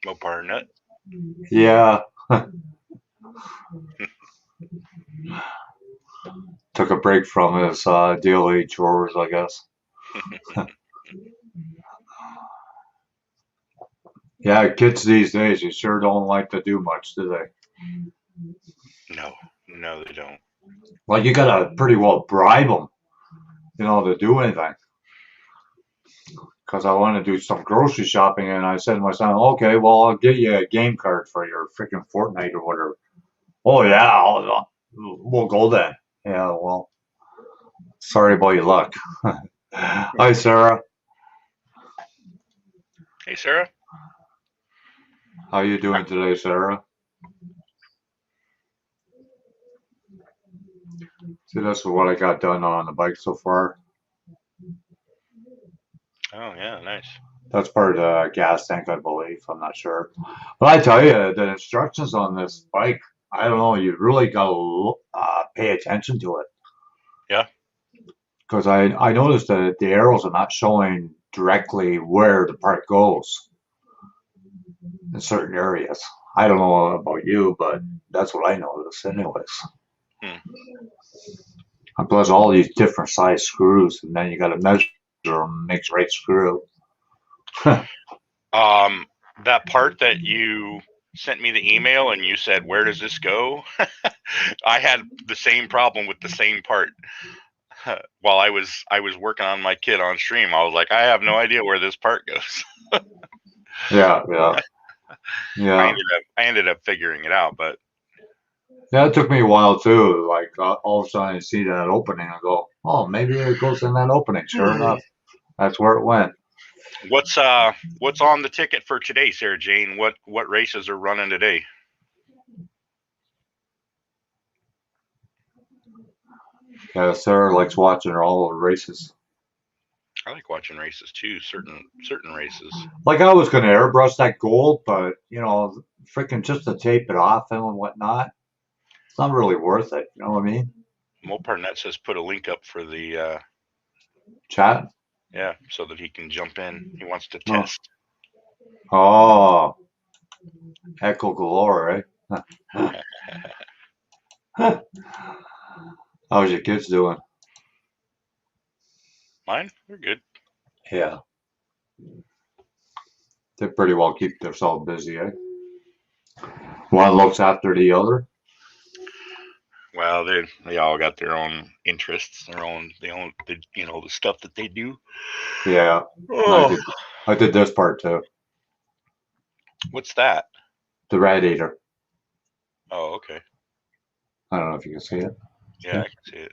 Mopar nut. Yeah, took a break from his daily chores, I guess. Yeah, kids these days, you sure don't like to do much, do they? No, no, they don't. Like you gotta pretty well bribe them, to do anything. Because I want to do some grocery shopping, and I said to my son, "Okay, well, I'll get you a game card for your freaking Fortnite or whatever." Oh yeah, we'll go then. Yeah, well, sorry about your luck. Hi, Sarah. Hey, Sarah. How you doing today, Sarah? See, that's what I got done on the bike so far. Oh yeah, nice. That's part of the gas tank, I believe. I'm not sure. But I tell you, the instructions on this bike, I don't know, you really got to pay attention to it. Yeah. Because I noticed that the arrows are not showing directly where the part goes in certain areas. I don't know about you, but that's what I noticed, anyways. Hmm. And plus, all these different size screws, and then you got to measure them, make the right screw. Um, that part that you sent me the email and you said, "Where does this go?" I had the same problem with the same part. While I was working on my kit on stream, I was like, I have no idea where this part goes. Yeah, yeah, I yeah. ended up figuring it out, but Yeah, it took me a while too. Like all of a sudden, I see that opening, I go, "Oh, maybe it goes in that opening." Sure enough, that's where it went. what's on the ticket for today, Sarah Jane? What races are running today? Yeah, Sarah likes watching all the races. I like watching races too. Certain races. Like I was gonna airbrush that gold, but freaking just to tape it off and whatnot, it's not really worth it. You know what I mean? Mopar Nuts has put a link up for the Chat. yeah, so that he can jump in. He wants to Oh, test. oh, Echo Galore, eh? How's your kids doing? Mine, they're good. Yeah, they pretty well keep themselves busy, eh? One looks after the other. Well, they all got their own interests, the stuff that they do. Yeah, I Oh, did. I did this part too. what's that? The radiator. Oh, okay. I don't know if you can see it. Yeah, I can see it.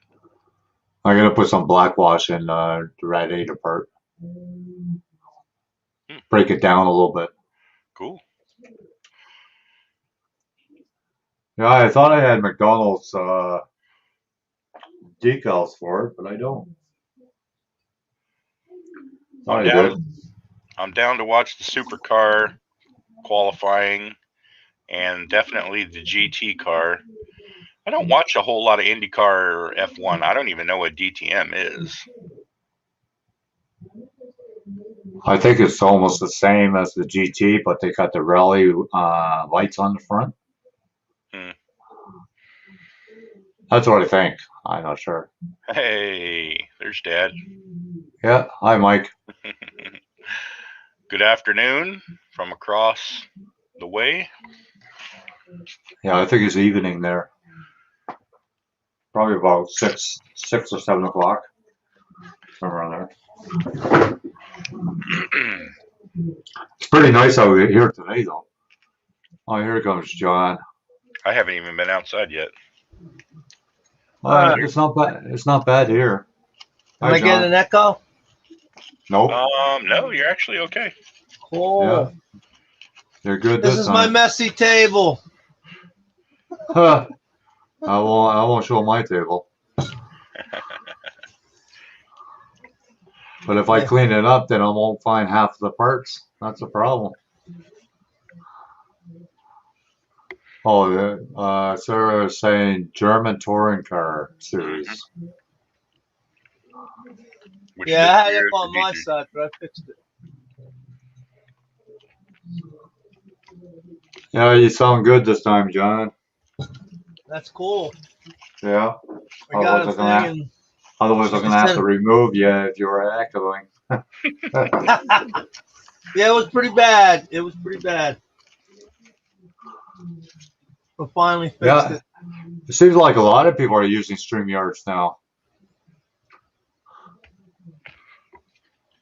I'm gonna put some black wash in the radiator part. Hmm, Break it down a little bit. cool. Yeah, I thought I had McDonald's decals for it, but I don't. Thought I'm I down. did. I'm down to watch the supercar qualifying and definitely the GT car. I don't watch a whole lot of IndyCar or F1. I don't even know what DTM is. I think it's almost the same as the GT, but they got the rally lights on the front. Hmm. That's what I think. I'm not sure. Hey, there's Dad. Yeah. Hi, Mike. Good afternoon from across the way. Yeah, I think it's evening there. Probably about 6 or 7 o'clock, somewhere around there. It's pretty nice out here today, though. Oh, here comes John. I haven't even been outside yet. Uh, It's not bad. It's not bad here. am Hi, I getting John. an echo? Nope. No, you're actually okay. Yeah, Cool. you're good This this is my time. messy table. Huh. I won't. I won't show my table. But if I Eh, clean it up, then I won't find half the parts. That's a problem. Oh, yeah. Sarah is saying German touring car Hmm. series. Which Yeah, this I had it year up is the on my GT. side, but I fixed it. Yeah, you sound good this time, John. That's cool. Yeah. I got a thing, and Otherwise, I'm like I gonna have to said, remove you if you were acting. yeah, it was pretty bad. It was pretty bad. But finally fixed Yeah, it. it seems like a lot of people are using StreamYards now.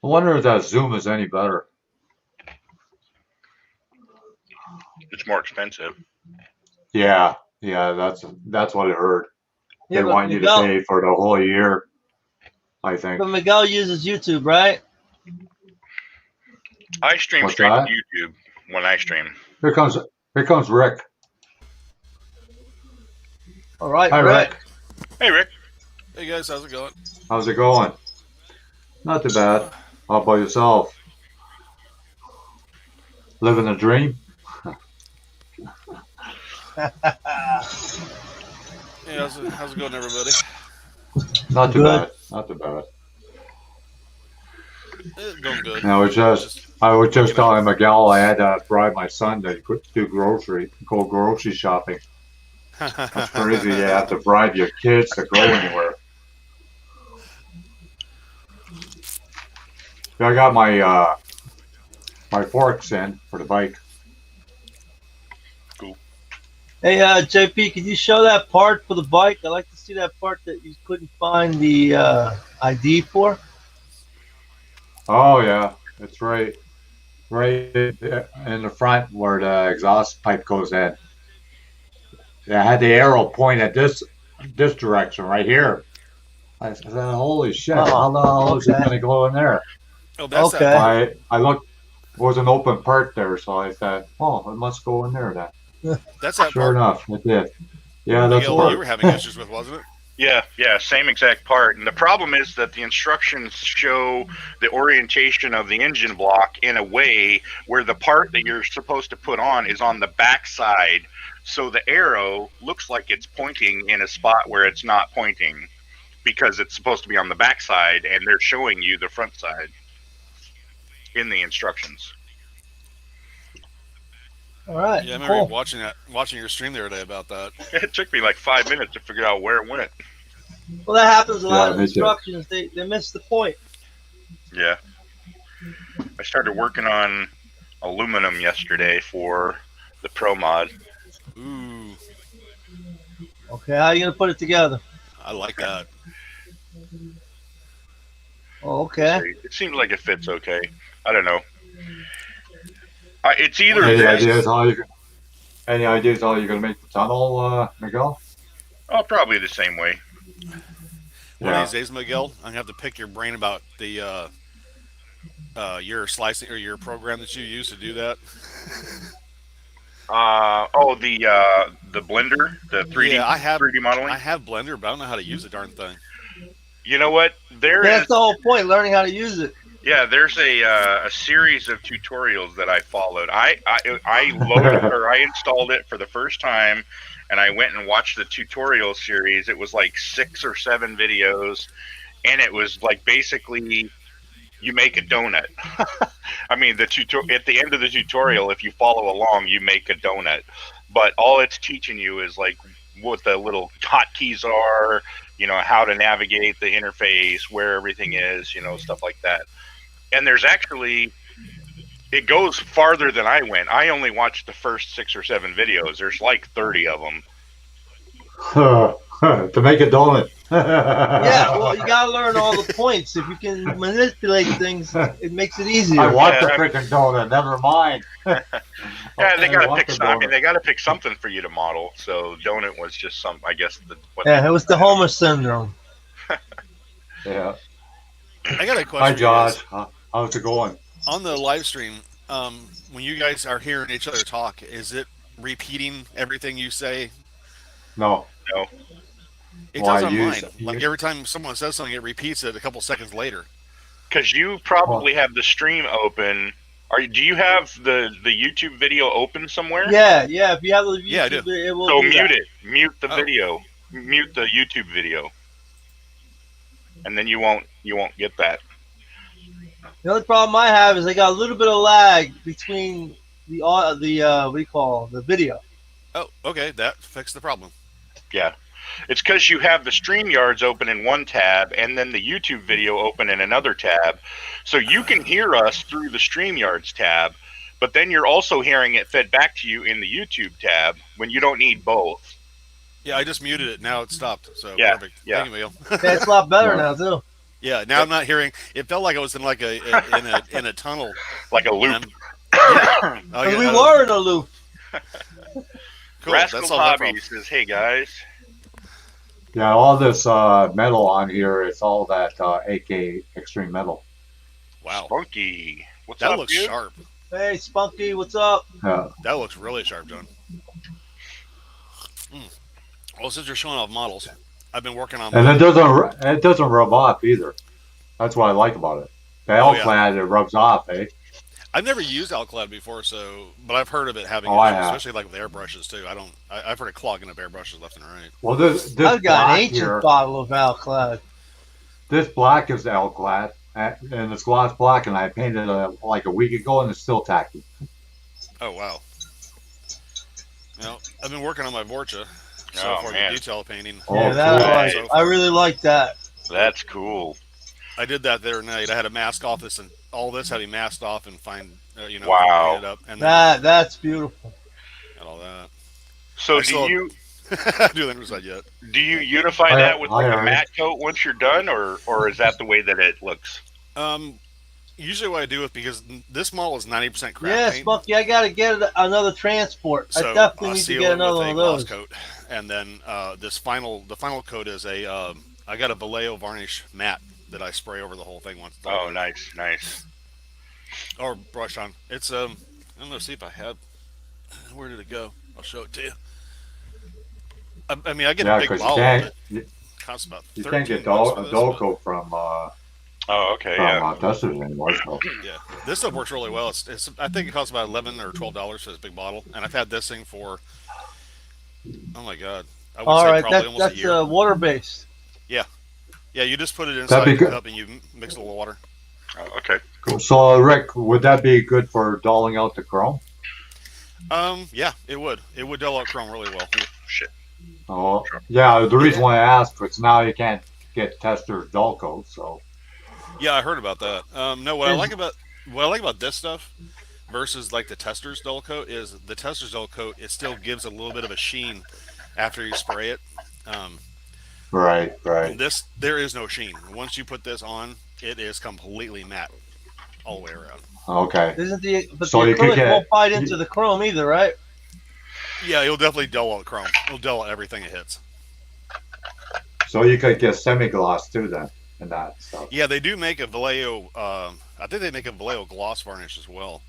I wonder if that Zoom is any better. It's more expensive. Yeah, that's what I heard. Yeah, They want you to pay for the whole year, I think. But Miguel uses YouTube, right? I stream What's straight that? to YouTube when I stream. Here comes Rick. All right, Hi, Rick. Hey, Rick. Hey guys, how's it going? How's it going? Not too bad. How about yourself? Living a dream? Hey, how's it going, everybody? Not too Good. bad. Not too bad. Going good. I was just telling Miguel I had to bribe my son to go grocery shopping. That's crazy. You have to bribe your kids to go anywhere. I got my forks in for the bike. Cool. Hey, JP, could you show that part for the bike? I'd like to see that part that you couldn't find the ID for. Oh yeah, it's right in the front where the exhaust pipe goes in. Yeah, I had the arrow point at this direction right here. I said, "Holy shit! Oh, how the hell is it okay. going to go in there?" Oh, that's Okay. that part. I looked. It was an open part there, so I said, "Oh, it must go in there then." That's that Sure part. enough, it did. Yeah, that's the Miguel, you part. were having issues with, wasn't it? Yeah, same exact part. And the problem is that the instructions show the orientation of the engine block in a way where the part that you're supposed to put on is on the back side. So the arrow looks like it's pointing in a spot where it's not pointing because it's supposed to be on the back side, and they're showing you the front side in the instructions. All right. Yeah, I remember Cool. watching your stream the other day about that. It took me like 5 minutes to figure out where it went. Well, that happens a lot Yeah, of me too. instructions. They miss the point. Yeah. I started working on aluminum yesterday for the Pro Mod. Ooh, Okay, how are you gonna put it together? I like that. Oh, okay. It seems like it fits okay. I don't know. It's either What Any is this. ideas how you're going to make the tunnel, Miguel? Oh, probably the same way. One of Yeah. these days, Miguel, I'm gonna have to pick your brain about the your slicing or your program that you use to do that. The blender, the 3D Yeah, 3D modeling. I have Blender, but I don't know how to use the darn thing. You know what? That's the whole point, learning how to use it. There's a series of tutorials that I followed. I loaded or I installed it for the first time, and I went and watched the tutorial series. It was like 6 or 7 videos, and it was like basically you make a donut. I mean, at the end of the tutorial, if you follow along, you make a donut. But all it's teaching you is like what the little hotkeys are, how to navigate the interface, where everything is, stuff like that. And there's actually, it goes farther than I went. I only watched the first 6 or 7 videos. There's like 30 of them. To make a donut. Yeah, well, you gotta learn all the points. If you can manipulate things, it makes it easier. I want the freaking donut. Never mind. Yeah, they got to pick. They got to pick something for you to model. So donut was just some. I guess it was the Homer syndrome. Yeah. I got a question. Hi, Josh. How's it going? On the live stream, when you guys are hearing each other talk, is it repeating everything you say? No. It does on mine. Like every time someone says something, it repeats it a couple seconds later. Because you probably have the stream open. Do you have the YouTube video open somewhere? Yeah. If you have the YouTube I do. video, it will So do mute that. it. Mute the video. Mute the YouTube video, and then you won't get that. The only problem I have is I got a little bit of lag between what do you call the video? Oh, okay, that fixed the problem. Yeah. It's because you have the StreamYards open in one tab and then the YouTube video open in another tab. So you can hear us through the StreamYards tab, but then you're also hearing it fed back to you in the YouTube tab when you don't need both. Yeah, I just muted it. Now it stopped. So Yeah, perfect. yeah. Thank you, Miguel. Yeah, it's a lot better Right. now too. Yeah, now I'm not hearing. It felt like I was in like in a tunnel. Like a loop. Yeah. Oh, And yeah, we were in a loop. cool. Rascal That's all that problem. Hobbies says, hey guys. Yeah, all this metal on here, it's all that AK Extreme Metal. Wow, Spunky. What's that up, looks dude? sharp. Hey, Spunky, what's up? Yeah. That looks really sharp, John. Well, since you're showing off models, I've been working on. And it doesn't rub off either. That's what I like about it. The Oh, yeah. L-clad, it rubs off, eh? I've never used Alclad before, but I've heard of it having I issues, have. especially like with airbrushes too. I've heard it clogging up airbrushes left and right. Well, this I've got an black ancient here, bottle of Alclad. this black is L-clad, and it's gloss black, and I painted it like a week ago, and it's still tacky. Oh wow. I've been working on my Vorcha Oh, for man. the detail painting. Oh, Yeah, that cool. I, So I really like that. That's cool. I did that the other night. I had to mask off this and all this had to be masked off and Wow. paint it up and then That's beautiful. and all that. So I do still- you I do the side yet. do you unify that with like a Alright. matte coat once you're done, or is that the way that it looks? Usually what I do is because this model is 90% craft Yeah, paint. Spunky, I gotta get another transport. So I definitely I'll need to seal get it another with one a of gloss those. coat, and then the final coat is I got a Vallejo varnish matte that I spray over the whole thing once. It's all Oh, done. nice. Or brush on. It's I don't know. See if I have. Where did it go? I'll show it to you. I mean, I get Yeah, a big because bottle. you Costs about can't 13 get bucks for a this, dull but- coat from Oh, okay, yeah. testers anymore. So. Yeah, this stuff works really well. It's I think it costs about $11 or $12 for this big bottle, and I've had this thing for oh my god, I would All say right, probably almost a that's year. water based. Yeah, you just put it inside be the good. cup and you mix it with water. Oh, okay. So, Rick, would that be good for dulling out the chrome? Yeah, it would. It would dull out chrome really well. Shit. Oh, yeah. The reason why I asked is now you can't get testers dull coat. So, Yeah, I heard about that. No, what I like about this stuff versus like the tester's dull coat is the tester's dull coat. It still gives a little bit of a sheen after you spray it. right. This there is no sheen. Once you put this on, it is completely matte all the way around. Okay. But So the you could acrylic get- won't bite into the chrome either, right? Yeah, it'll definitely dull out chrome. It'll dull out everything it hits. So you could get semi-gloss too then, and that stuff. Yeah, they do make a Vallejo. I think they make a Vallejo gloss varnish as well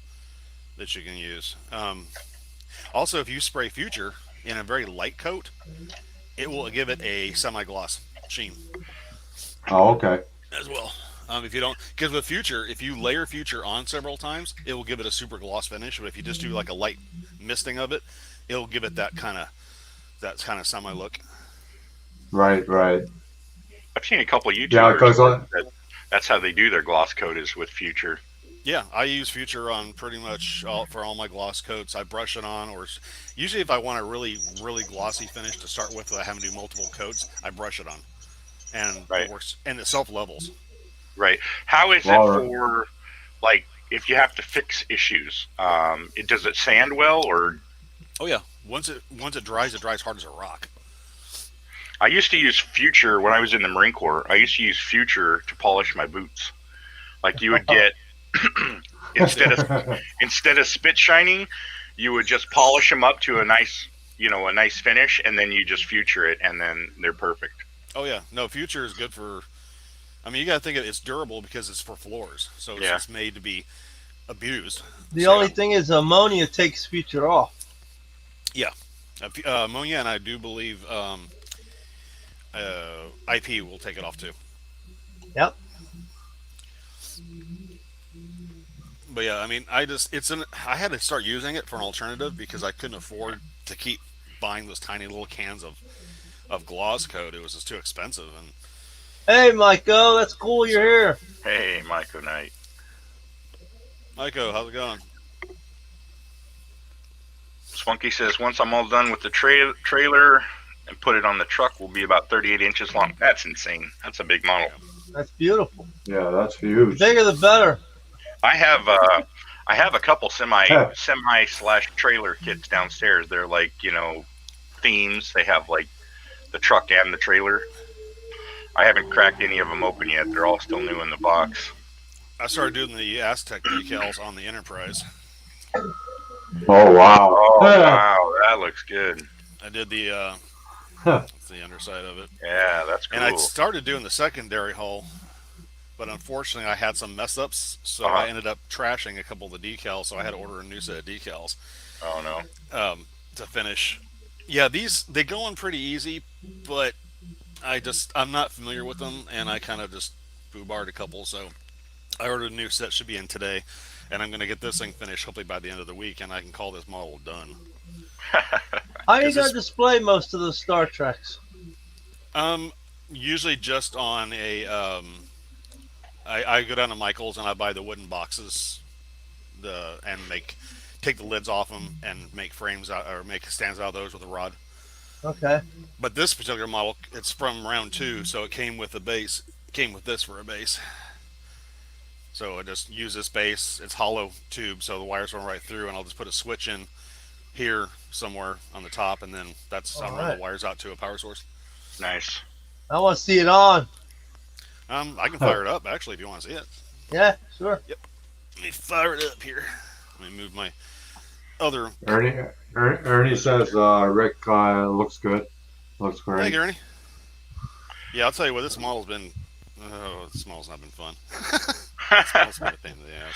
that you can use. Also, if you spray Future in a very light coat, it will give it a semi-gloss sheen Oh, okay. as well. If you don't, because with Future, if you layer Future on several times, it will give it a super gloss finish. But if you just do like a light misting of it, it'll give it that kind of semi look. Right. I've seen a couple of YouTubers Yeah, because that's how they do their gloss coat is with Future. Yeah, I use Future on pretty much for all my gloss coats. I brush it on, or usually if I want a really, really glossy finish to start with, without having to do multiple coats, I brush it on, and Right. it works. And it self levels. Right. How is Well, it for, like, if you have to fix issues? Does it sand well, or? Oh yeah, once it dries hard as a rock. I used to use Future when I was in the Marine Corps. I used to use Future to polish my boots. Like you would get instead of spit shining, you would just polish them up to a nice finish, and then you just Future it, and then they're perfect. Oh yeah, no, Future is good for. I mean, you got to think it's durable because it's for floors, so it's just made to be abused. The only thing is ammonia takes Future off. Yeah, ammonia, and I do believe IP will take it off too. Yep. But yeah, I mean, I had to start using it for an alternative because I couldn't afford to keep buying those tiny little cans of gloss coat. It was just too expensive. And Hey, Michael, that's cool you're here. Hey, Mike Knight. Michael, how's it going? Spunky says, once I'm all done with the trailer and put it on the truck, will be about 38 inches long. That's insane. That's a big model. That's beautiful. Yeah, that's The huge. bigger the better. I have a couple semi slash trailer kits downstairs. They're like, themes. They have like the truck and the trailer. I haven't cracked any of them open yet. They're all still new in the box. I started doing the Aztec decals on the Enterprise. Oh wow! Oh wow, that looks good. I did the that's the underside of it. Yeah, that's cool. And I started doing the secondary hull, but unfortunately I had some mess ups, so Uh-huh. I ended up trashing a couple of the decals. So I had to order a new set of decals Oh no. to finish. Yeah, they go on pretty easy, but I'm not familiar with them, and I kind of just foobarred a couple. So I ordered a new set, should be in today, and I'm going to get this thing finished hopefully by the end of the week, and I can call this model done. How are you 'Cause gonna this- display most of those Star Treks? Usually just on a I go down to Michael's and I buy the wooden boxes, and take the lids off them and make frames out or make stands out of those with a rod. Okay. But this particular model, it's from round 2, so it came with a base. Came with this for a base. So I just use this base. It's hollow tube, so the wires run right through, and I'll just put a switch in here somewhere on the top, and then that's how I run Alright. the wires out to a power source. Nice. I want to see it on. I can fire it up actually if you want to see it. Yeah, sure. Let me fire it up here. Let me move my other. Ernie says Rick looks good. Looks Hey, great. Gurney. Yeah, I'll tell you what. This model's been. Oh, this model's not been fun. This model's been a pain in the ass.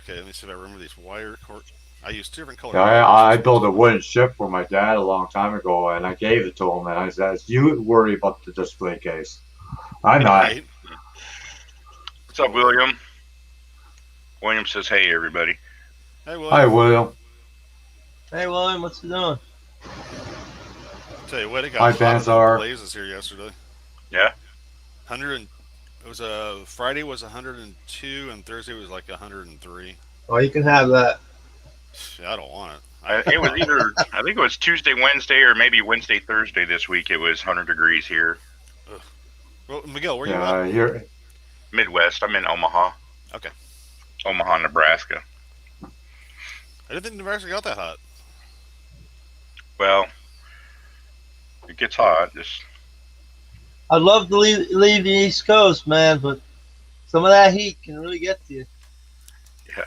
Okay, let me see if I remember these wire cord. I used 2 different colors. Yeah, I built a wooden ship for my dad a long time ago, and I gave it to him, and I said, "You worry about the display case. I'm not." Right? What's up, William? William says, "Hey, everybody." Hey, well, Hi, William. Hey, William, what's you doing? tell you what, it got Hi, hot in the Banzar. blazes here yesterday. Yeah. 100 and it was Friday was 102 and Thursday was like 103. Oh, you can have that. Yeah, I don't want it. It was either, I think it was Tuesday, Wednesday, or maybe Wednesday, Thursday this week. It was 100 degrees here. Well, Miguel, where you at? Yeah, here. Midwest. I'm in Omaha. Okay. Omaha, Nebraska. I didn't think Nebraska got that hot. Well, it gets hot. Just I'd love to leave the East Coast, man, but some of that heat can really get to you. Yeah,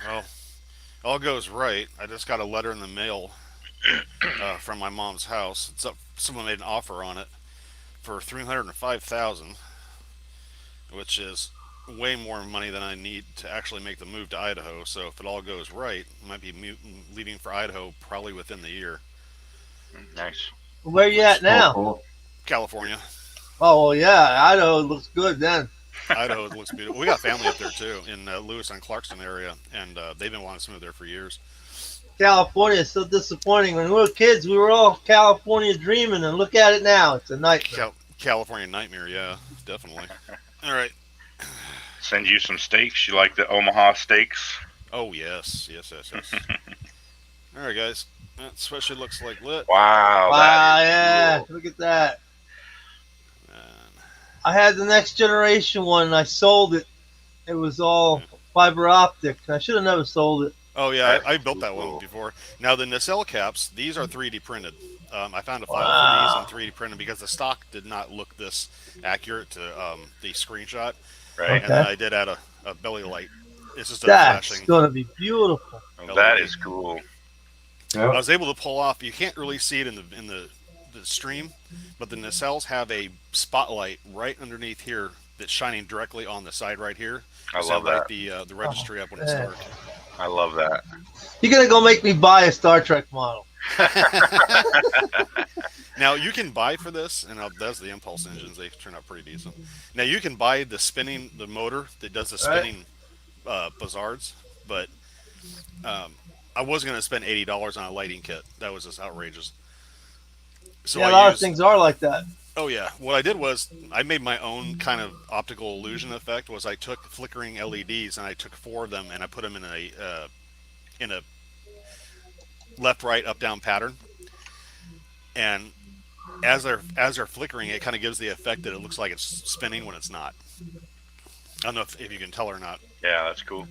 well, all goes right. I just got a letter in the mail from my mom's house. Someone made an offer on it for $305,000, which is way more money than I need to actually make the move to Idaho. So if it all goes right, I might be leaving for Idaho probably within the year. nice. Where you at now? Oh, cool. California. Oh, well, yeah, Idaho looks good then. Idaho looks beautiful. We got family up there too in Lewis and Clarkston area, and they've been wanting to move there for years. California is so disappointing. When we were kids, we were all California dreaming, and look at it now. It's a nightmare. California nightmare, yeah, definitely. All right. Send you some steaks. You like the Omaha steaks? Oh yes. All right, guys. That especially looks like lit. Wow. Wow, that is yeah, cool. look at that. And I had the next generation one, and I sold it. It was all fiber optic. I should have never sold it. oh yeah, I built that one before. Now the nacelle caps, these are 3D printed. I found a file Wow. for these on 3D printed because the stock did not look this accurate to the screenshot, Right. and then I did add a belly light. It's just a That's flashing. going to be beautiful. Well, that is cool. I Yeah. was able to pull off. You can't really see it in the stream, but the nacelles have a spotlight right underneath here that's shining directly on the side right here. I So love light that. the registry up when it's man. dark. I love that. You're going to go make me buy a Star Trek model. Now you can buy for this, and that's the impulse engines. They turn out pretty decent. Now you can buy the motor that does the Right. spinning bazaars, but I was going to spend $80 on a lighting kit. That was just outrageous. So yeah, a I lot of used- things are like that. Oh yeah, what I did was I made my own kind of optical illusion effect. Was I took flickering LEDs and I took 4 of them and I put them in a left, right, up, down pattern, and as they're flickering, it kind of gives the effect that it looks like it's spinning when it's not. I don't know if you can tell or not. Yeah, that's cool.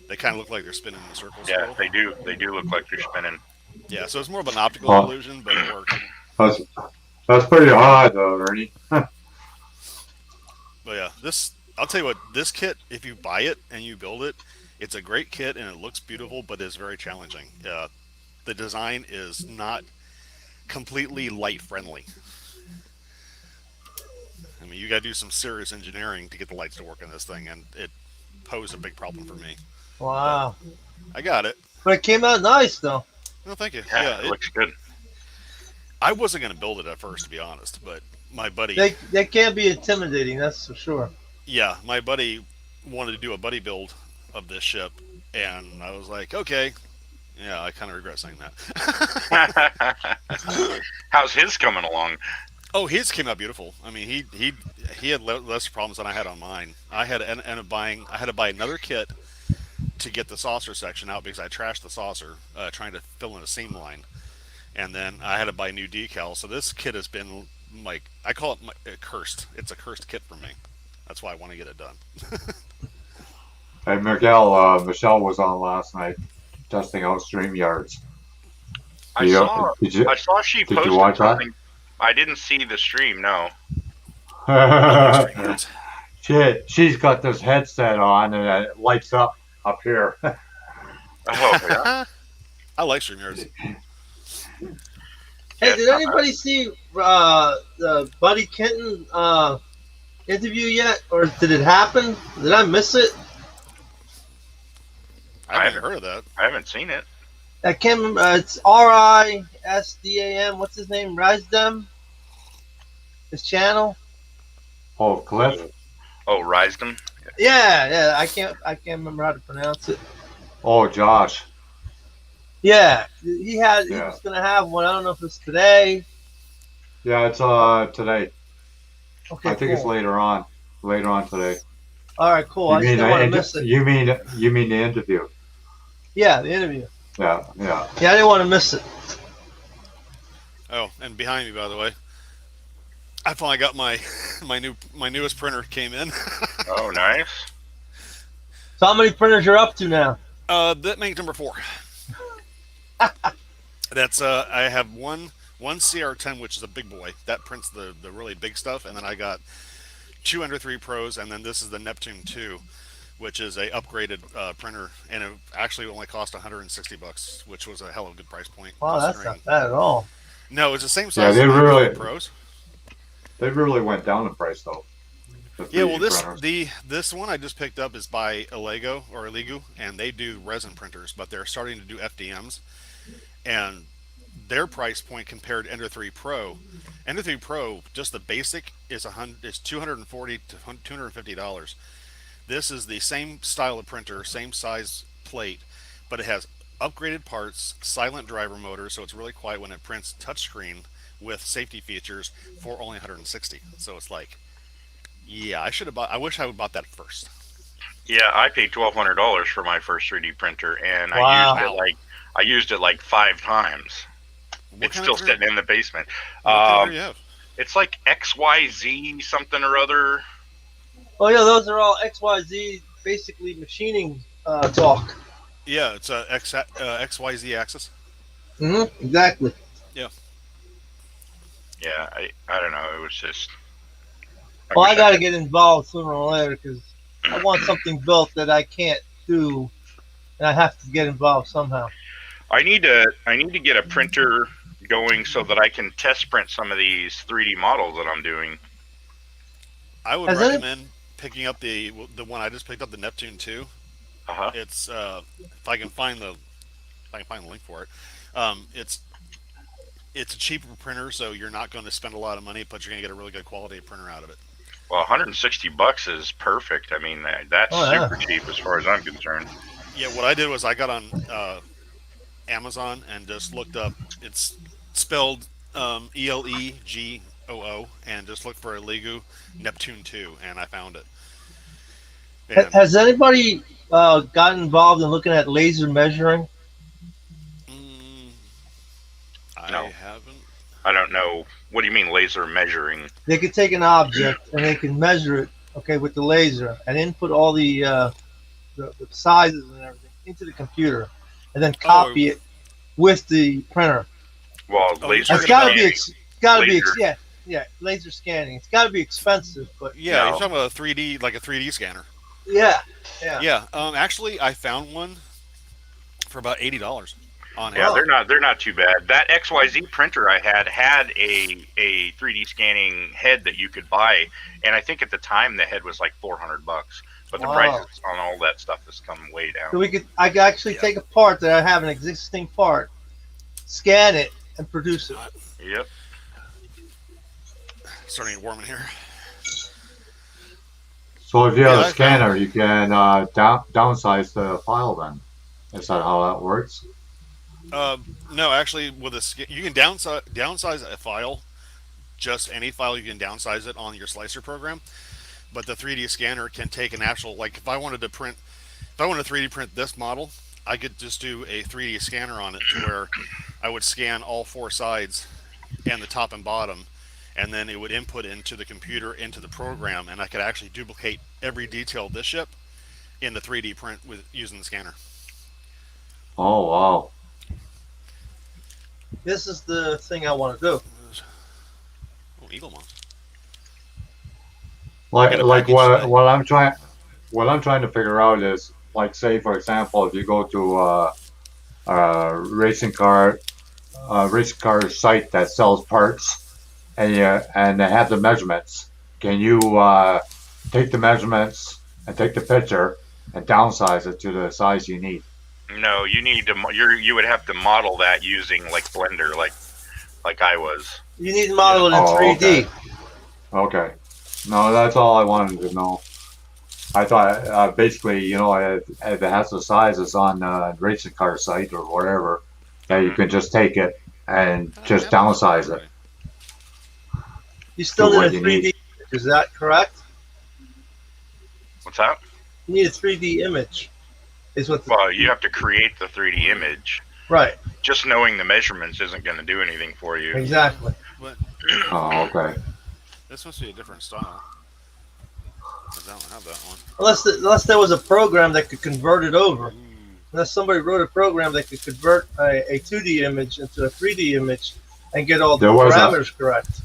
They kind of look like they're spinning in circles Yeah, still. they do. They do look like they're spinning. Yeah, so it's more of an optical Oh, illusion, but it works. that's pretty hard though, Ernie. But yeah, I'll tell you what, this kit, if you buy it and you build it, it's a great kit and it looks beautiful, but it's very challenging. The design is not completely light friendly. I mean, you got to do some serious engineering to get the lights to work on this thing, and it posed a big problem for me. Wow. I got it. But it came out nice, though. No, thank you. Yeah, it looks good. I wasn't going to build it at first, to be honest, but my buddy. They can be intimidating, that's for sure. Yeah, my buddy wanted to do a buddy build of this ship, and I was like, okay. Yeah, I kind of regret saying that. How's his coming along? Oh, his came out beautiful. I mean, he had less problems than I had on mine. I had to buy another kit to get the saucer section out because I trashed the saucer trying to fill in a seam line, and then I had to buy new decals. So this kit has been like, I call it cursed. It's a cursed kit for me. That's why I want to get it done. Hey, Miguel, Michelle was on last night testing out StreamYards. I saw she did posted you watch something. I didn't see the stream. No. that? She's got this headset on and it lights up here. Oh yeah. I like StreamYards. Hey, did anybody see the Buddy Kenton interview yet? Or did it happen? Did I miss it? I haven't heard of that. I haven't seen it. I can't remember. It's RISDAM. What's his name? Risdam? His channel? Oh, Cliff? Oh, Risdom. Yeah. I can't remember how to pronounce it. Oh, Josh. Yeah, he was gonna have one. I don't know if it's today. Yeah, it's today. Okay, I think it's later on today. All right, cool. I just didn't want to miss it. You mean the interview? Yeah, the interview. Yeah. Yeah, I didn't want to miss it. Oh, and behind me, by the way, I finally got my newest printer came in. Oh, nice. So how many printers you're up to now? That makes number 4. That's I have one CR10, which is a big boy that prints the really big stuff, and then I got 2 Ender 3 Pros, and then this is the Neptune 2, which is a upgraded printer, and it actually only cost $160, which was a hell of a good price point. Wow, that's not bad at all. No, it's the same size. Yeah, as the Pros. They really went down in price though. Yeah, well, this one I just picked up is by Ilego, and they do resin printers, but they're starting to do FDMs, and their price point compared to Ender 3 Pro. Ender 3 Pro, just the basic is $240 to $250. This is the same style of printer, same size plate, but it has upgraded parts, silent driver motor, so it's really quiet when it prints, touchscreen with safety features for only $160. So it's like, yeah, I wish I would have bought that first. Yeah, I paid $1,200 for my first 3D printer, and Wow. I used it like 5 times. It's still sitting in the basement. What do you have? It's like XYZ something or other. Oh yeah, those are all XYZ, basically machining talk. Yeah, it's a XYZ axis. Mm-hmm. Exactly. Yeah. Yeah, I don't know. It was just. Well, I got to get involved sooner or later because I want something built that I can't do, and I have to get involved somehow. I need to get a printer going so that I can test print some of these 3D models that I'm doing. I would recommend picking up the one I just picked up, the Neptune 2. Uh-huh. It's if I can find the link for it. It's a cheaper printer, so you're not going to spend a lot of money, but you're going to get a really good quality printer out of it. Well, $160 is perfect. I mean, that's super cheap as far as I'm concerned. Yeah, what I did was I got on Amazon and just looked up. It's spelled ELEGOO, and just looked for Ilego Neptune 2, and I found it. And, Has anybody gotten involved in looking at laser measuring? No. haven't. I don't know. What do you mean laser measuring? They could take an object and they can measure it, okay, with the laser, and input all the sizes and everything into the computer, and then Oh, copy it with the printer. Well, Oh, you're laser It's talking got to about be, laser. yeah, laser scanning. It's got to be expensive, but yeah, you're No. talking about a 3D, like a 3D scanner. yeah, yeah. Yeah. Actually, I found one for about $80 on Yeah, Oh. Amazon. they're not too bad. That XYZ printer I had a 3D scanning head that you could buy, and I think at the time the head was like $400, but the Wow. prices on all that stuff has come way So down. I could actually Yeah. take a part that I have an existing part, scan it, and produce it. Yep. Starting to get warm in here. So if you have Yeah, a I scanner, you can downsize the file. Then is that how that works? No, actually, with you can downsize a file. Just any file you can downsize it on your slicer program. But the 3D scanner can take an actual, like if I wanted to 3D print this model, I could just do a 3D scanner on it to where I would scan all four sides and the top and bottom, and then it would input into the computer into the program, and I could actually duplicate every detail of this ship in the 3D print with using the scanner. Oh wow! This is the thing I want to do. Oh, Eagle Moss. Like Get a like package what today. what I'm trying to figure out is, like, say for example, if you go to a racing car site that sells parts, and they have the measurements, can you take the measurements and take the picture and downsize it to the size you need? No, you need to. You would have to model that using like Blender, like I was. You need to model it in Oh, 3D. Okay. No, that's all I wanted to know. I thought basically, if it has the sizes on the racing car site or whatever, that you can just take it and just downsize it. You still To need a what you 3D need. image, is that correct? What's that? You need a 3D image. Is what the, Well, you have to create the 3D image. right, Just knowing the measurements isn't going to do anything for you. exactly. But Oh, okay. this must be a different style. 'Cause I don't have that one. Unless there was a program that could convert it over. Ooh. Unless somebody wrote a program that could convert a 2D image into a 3D image and get all the There was a- parameters correct.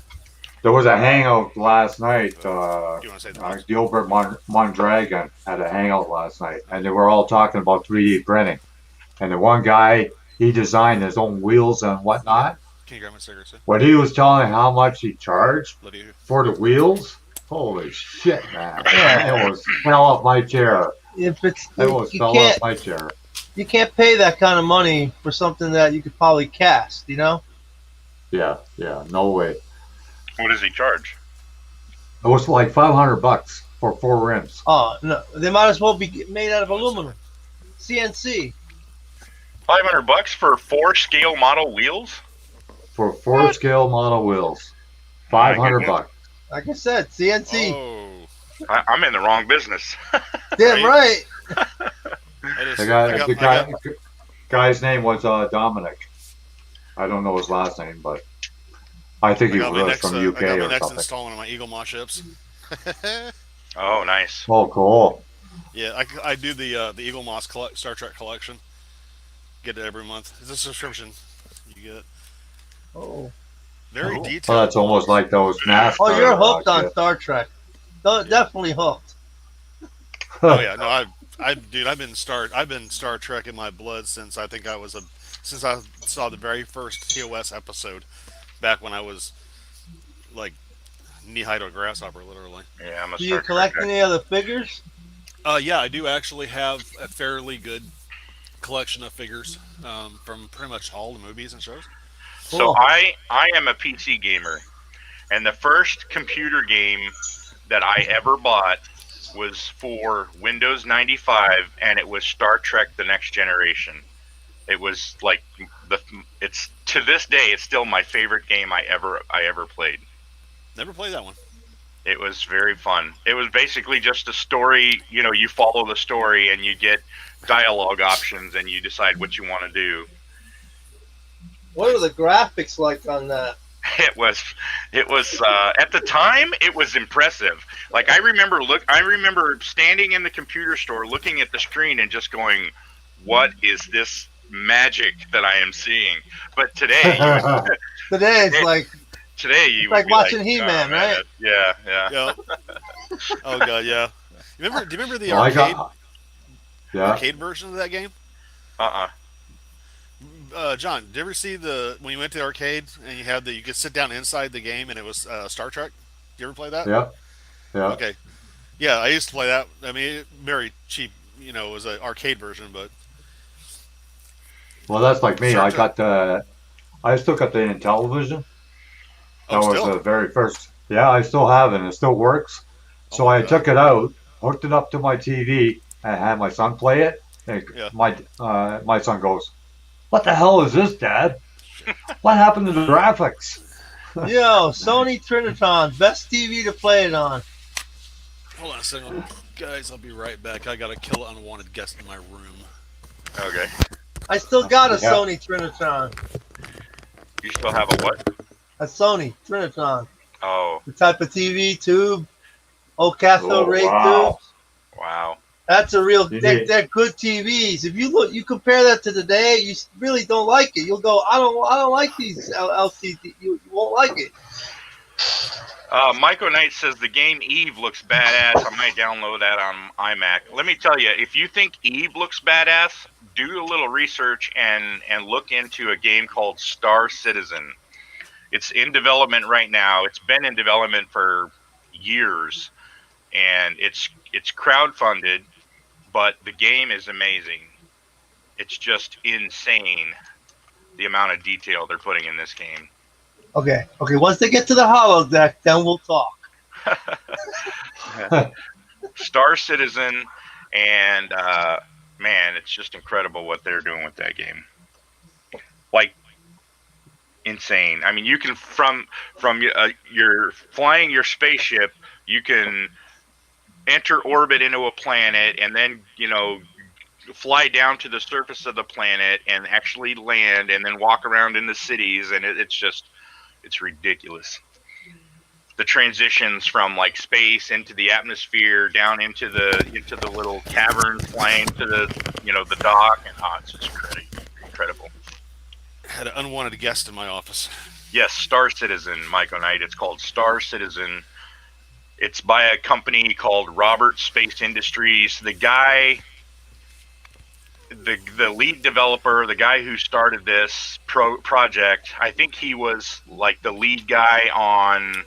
There was a hangout last night. Do you want to say that? Gilbert Mondragon had a hangout last night, and they were all talking about 3D printing. And the one guy, he designed his own wheels and whatnot. Can you grab my cigarette? Sir? When he was telling how much he charged Let you. for the wheels, holy shit, man! Yeah. It almost fell off my chair. If it's It almost you fell can't off my chair. you can't pay that kind of money for something that you could probably cast, you know? Yeah, no way. What does he charge? It was like $500 for 4 rims. Oh no, they might as well be made out of aluminum. CNC. $500 for 4 scale model wheels? For 4 scale model wheels. $500. Like I said, CNC. Oh. I'm in the wrong business. Damn right. The guy's name was Dominic. I don't know his last name, but I think he was from UK I got my or next something. instalment of my Eagle Moss ships. Oh, nice. Oh, cool. Yeah, I do the Eagle Moss Star Trek collection. Get it every month. It's a subscription. You get it. Oh. Very Cool. detailed. Well, that's almost like those NASCAR. Oh, you're hooked on shit. Star Trek. Definitely hooked. Oh yeah, no, I've been Star Trek in my blood since I saw the very first TOS episode back when I was like knee high to a grasshopper, literally. Yeah, I'm a Do you Star Trek collect guy. any other figures? Yeah, I do actually have a fairly good collection of figures from pretty much all the movies and shows. So Cool. I am a PC gamer, and the first computer game that I ever bought was for Windows 95, and it was Star Trek: The Next Generation. It was like it's to this day it's still my favorite game I ever played. Never played that one. It was very fun. It was basically just a story. You follow the story and you get dialogue options and you decide what you want to do. What are the graphics like on that? It was at the time it was impressive. Like I remember standing in the computer store looking at the screen and just going, what is this magic that I am seeing? But today Today it's like you like would be watching like, He-Man, oh, man, right? yeah. Yeah. Oh god, yeah. Do you remember the Well, yeah. arcade version of that game? John, did you ever see when you went to the arcade and you could sit down inside the game and it was Star Trek? Did you ever play that? Yeah. Yeah. Okay. Yeah, I used to play that. I mean, very cheap. It was an arcade version, but Well, that's like me. Star I Trek. still got the Intellivision. That Oh, was still? the very first. Yeah, I still have it. And it still works. Oh So my I god. took it out, hooked it up to my TV, and had my son play it. And Yeah. my son goes, "What the hell is this, Dad? What happened to the graphics?" Yo, Sony Trinitron, best TV to play it on. Hold on a second, guys. I'll be right back. I gotta kill an unwanted guest in my room. Okay. I still got a Yeah. Sony Trinitron. You still have a what? A Sony Trinitron. Oh, The type of TV tube, old cathode ray wow. tubes. wow. That's a real. You They're, need- they're good TVs. If you compare that to today, you really don't like it. You'll go, I don't like these LCD. You won't like it. Michael Knight says the game Eve looks badass. I might download that on iMac. Let me tell you, if you think Eve looks badass, do a little research and look into a game called Star Citizen. It's in development right now. It's been in development for years, and it's crowdfunded, but the game is amazing. It's just insane the amount of detail they're putting in this game. Okay. Once they get to the holodeck, then we'll talk. Star Citizen, and man, it's just incredible what they're doing with that game. Like, insane. I mean, you can from you're flying your spaceship, you can enter orbit into a planet, and then fly down to the surface of the planet and actually land, and then walk around in the cities, and it's ridiculous. The transitions from like space into the atmosphere, down into the little caverns, flying to the dock, and it's just incredible. Had an unwanted guest in my office. Yes, Star Citizen, Michael Knight. It's called Star Citizen. It's by a company called Robert Space Industries. The guy, the lead developer, the guy who started this project, I think he was like the lead guy on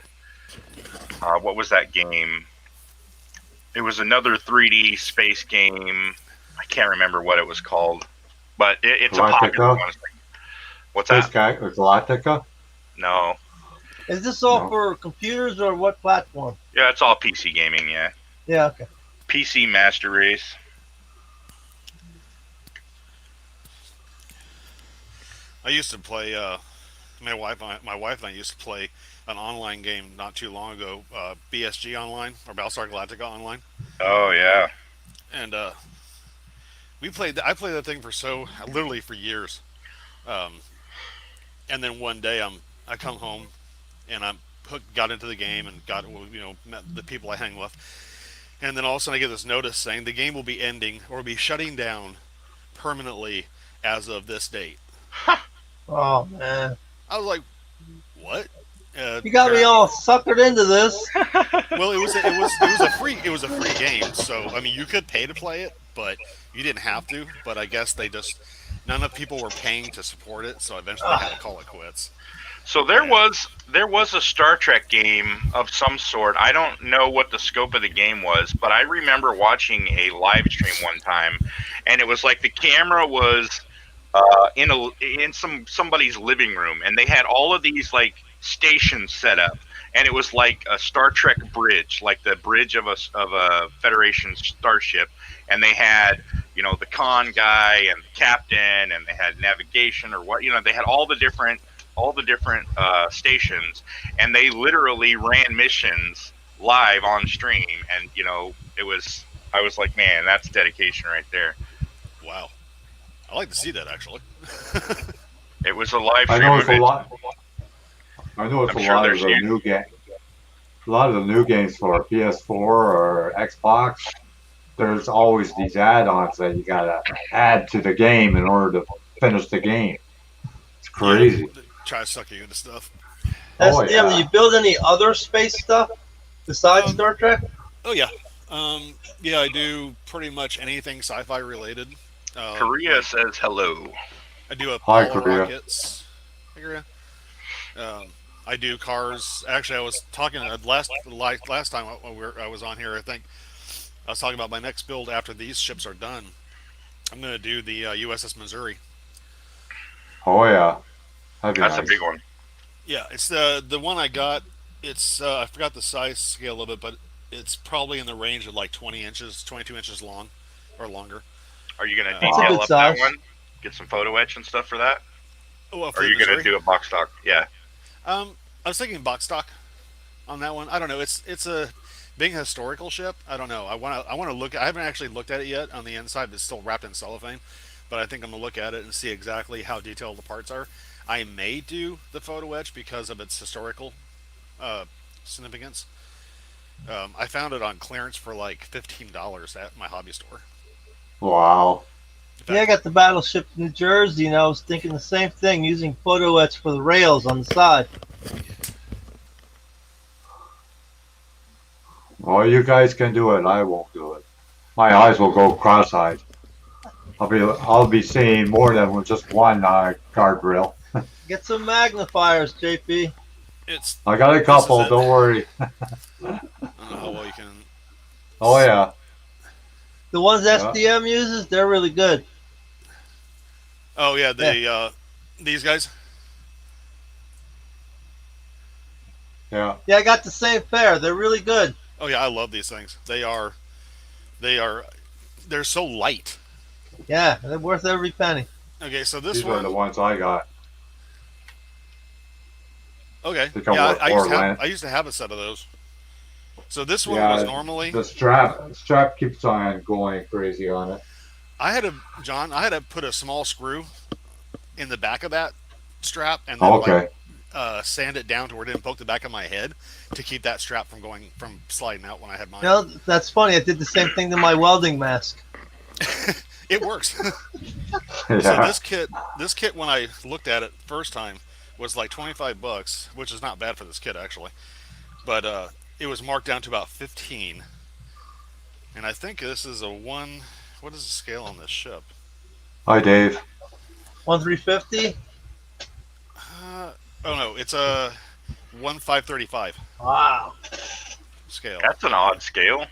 what was that game? It was another 3D space game. I can't remember what it was called, but it's a popular one. What's that? Galactica? No. Is this all for computers or what platform? Yeah, it's all PC gaming, yeah. Yeah, okay. PC Master Race. I used to play. My wife and I used to play an online game not too long ago, BSG Online or Battlestar Galactica Online. Oh yeah. And we played. I played that thing literally for years. And then one day I come home and got into the game and met the people I hang with. And then all of a sudden I get this notice saying the game will be ending or will be shutting down permanently as of this date. Oh man. I was like, what? You got me all suckered into this. Well, it was a free game, so I mean you could pay to play it, but you didn't have to. But I guess none of the people were paying to support it, so eventually I had to call it quits. So there was a Star Trek game of some sort. I don't know what the scope of the game was, but I remember watching a live stream one time, and it was like the camera was in somebody's living room, and they had all of these like stations set up, and it was like a Star Trek bridge, like the bridge of a Federation starship, and they had the con guy and the captain, and they had navigation or what they had all the different stations, and they literally ran missions live on stream, and I was like, man, that's dedication right there. Wow. I like to see that actually. It was a live I stream know of it's a it. lot. I know it's I'm a sure lot of there's the new game. A lot of the new games for PS4 or Xbox. There's always these add-ons that you gotta add to the game in order to finish the game. It's Yeah, crazy. they try to suck you into stuff. Oh SDM, do yeah. you build any other space stuff besides Um, Star Trek? oh yeah, yeah, I do pretty much anything sci-fi related. Korea Like says hello. I do Hi Apollo Korea. rockets. Hey, Korea. I do cars. Actually, I was talking last time I was on here. I think I was talking about my next build after these ships are done. I'm going to do the USS Missouri. Oh yeah. That'd be That's a big nice. one. Yeah, it's the one I got. It's I forgot the size scale of it, but it's probably in the range of like 20 inches, 22 inches long, or longer. Are you going to It's a detail good up that size. one? Get some photo etch and stuff for that? Oh, Or for are the you going to Missouri. do a box stock? Yeah. I was thinking box stock on that one. I don't know. It's a being a historical ship. I don't know. I want to look. I haven't actually looked at it yet on the inside. It's still wrapped in cellophane, but I think I'm gonna look at it and see exactly how detailed the parts are. I may do the photo etch because of its historical uh, significance. I found it on clearance for like $15 at my hobby store. Wow. In Yeah, I fact, got the battleship New Jersey, and I was thinking the same thing, using photo etch for the rails on the side. Well, you guys can do it. I won't do it. My eyes will go cross-eyed. I'll be seeing more than just one guardrail. Get some magnifiers, JP. it's I got a this is couple. it. Don't worry. I don't know how well you can. Oh yeah. The ones Yeah. SDM uses, they're really good. Oh yeah, Yeah. these guys. Yeah. Yeah, I got the same pair. They're really good. Oh yeah, I love these things. They are they're so light. Yeah, they're worth every penny. Okay, so this These are the one. ones I got. Okay, They come yeah, with four I used to have a set of those. So this one was Yeah. normally The strap keeps on going crazy on it. I had to put a small screw in the back of that strap and then like Okay. sand it down to where it didn't poke the back of my head to keep that strap from sliding out when I had mine. You know, that's funny. I did the same thing to my welding mask. It works. Yeah. So this kit when I looked at it first time was like $25, which is not bad for this kit actually. But it was marked down to about 15. And I think this is a one. What is the scale on this ship? Hi, Dave. 1/350. Oh no, it's a 1/535 Wow. scale. That's an odd scale.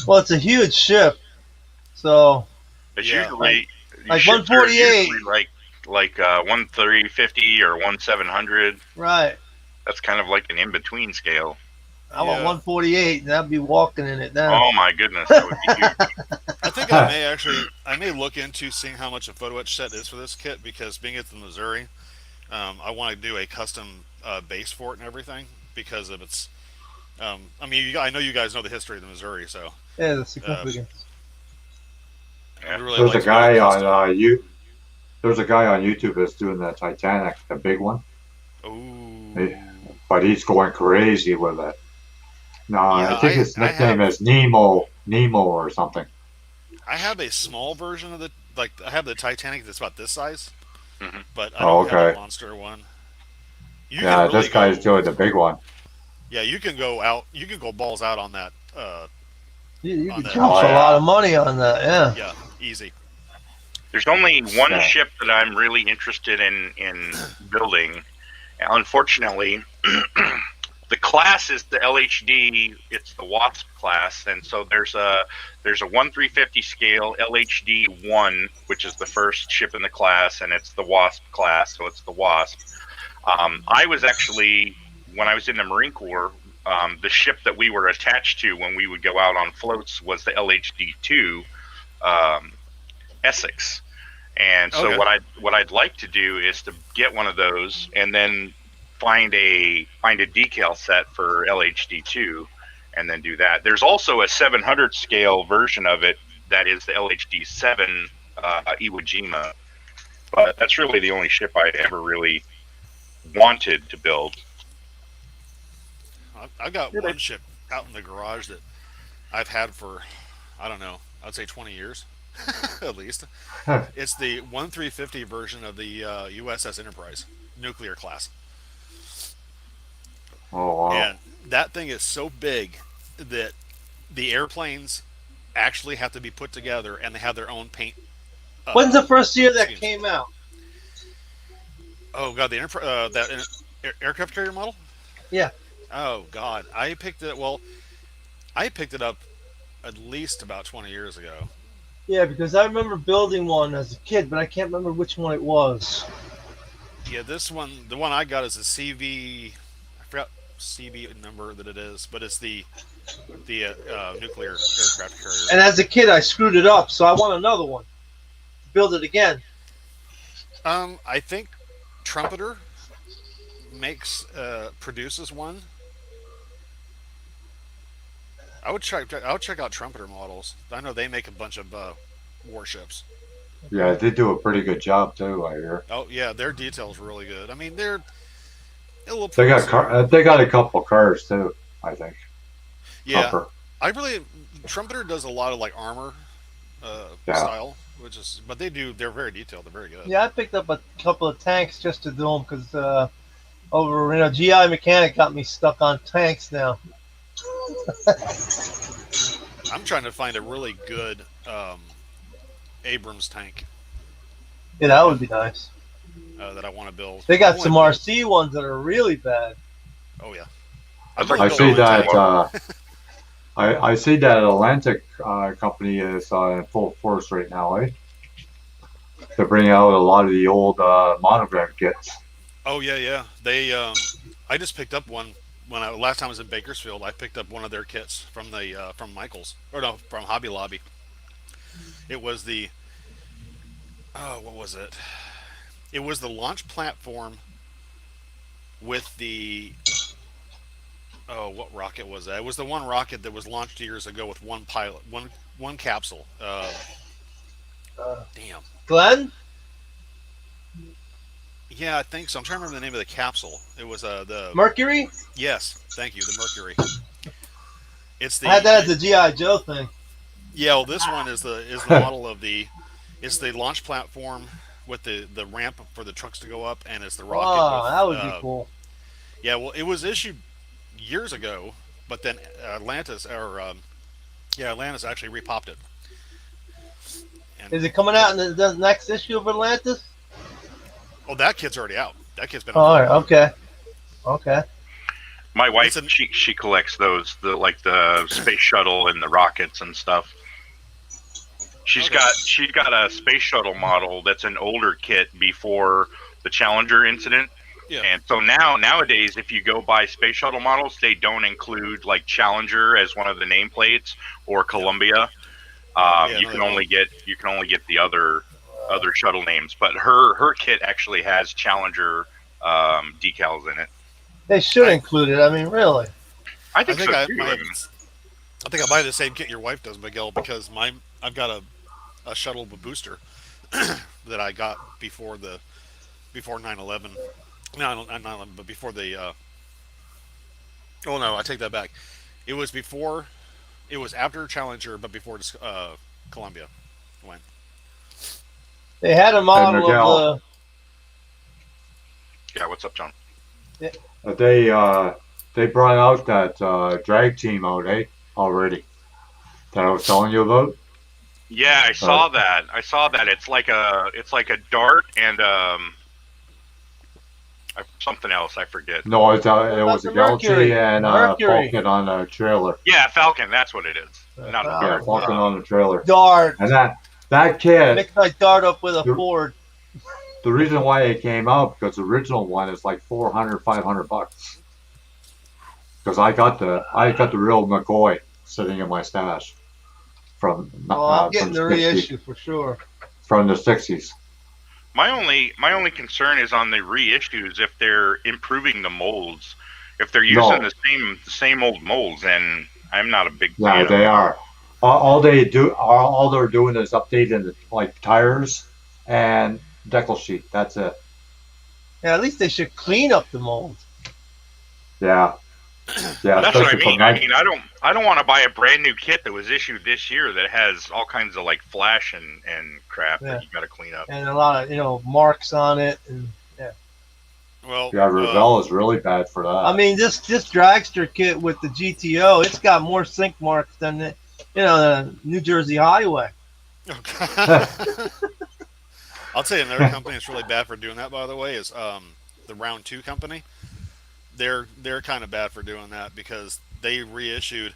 Well, it's a huge ship, so It's Yeah. usually Like ships are 148. usually like 1/350 or 1/700. right. That's kind of like an in between scale. I want Yeah. 148, and I'd be walking in it now. Oh my goodness, that would be huge. I think I may look into seeing how much a photo etch set is for this kit because being it's the Missouri, I want to do a custom base for it and everything because of its. I mean, I know you guys know the history of the Missouri, so Yeah, the significance. I'd really There's like a to build guy custom. on you. There's a guy on YouTube that's doing the Titanic, the big one, Ooh. but he's going crazy with it. No, Yeah, I think his I nickname have is Nemo or something. I have a small version of the like I have the Titanic that's about this size, hmm but I Oh, don't have a okay. monster one. You Yeah, can really this guy's go. doing the big one. Yeah, you can go out. You can go balls out on that. You On could that. jump Oh, for a yeah. lot of money on that. Yeah. Yeah, easy. There's only one Yeah. ship that I'm really interested in building. Unfortunately, the class is the LHD. It's the Wasp class, and so there's a 1/350 scale LHD 1, which is the first ship in the class, and it's the Wasp class, so it's the Wasp. I was actually, when I was in the Marine Corps, the ship that we were attached to when we would go out on floats was the LHD 2 Essex. And so Okay. what I'd like to do is to get one of those and then find a decal set for LHD2 and then do that. There's also a 700 scale version of it that is the LHD7 Iwo Jima. But that's really the only ship I ever really wanted to build. I've got one ship out in the garage that I've had for, I don't know, I'd say 20 years at least. It's the 1350 version of the USS Enterprise, nuclear class. Oh wow. And that thing is so big that the airplanes actually have to be put together and they have their own paint. When's the first year that schemes. came out? Oh god, the aircraft carrier model? Yeah. Oh god, I picked it. Well, I picked it up at least about 20 years ago. Yeah, because I remember building one as a kid, but I can't remember which one it was. Yeah, this one, the one I got is a CV. I forgot CV number that it is, but it's the nuclear aircraft carrier. And as a kid, I screwed it up, so I want another one. Build it again. I think Trumpeter produces one. I would check out Trumpeter models. I know they make a bunch of warships. Yeah, they do a pretty good job too, I hear. Oh yeah, their details are really good. I mean, they're a little. They got a couple cars too, I think. Yeah, Trumper. Trumpeter does a lot of like armor style, but they're very detailed. They're very good. Yeah, I picked up a couple of tanks just to do them because GI Mechanic got me stuck on tanks now. I'm trying to find a really good Abrams tank. Yeah, that would be nice. That I want to build. They got some RC ones that are really bad. Oh yeah. I see that. I see that Atlantic company is in full force right now, eh? They're bringing out a lot of the old monogram kits. Oh yeah. They I just picked up one last time I was in Bakersfield. I picked up one of their kits from Michaels from Hobby Lobby. It was what was it? It was the launch platform with the what rocket was that? It was the one rocket that was launched years ago with one pilot, one capsule. Damn. Glenn? Yeah, I think so. I'm trying to remember the name of the capsule. It was the Mercury? Yes, thank you, the Mercury. I had that as the GI Joe thing. Yeah, well, this one is the model of it's the launch platform with the ramp for the trucks to go up, and it's the rocket. Oh, that would be cool. Yeah, well, it was issued years ago, but then Atlantis actually repopped it. And is it coming out in the next issue of Atlantis? Oh, that kit's already out. That kit's been. All right. Okay. My wife, she collects those, the space shuttle and the rockets and stuff. She's got a space shuttle model that's an older kit before the Challenger incident. Yeah. And so nowadays, if you go buy space shuttle models, they don't include like Challenger as one of the nameplates or Columbia. You can only get the other shuttle names, but her kit actually has Challenger decals in it. They should include it. I mean, really. I think so too. I think I buy the same kit your wife does, Miguel, because I've got a shuttle booster that I got before 9/11. No, not 9/11, but before the. Oh no, I take that back. It was after Challenger, but before Columbia went. They had a model of the. Yeah, what's up, John? They brought out that drag team out, already. That I was telling you about. Yeah, I saw that. It's like a dart and something else. I forget. No, it was a Galaxy and Falcon on a trailer. Yeah, Falcon. That's what it is. Not a dart. Falcon on the trailer. Dart. And that kid. Mix my dart up with a Ford. The reason why it came out because the original one is like $400-$500. Because I got the real McCoy sitting in my stash from. I'm getting the reissue for sure. From the '60s. My only concern is on the reissues if they're improving the molds. If they're using the same old molds, then I'm not a big fan. Yeah, they are. All they're doing is updating the tires and decal sheet. That's it. Yeah, at least they should clean up the mold. Yeah. Yeah, That's what I especially mean. from I night. mean, I don't want to buy a brand new kit that was issued this year that has all kinds of like flash and crap Yeah. that you got to clean up. And a lot of marks on it, and Well, Yeah, Revell is really bad for that. I mean, this dragster kit with the GTO, it's got more sink marks than the New Jersey Highway. okay. I'll tell you another company that's really bad for doing that. By the way, is the Round 2 company. They're kind of bad for doing that because they reissued.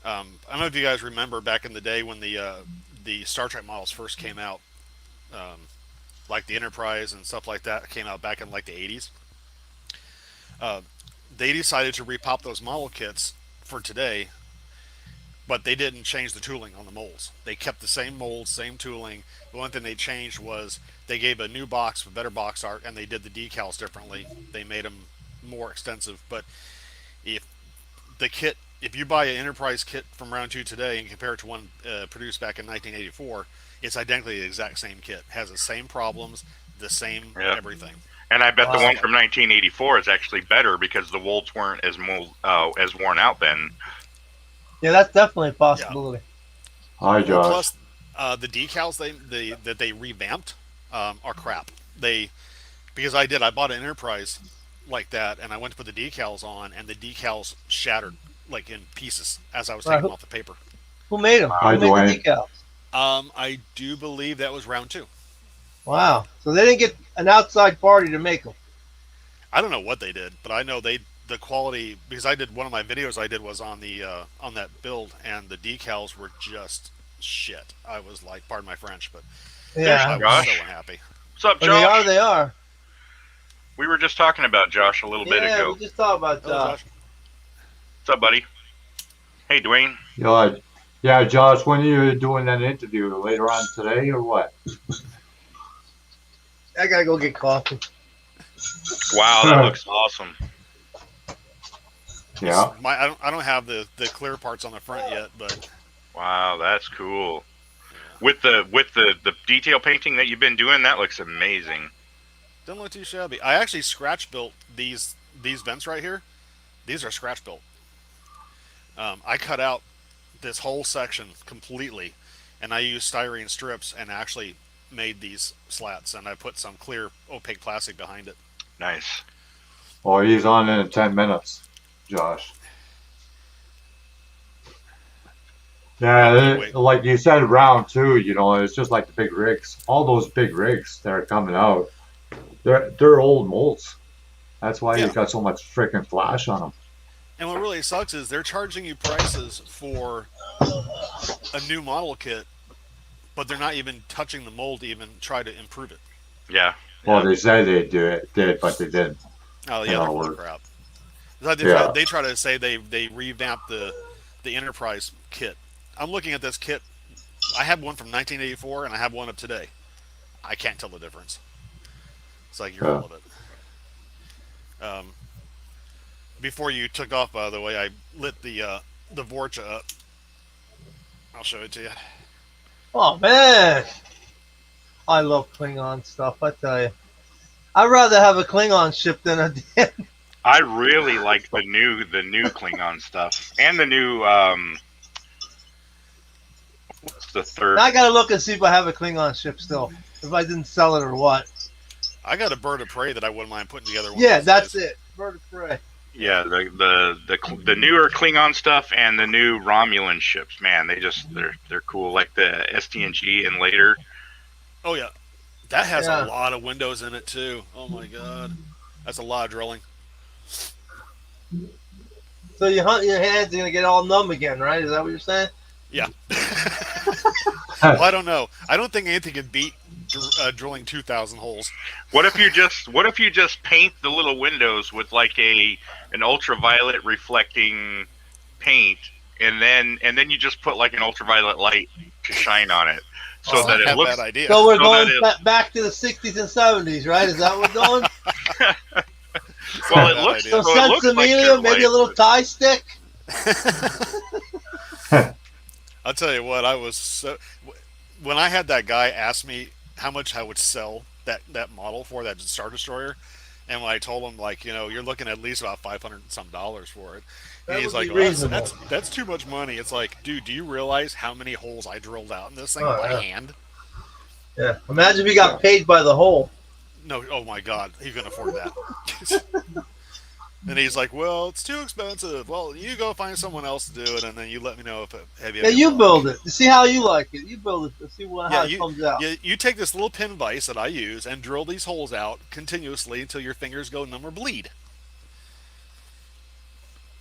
I don't know if you guys remember back in the day when the Star Trek models first came out, like the Enterprise and stuff like that came out back in like the 80s. They decided to repop those model kits for today, but they didn't change the tooling on the molds. They kept the same molds, same tooling. The one thing they changed was they gave a new box with better box art, and they did the decals differently. They made them more extensive. But if if you buy an Enterprise kit from Round 2 today and compare it to one produced back in 1984, it's identically the exact same kit. Has the same problems, the same everything. And I bet the one from 1984 is actually better because the molds weren't as worn out then. Yeah, that's definitely a possibility. Yeah. Hi, Josh. Plus, the decals that they revamped are crap. Because I bought an Enterprise like that, and I went to put the decals on, and the decals shattered like in pieces as I was taking them off the paper. Who made them? Hi, Who made the decals? I do believe that was Round 2. Wow. So they didn't get an outside party to make them. I don't know what they did, but I know the quality, because I did one of my videos I did was on the on that build, and the decals were just shit. I was like, pardon my French, but I was so unhappy. What's up, Josh? They are. We were just talking about Josh a little bit ago. Yeah, we just talked about Josh. What's up, buddy? Hey, Dwayne. Yeah, Josh, when are you doing that interview? Later on today or what? I gotta go get coffee. Wow, that looks awesome. Yeah. I don't have the clear parts on the front yet, but wow, that's cool. With the detail painting that you've been doing, that looks amazing. Doesn't look too shabby. I actually scratch built these vents right here. These are scratch built. I cut out this whole section completely, and I used styrene strips and actually made these slats, and I put some clear opaque plastic behind it. Nice. Oh, he's on in 10 minutes, Josh. Yeah, like you said, Round 2, it's just like the big rigs. All those big rigs that are coming out, they're old molds. That's why you got so much freaking flash on them. And what really sucks is they're charging you prices for a new model kit, but they're not even touching the mold to even try to improve it. Yeah. Well, they said they did, but they didn't. Oh yeah, they're full of crap. They try to say they revamped the Enterprise kit. I'm looking at this kit. I have one from 1984 and I have one of today. I can't tell the difference. It's like you're full of it. Before you took off, by the way, I lit the Vorcha up. I'll show it to you. Oh man, I love Klingon stuff. I tell you, I'd rather have a Klingon ship than a damn. I really like the new Klingon stuff and the new what's the third? I gotta look and see if I have a Klingon ship still. If I didn't sell it or what. I got a bird of prey that I wouldn't mind putting together. Yeah, that's it. Bird of prey. Yeah, the newer Klingon stuff and the new Romulan ships, man, they're cool. Like the STNG and later. Oh yeah, that has a lot of windows in it too. Oh my god, that's a lot of drilling. So your hands are gonna get all numb again, right? Is that what you're saying? Yeah. Well, I don't know. I don't think anything can beat drilling 2,000 holes. What if you just paint the little windows with like an ultraviolet reflecting paint, and then you just put like an ultraviolet light to shine on it, so that it looks. That idea. So we're going back to the 60s and 70s, right? Is that what we're doing? Well, it looks. So it Sensimilia, maybe a little tie stick. I'll tell you what, I was so. When I had that guy ask me how much I would sell that model for that Star Destroyer. And when I told him, like, you're looking at least about $500 for it, and That he's would be like, well, reasonable. that's too much money. It's like, dude, do you realize how many holes I drilled out in this thing Oh by yeah. hand? Yeah. Imagine if we got paid by the hole. No, oh my God, he couldn't afford that. And he's like, well, it's too expensive. Well, you go find someone else to do it, and then you let me know if have you Yeah, any you luck. build it. See how you like it. You build it. See Yeah, how it comes out. you take this little pin vise that I use and drill these holes out continuously until your fingers go numb or bleed.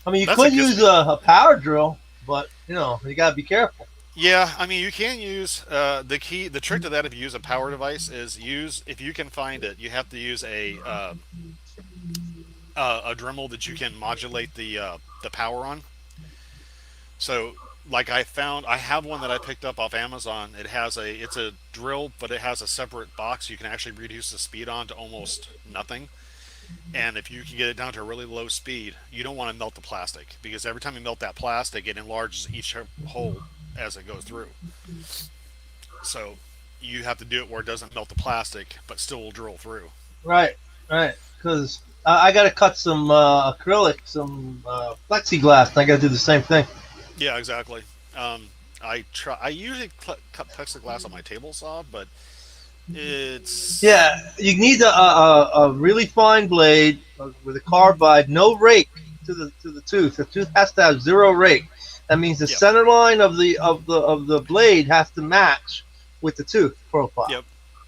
I mean, you That's a could good use speed. a power drill, but you gotta be careful. Yeah, I mean, you can use the trick to that if you use a power device is if you can find it, you have to use a Dremel that you can modulate the power on. So, like I have one that I picked up off Amazon. It's a drill, but it has a separate box you can actually reduce the speed on to almost nothing. And if you can get it down to a really low speed, you don't want to melt the plastic because every time you melt that plastic, it enlarges each hole as it goes through. So you have to do it where it doesn't melt the plastic, but still will drill through. Right, right. Because I gotta cut some acrylic, some plexiglass, and I gotta do the same thing. Yeah, exactly. I usually cut plexiglass on my table saw, but it's Yeah, you need a really fine blade with a carbide, no rake to the tooth. The tooth has to have zero rake. That means the yep, center line of the blade has to match with the tooth profile. yep.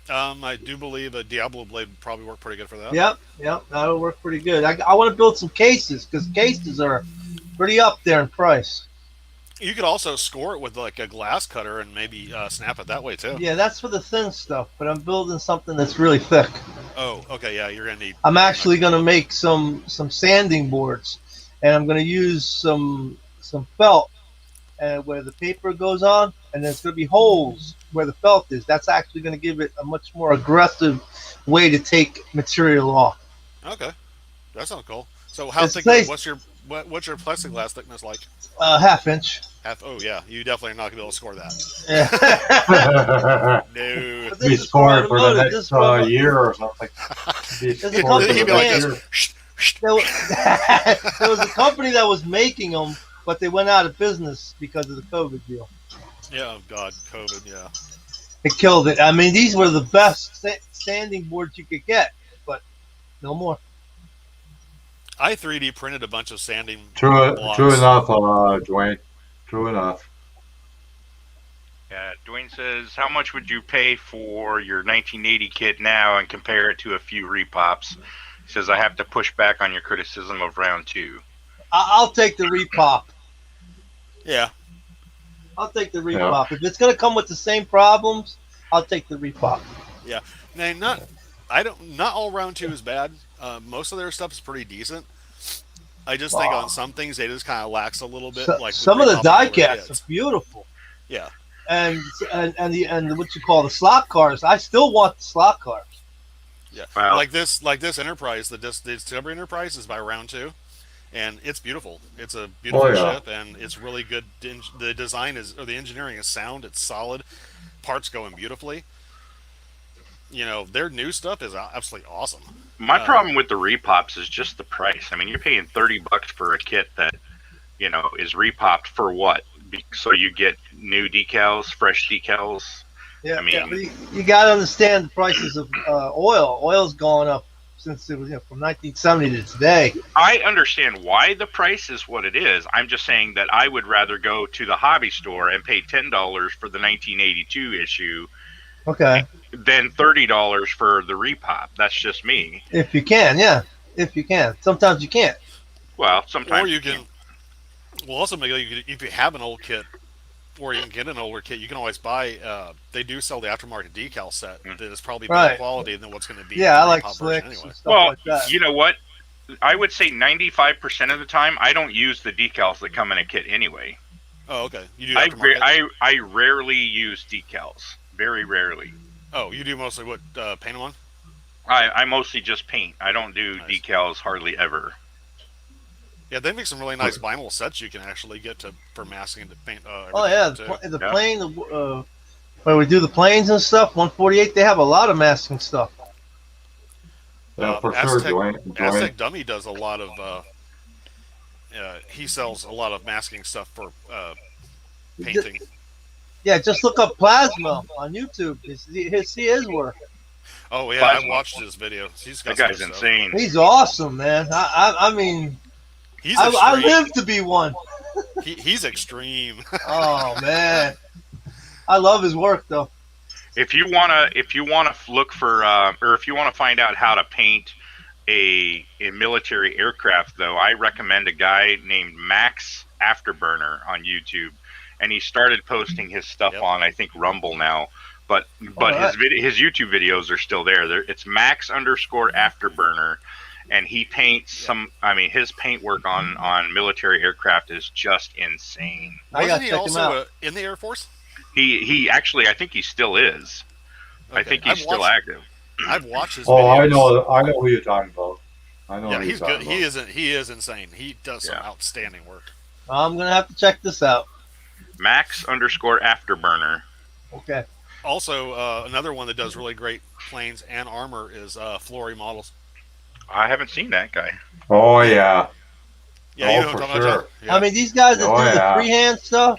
I do believe a Diablo blade would probably work pretty good for that. Yep, yep, that'll work pretty good. I want to build some cases because cases are pretty up there in price. You could also score it with like a glass cutter and maybe snap it that way too. Yeah, that's for the thin stuff, but I'm building something that's really thick. Oh, okay, yeah, you're gonna need. I'm actually going to make some sanding boards, and I'm going to use some felt where the paper goes on, and there's going to be holes where the felt is. That's actually going to give it a much more aggressive way to take material off. Okay, that sounds cool. So how It's thick? nice. What's your plexiglass thickness like? Half-inch. Half. Oh yeah, you definitely are not gonna be able to score that. Yeah. No. But Be this is for scoring for the automotive. next This is for year or something. Be There's a scoring company for He'd the be like next man. year. this. there was a company that was making them, but they went out of business because of the COVID deal. Yeah. Oh God, COVID. Yeah. It killed it. I mean, these were the best sanding boards you could get, but no more. I 3D printed a bunch of sanding True blocks. enough, Dwayne. True enough. Yeah, Dwayne says, how much would you pay for your 1980 kit now and compare it to a few repops? He says, I have to push back on your criticism of round two. I'll take the repop. Yeah. I'll take the repop. If it's going to come with the same problems, I'll take the repop. Yeah. Now, not all round two is bad. Most of their stuff is pretty decent. I just think on some things they just kind of lax a little bit. Like Some of the die kits. casts are beautiful. Yeah. And what you call the slot cars. I still want the slot cars. Yeah. Wow. Like this Enterprise, the Discovery Enterprise is by round two, and it's beautiful. It's a beautiful ship, and it's really good. The design the engineering is sound. It's solid. Parts go in beautifully. Their new stuff is absolutely awesome. My problem with the repops is just the price. I mean, you're paying $30 for a kit that, is repopped for what? So you get new decals, fresh decals. Yeah, I mean, you got to understand the prices of oil. Oil's gone up since it was from 1970 to today. I understand why the price is what it is. I'm just saying that I would rather go to the hobby store and pay $10 for the 1982 issue. Okay. Than $30 for the repop. That's just me. If you can, yeah. If you can. Sometimes you can't. Well, sometimes Or you can. Well, also, if you have an old kit, or you can get an older kit, you can always buy. They do sell the aftermarket decal set that is probably better quality than what's going to be. Yeah, I like repop slicks version anyway. and stuff like that. You know what? I would say 95% of the time, I don't use the decals that come in a kit anyway. Oh, okay. You do aftermarket? I rarely use decals. Very rarely. Oh, you do mostly what, paint them on? I mostly just paint. I don't do decals hardly ever. Yeah, they make some really nice vinyl sets you can actually get for masking and to paint. Oh yeah, the plane. Where we do the planes and stuff. 148. They have a lot of masking stuff. Yeah, for sure, Aztec Dwayne. Dwayne. Aztec Dummy does a lot of. He sells a lot of masking stuff for Just, painting. yeah, just look up Plasma on YouTube. See his work. Oh yeah, I've Plasma. watched his videos. He's That got some guy's good stuff. insane. He's awesome, man. I mean, He's I extreme. live to be one. He's extreme. Oh man, I love his work though. If you wanna look for, or if you wanna find out how to paint a military aircraft, though, I recommend a guy named Max Afterburner on YouTube, and he started posting his stuff Yep. on, I think, Rumble now. But Alright. his YouTube videos are still there. It's Max_Afterburner, and he paints some. I mean, his paint work on military aircraft is just insane. I Wasn't gotta he check him also out. in the Air Force? He actually, I think he still is. I Okay. think he's still active. I've watched his Oh, videos. I know who you're talking about. I know Yeah, who he's you're good. talking about. He is insane. He does some Yeah. outstanding work. I'm gonna have to check this out. Max_Afterburner. Okay. Also, another one that does really great planes and armor is Flory Models. I haven't seen that guy. Oh yeah. Yeah, Oh, you know what for I'm talking about, sure. John? Yeah. I mean, these guys that Oh, do yeah. the freehand stuff,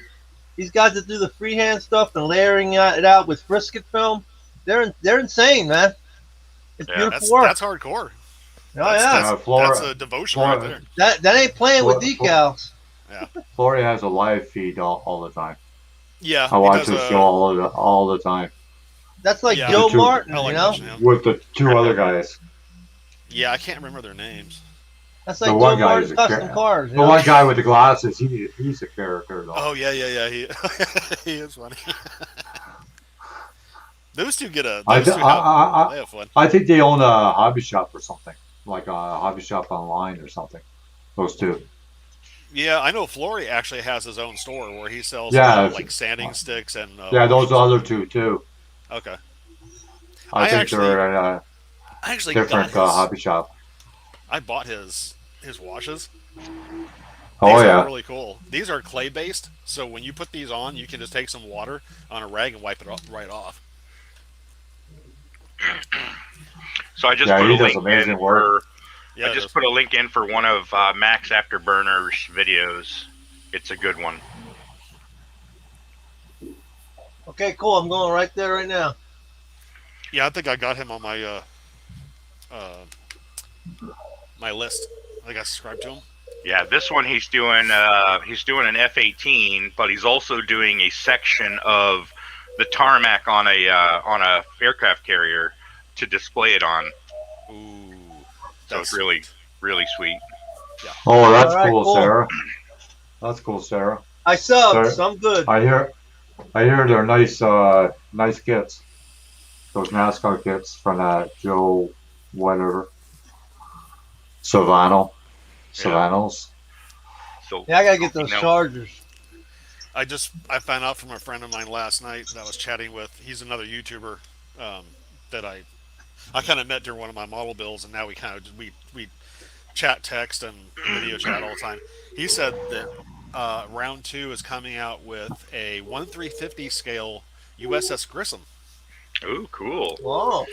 these guys that do the freehand stuff and layering it out with brisket film, they're insane, man. It's Yeah, beautiful work. that's hardcore. Oh that's, yeah, that's, Flora- that's a devotion right there. that ain't playing with Flora- decals. Flory has a live feed all the time. Yeah, I watch he does, his show all the time That's like Yeah. Joe The two- Martin, I like you know. watching him. with the two other guys. Yeah, I can't remember their names. That's The like one Joe guy Martin's is a custom car- cars. You The know? one guy with the glasses, he's a character though. Oh yeah. He, he is funny. Those two get a. I, Those two have, I, they have fun. I think they own a hobby shop or something, like a hobby shop online or something. Those two. Yeah, I know Flory actually has his own store where he sells Yeah, like sanding sticks and. Yeah, those washers. other two too. Okay. I think they're in a I actually different got his, hobby shop. I bought his washes. Oh These yeah. are really cool. These are clay based, so when you put these on, you can just take some water on a rag and wipe it right off. So I just Yeah, put he a does link amazing in work. for. Yeah, I just put a link in for one of Max Afterburner's videos. It's a good one. Okay, cool. I'm going right there right now. yeah. I think I got him on my my list. I think I subscribed to him. Yeah, this one he's doing an F-18, but he's also doing a section of the tarmac on a aircraft carrier to display it on. Ooh, So it's really sweet. Oh, that's All right, cool, cool. Sarah. That's cool, Sarah. I subbed, Sorry. so I'm good. I hear they're nice kits. Those NASCAR kits from that Joe whatever. Savano. Savanos. So Yeah, I gotta get those No. chargers. I found out from a friend of mine last night that I was chatting with. He's another YouTuber that I kind of met during one of my model builds, and now we kind of we chat, text, and video chat all the time. He said that round 2 is coming out with a 1/350 scale USS Grissom. Ooh, cool. Whoa.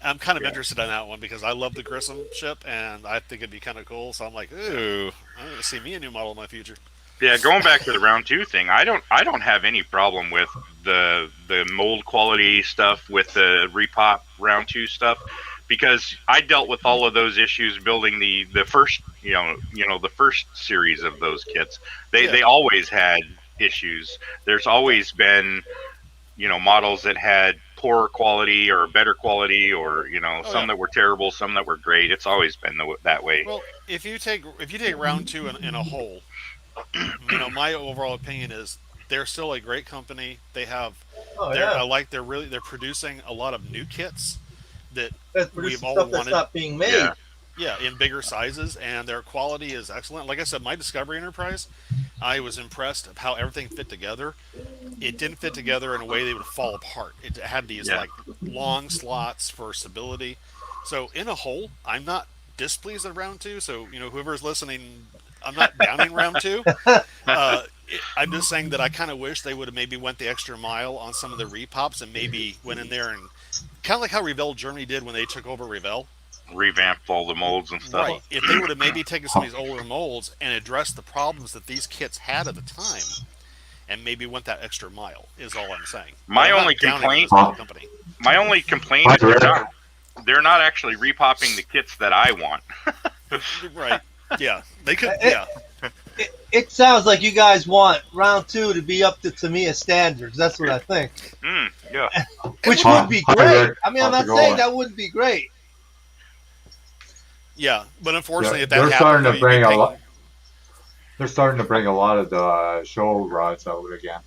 I'm kind of interested in that one because I love the Grissom ship, and I think it'd be kind of cool. So I'm like, ooh, I'm going to see me a new model in my future. Yeah, going back to the round 2 thing, I don't have any problem with the mold quality stuff with the repop round 2 stuff, because I dealt with all of those issues building the first the first series of those kits. They always had issues. There's always been models that had poor quality or better quality, or some that were terrible, some that were great. It's always been that way. Well, if you take round 2 in a whole, my overall opinion is they're still a great company. They have, they're producing a lot of new kits that That's we've producing all stuff that's wanted. not being made. Yeah. In bigger sizes, and their quality is excellent. Like I said, my Discovery Enterprise, I was impressed of how everything fit together. It didn't fit together in a way they would fall apart. It had these like long slots for stability. So in a whole, I'm not displeased at round 2. So whoever's listening, I'm not downing round 2. I'm just saying that I kind of wish they would have maybe went the extra mile on some of the repops and maybe went in there and kind of like how Revell Germany did when they took over Revell. Revamped all the molds and stuff. Right. If they would have maybe taken some of these older molds and addressed the problems that these kits had at the time, and maybe went that extra mile, is all I'm saying. My I'm only not downing complaint- this company. My only complaint is they're not actually repopping the kits that I want. Right. Yeah. They could. Yeah. It sounds like you guys want round 2 to be up to Tamiya standards. That's what I think. Yeah. Which Huh. would be Hi, great. Rick. I mean, I'm How's not it saying going? that wouldn't be great. Yeah. But unfortunately, if that They're happens, starting to you'd be bring a paying- lot. They're starting to bring a lot of the show rods out again.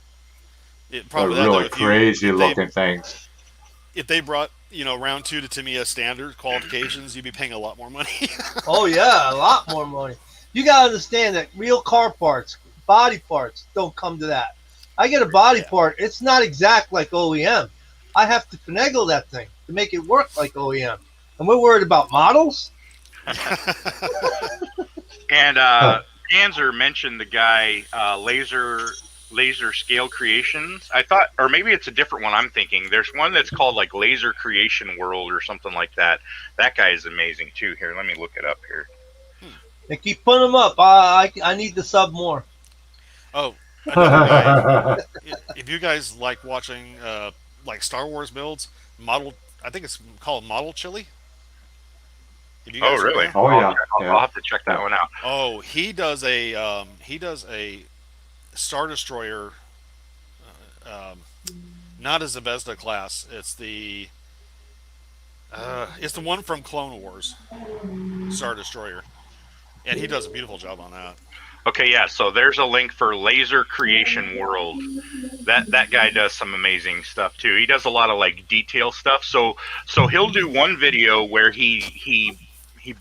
It, They're probably that, really though, if crazy if looking things. If they brought round 2 to Tamiya standard qualifications, you'd be paying a lot more money. Oh yeah, a lot more money. You gotta understand that real car parts, body parts, don't come to that. I get a body part, it's not exact like OEM. I have to finagle that thing to make it work like OEM. And we're worried about models? And Panzer mentioned the guy Laser Scale Creations. I thought, or maybe it's a different one I'm thinking. There's one that's called like Laser Creation World or something like that. That guy is amazing too. Here, let me look it up here. They keep putting them up. I need to sub more. Oh, another guy. If you guys like watching like Star Wars builds, I think it's called Model Chili. Have you guys Oh, heard really? of him? Oh yeah. I'll have to check that one out. Oh, he does a Star Destroyer, not as a Bethesda class. It's the one from Clone Wars, Star Destroyer, and he does a beautiful job on that. Okay, yeah. So there's a link for Laser Creation World. That guy does some amazing stuff too. He does a lot of like detail stuff. So he'll do one video where he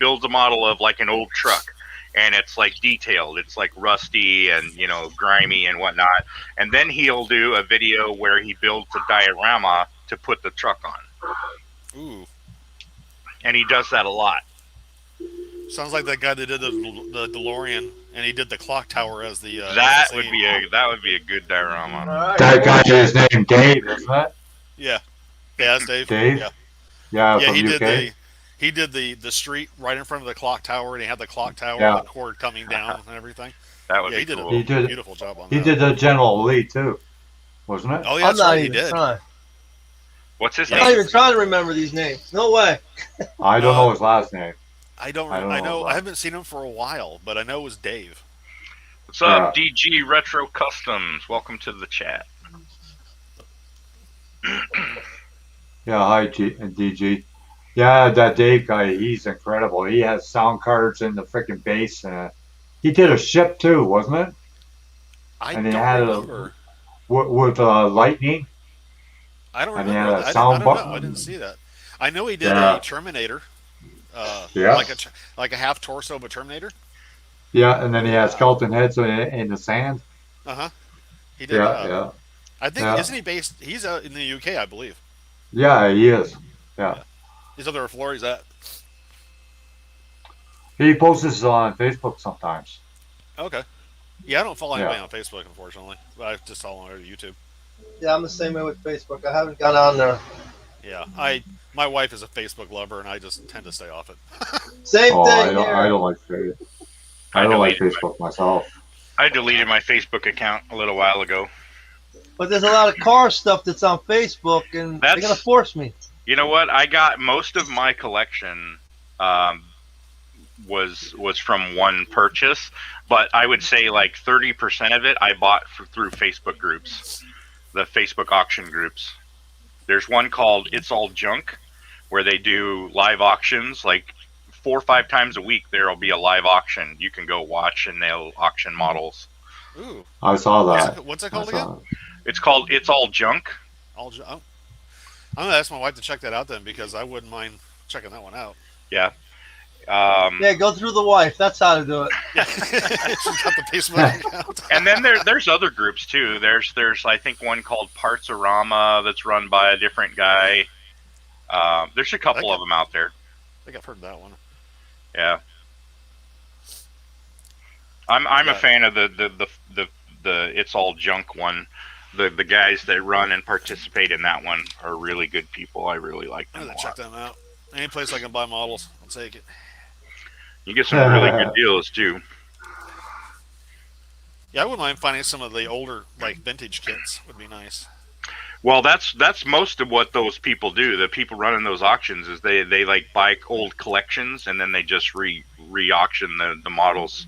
builds a model of like an old truck, and it's like detailed. It's like rusty and grimy and whatnot. And then he'll do a video where he builds a diorama to put the truck on. Ooh, And he does that a lot. sounds like that guy that did the DeLorean, and he did the clock tower as the. That as would the be a good diorama. Alright. That guy is named Dave, isn't it? Yeah, that's Dave. Dave? Yeah, Yeah, yeah. from He UK. did the street right in front of the clock tower, and he had the clock tower Yeah. and the cord coming down and everything. That would Yeah, be he did cool. He did- a beautiful job on He that. did the General Lee too, wasn't it? Oh yeah, I'm that's not right. He even did. trying. What's his I'm name? not even trying to remember these names. No way. I don't know his last name. I don't. I don't I know know. about- I haven't seen him for a while, but I know it was Dave. What's up, DG Retro Customs? Welcome to the chat. Yeah, hi DG. Yeah, that Dave guy, he's incredible. He has sound cards in the freaking base. He did a ship too, wasn't it? I And he don't had remember. With lightning. I don't and he remember. had a I sound don't know. button. I didn't see that. I know he did Yeah. a Terminator. Yeah. Like a half torso of a Terminator. Yeah, and then he has skeleton heads in the sand. Uh huh. He did. Yeah. I think Yeah. isn't he based? He's out in the UK, I believe. Yeah, he is. Yeah. He's over where Florida's at. He posts this on Facebook sometimes. Okay. Yeah, I don't follow anybody Yeah. on Facebook, unfortunately. But I just follow him on YouTube. Yeah, I'm the same way with Facebook. I haven't got on there. Yeah, my wife is a Facebook lover, and I just tend to stay off it. Same Oh, thing I here. don't like Facebook. I don't like deleted Facebook myself. I deleted my Facebook account a little while ago. But there's a lot of car stuff that's on Facebook, and they're That's- gonna force me. You know what? I got most of my collection was from one purchase, but I would say like 30% of it I bought through Facebook groups, the Facebook auction groups. There's one called It's All Junk, where they do live auctions like 4 or 5 times a week. There'll be a live auction. You can go watch, and they'll auction models. Ooh, I saw that. what's it I called again? saw it. It's called It's All Junk. I'm gonna ask my wife to check that out then, because I wouldn't mind checking that one out. Yeah. Yeah, go through the wife. That's how to do it. Yeah, she's got the Facebook account. And then there's other groups too. There's I think one called Parts-A-Rama that's run by a different guy. There's a couple of them out there. I think I've heard that one. Yeah. I'm Yeah. a fan of the It's All Junk one. The guys that run and participate in that one are really good people. I really like I'm them gonna a check lot. them out. Any place I can buy models, I'll take it. You get some really good deals too. Yeah, I wouldn't mind finding some of the older like vintage kits. Would be nice. Well, that's most of what those people do. The people running those auctions is they like buy old collections and then they just re auction the models.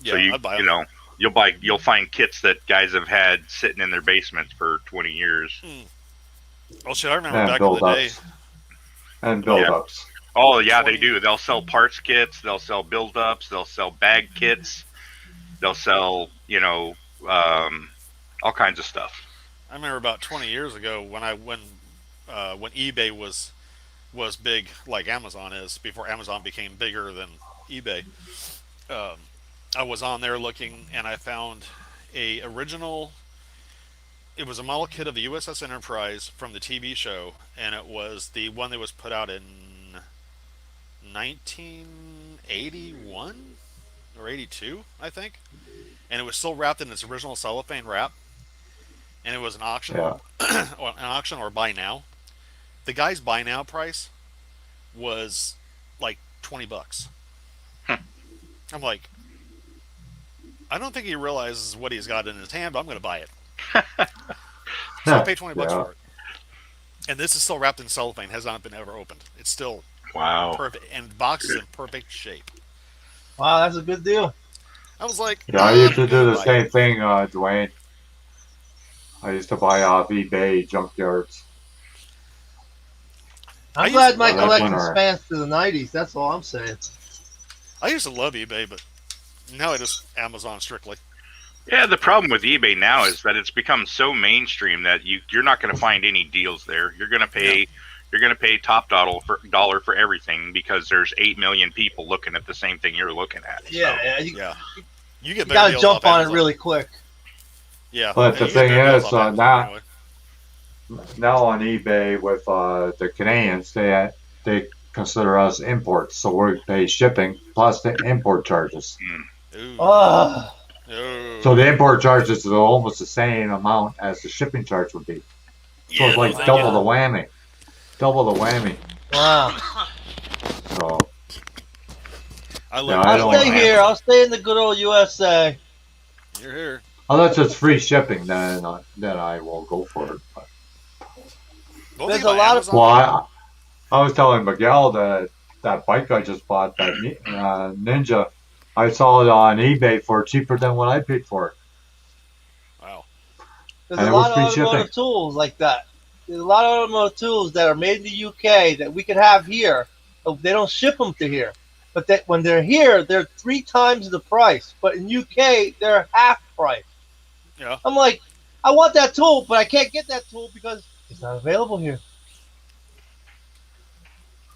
So Yeah, I'd buy you them. know you'll find kits that guys have had sitting in their basements for 20 years. Oh shit! I remember and back in the build day, ups and about build Yeah. ups. Oh yeah, they 20. do. They'll sell parts kits. They'll sell build ups. They'll sell bag kits. They'll sell um, all kinds of stuff. I remember about 20 years ago when eBay was big like Amazon is before Amazon became bigger than eBay. Um, I was on there looking and I found a original. It was a model kit of the USS Enterprise from the TV show, and it was the one that was put out in 1981 or 82, I think. And it was still wrapped in its original cellophane wrap, and it was an auction Yeah, or an auction or buy now. The guy's buy now price was like $20. I'm like, I don't think he realizes what he's got in his hand, but I'm going to buy it. So I paid $20 yeah. for it. And this is still wrapped in cellophane, has not been ever opened. It's still Wow. perfect, and the box is in perfect shape. Wow, that's a good deal. I was like, Yeah, I used I'm to do gonna the buy it. same thing, Dwayne. I used to buy off eBay junkyards. I I'm used to glad my I love like eBay. when collection our spans to the '90s. That's all I'm saying. I used to love eBay, but now I just Amazon strictly. Yeah, the problem with eBay now is that it's become so mainstream that you're not going to find any deals there. Yeah, You're going to pay top dollar for everything because there's 8 million people looking at the same thing you're looking at. Yeah, So yeah, yeah. You get you better got to deals off jump on it Amazon. really quick. Yeah, But yeah, the you get thing better deals is, off Amazon anyway. now on eBay with the Canadians, they consider us imports, so we pay shipping plus the import charges. Ooh, Oh, So the ooh, import charges are almost the same amount as the shipping charge would be. So yeah, it's no, like thank you. double the wow, whammy, double the whammy. wow. So I yeah, love I I'll dealing don't. stay on here. I'll Amazon. stay in the good old USA. You're here. Unless it's free shipping, then I will go for it. But, The whole thing There's a about lot of well, Amazon, I was telling Miguel that that bike I just bought, that Ninja, I saw it on eBay for cheaper than what I paid for it, wow. there's and a it was lot of free shipping. automotive tools like that. There's a lot of automotive tools that are made in the UK that we could have here. But they don't ship them to here. But that when they're here, they're 3 times the price. But in UK, they're half price. Yeah, I'm like, I want that tool, but I can't get that tool because it's not available here.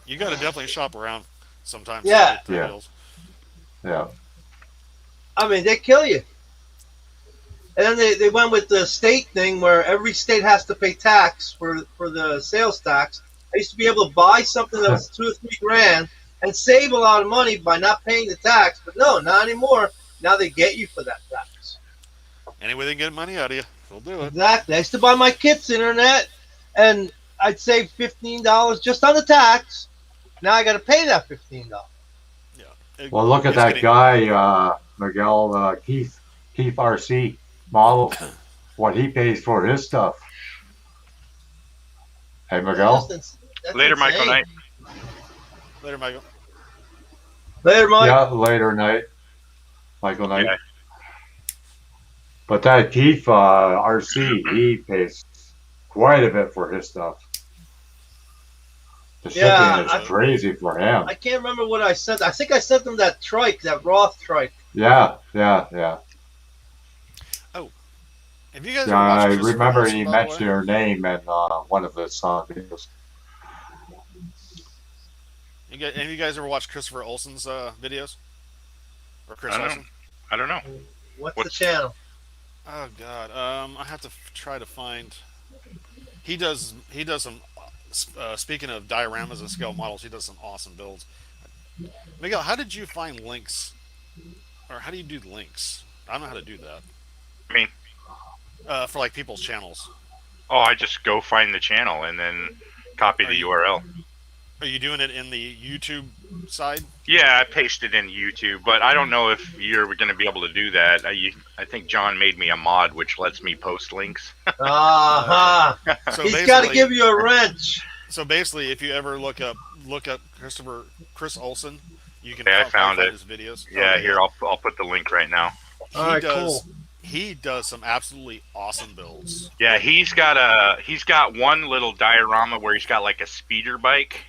you got to definitely shop around sometimes to Yeah, get the Yeah, deals. yeah. I mean they kill you. And then they went with the state thing where every state has to pay tax for the sales tax. I used to be able to buy something that was 2 or 3 grand and save a lot of money by not paying the tax, but no, not anymore. Now they get you for that tax. Any way they can get money out of you, they'll do it. Exactly. I used to buy my kids internet, and I'd save $15 just on the tax. Now I got to pay that $15. Yeah, Well, look at it's that getting. guy, Miguel Keith RC model. What he pays for his stuff. Hey, That's just Miguel. that's later, Michael insane. Knight. Later, Michael. Later, Mike. Yeah, later night, Michael Knight. Yeah, But that Keith RC, he pays quite a bit for his stuff. The shipping Yeah, is Really? crazy for him. I can't remember what I sent. I think I sent them that trike, that Roth trike. Yeah, yeah, yeah. Oh, have you guys Yeah, ever I watched Christopher remember Olsen? he By the mentioned way, your name in one of his videos. Any of you guys ever watched Christopher Olsen's videos or Chris I don't know. Olsen? I don't know. What's the What's channel? Oh God, I have to try to find. He does some. Speaking of dioramas and scale models, he does some awesome builds. Miguel, how did you find links, or how do you do links? I don't know how to do that. I mean? For like people's channels. Oh, I just go find the channel and then copy Are the you URL. are you doing it in the YouTube side? Yeah, I pasted in YouTube, but I don't know if you're going to be able to do that. I think John made me a mod which lets me post links. Uh-huh. So He's got to basically, give you a wrench. if you ever look up Chris Olson, you can Okay, I probably found find it. his videos. Yeah, Okay, here yeah. I'll put the link right now. All He right, cool. does he does some absolutely awesome builds. Yeah, And he's got one little diorama where he's got like a speeder bike,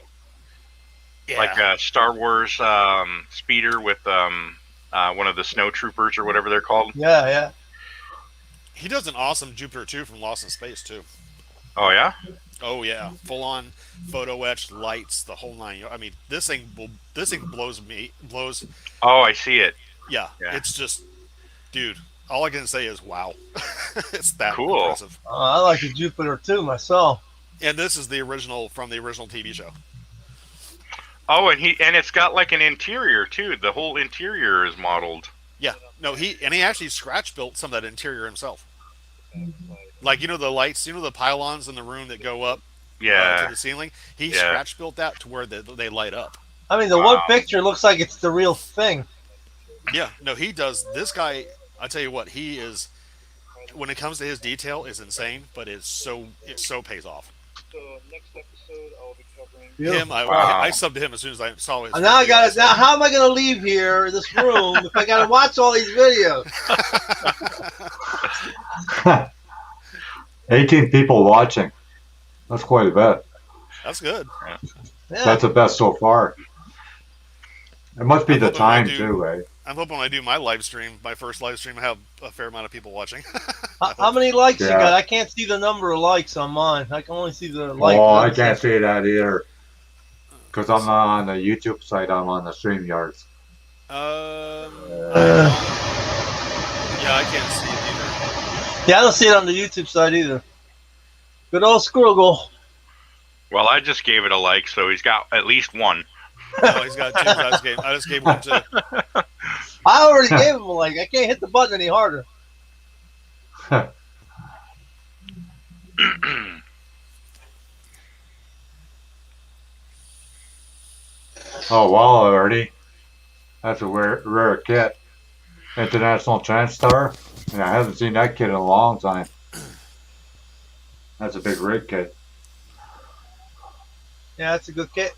like yeah, a Star Wars speeder with one of the snow troopers or whatever they're called. Yeah, yeah. he does an awesome Jupiter 2 from Lost in Space too. Oh yeah. Oh yeah, full on photo etched lights, the whole nine. I mean, this thing blows. Oh, I see it. Yeah, Yeah. it's just, dude. All I can say is wow. It's that Cool. impressive. I like the Jupiter too myself. And this is the original from the original TV show. Oh, and it's got like an interior too. The whole interior is modeled. Yeah, no, he actually scratch built some of that interior himself. Like the lights, the pylons in the room that go up to Yeah. the ceiling. He Yeah. scratch built that to where they light up. I mean, the Wow. one picture looks like it's the real thing. Yeah, no, he does. This guy, I tell you what, he is. When it comes to his detail, is insane, but it so pays off. Him, Beautiful. I subbed to him as soon as I saw his. And now I video. got it. Now, how am I going to leave here, this room, if I got to watch all these videos? 18 people watching. That's quite a bit. That's good. Yeah. That's the best so far. It must be I'm the hoping when I time do- too, eh? I'm hoping when I do my live stream, my first live stream, I have a fair amount of people watching. How many likes you Yeah. got? I can't see the number of likes on mine. I can only see the like. Oh, I can't see that either. Because I'm not on the YouTube site, I'm on the StreamYards. Yeah, I can't see it either. Yeah, I don't see it on the YouTube side either. Good old Squirgle. Well, I just gave it a like, so he's got at least one. No, he's got two. I just gave one to. I already gave him a like. I can't hit the button any harder. Oh, wow, already. That's a rare kit. International Transstar. And I haven't seen that kit in a long time. That's a big rig kit. Yeah, that's a good kit.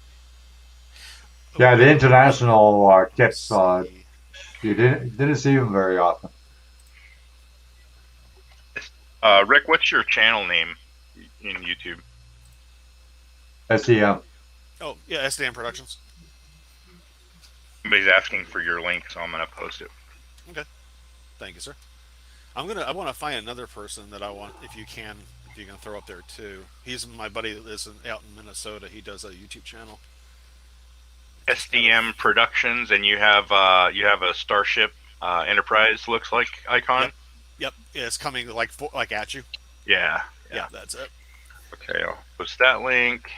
Yeah, the international kits, Let's see. you didn't see them very often. Rick, what's your channel name in YouTube? SEM. Oh yeah, SDM Productions. Somebody's asking for your link, so I'm gonna post it. Thank you, sir. I want to find another person that I want. If you can throw up there too. He's my buddy that lives out in Minnesota. He does a YouTube channel. SDM Productions, and you have a Starship Enterprise looks like icon. Yep, it's coming like at you. Yeah. Yeah, that's it. Okay, I'll post that link.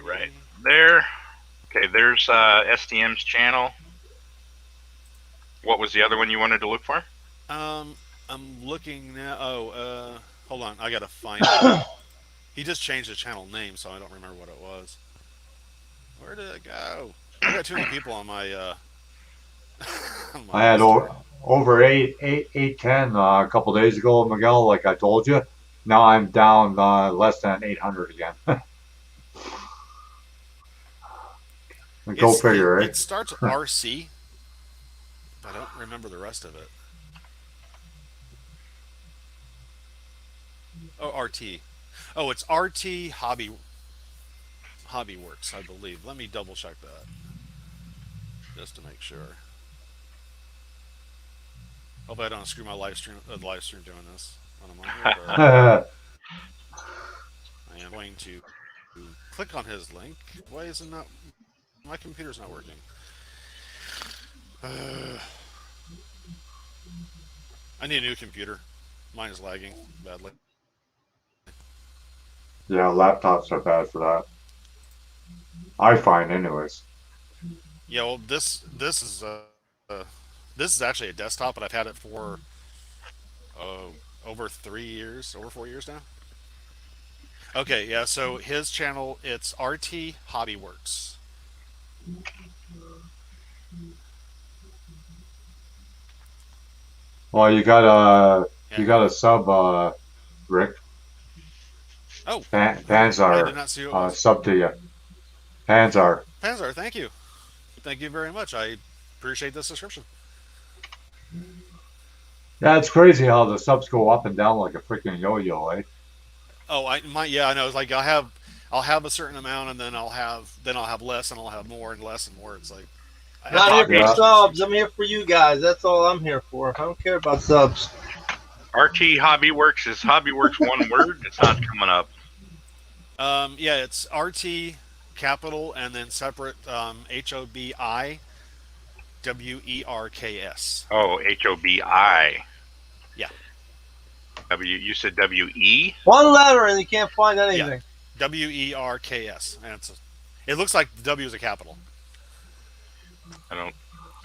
Right there. Okay, there's SDM's channel. What was the other one you wanted to look for? I'm looking now. Oh, hold on. I gotta find it. He just changed the channel name, so I don't remember what it was. Where did it go? I got too many people on my. On my I had list. over 810 a couple days ago, Miguel, like I told you. Now I'm down less than 800 again. Go figure, It eh? starts with RC. I don't remember the rest of it. Oh, RT. Oh, it's RT Hobby Works, I believe. Let me double check that, just to make sure. Hope I don't screw my live stream doing this when I'm on here. But I am going to click on his link. Why is it not? My computer's not working. I need a new computer. Mine is lagging badly. Yeah, laptops are bad for that. I find, anyways. Yeah, well, this is actually a desktop, but I've had it for Oh, over 3 years, over 4 years now. Okay, yeah. So his channel, it's RT Hobbyworks. Well, Yeah. you got a sub, Rick. Oh, I did Panzar, not see who it was. sub to you. Panzar. Panzer, thank you. Thank you very much. I appreciate this subscription. Yeah, it's crazy how the subs go up and down like a freaking yo-yo, eh? Oh, yeah, I know. It's like I'll have a certain amount, and then I'll have less, and I'll have more and less and more. It's like I Not think here it for Yeah. subs. I'm here for you guys. That's all I'm here for. I don't care about subs. RT Hobbyworks is Hobbyworks one word. It's not coming up. Yeah, it's RT capital and then separate HOBIWERKS. Oh, HOBI. Yeah, You said WE? One letter and you can't find yeah, anything. WERKS, and it looks like the W is a capital. I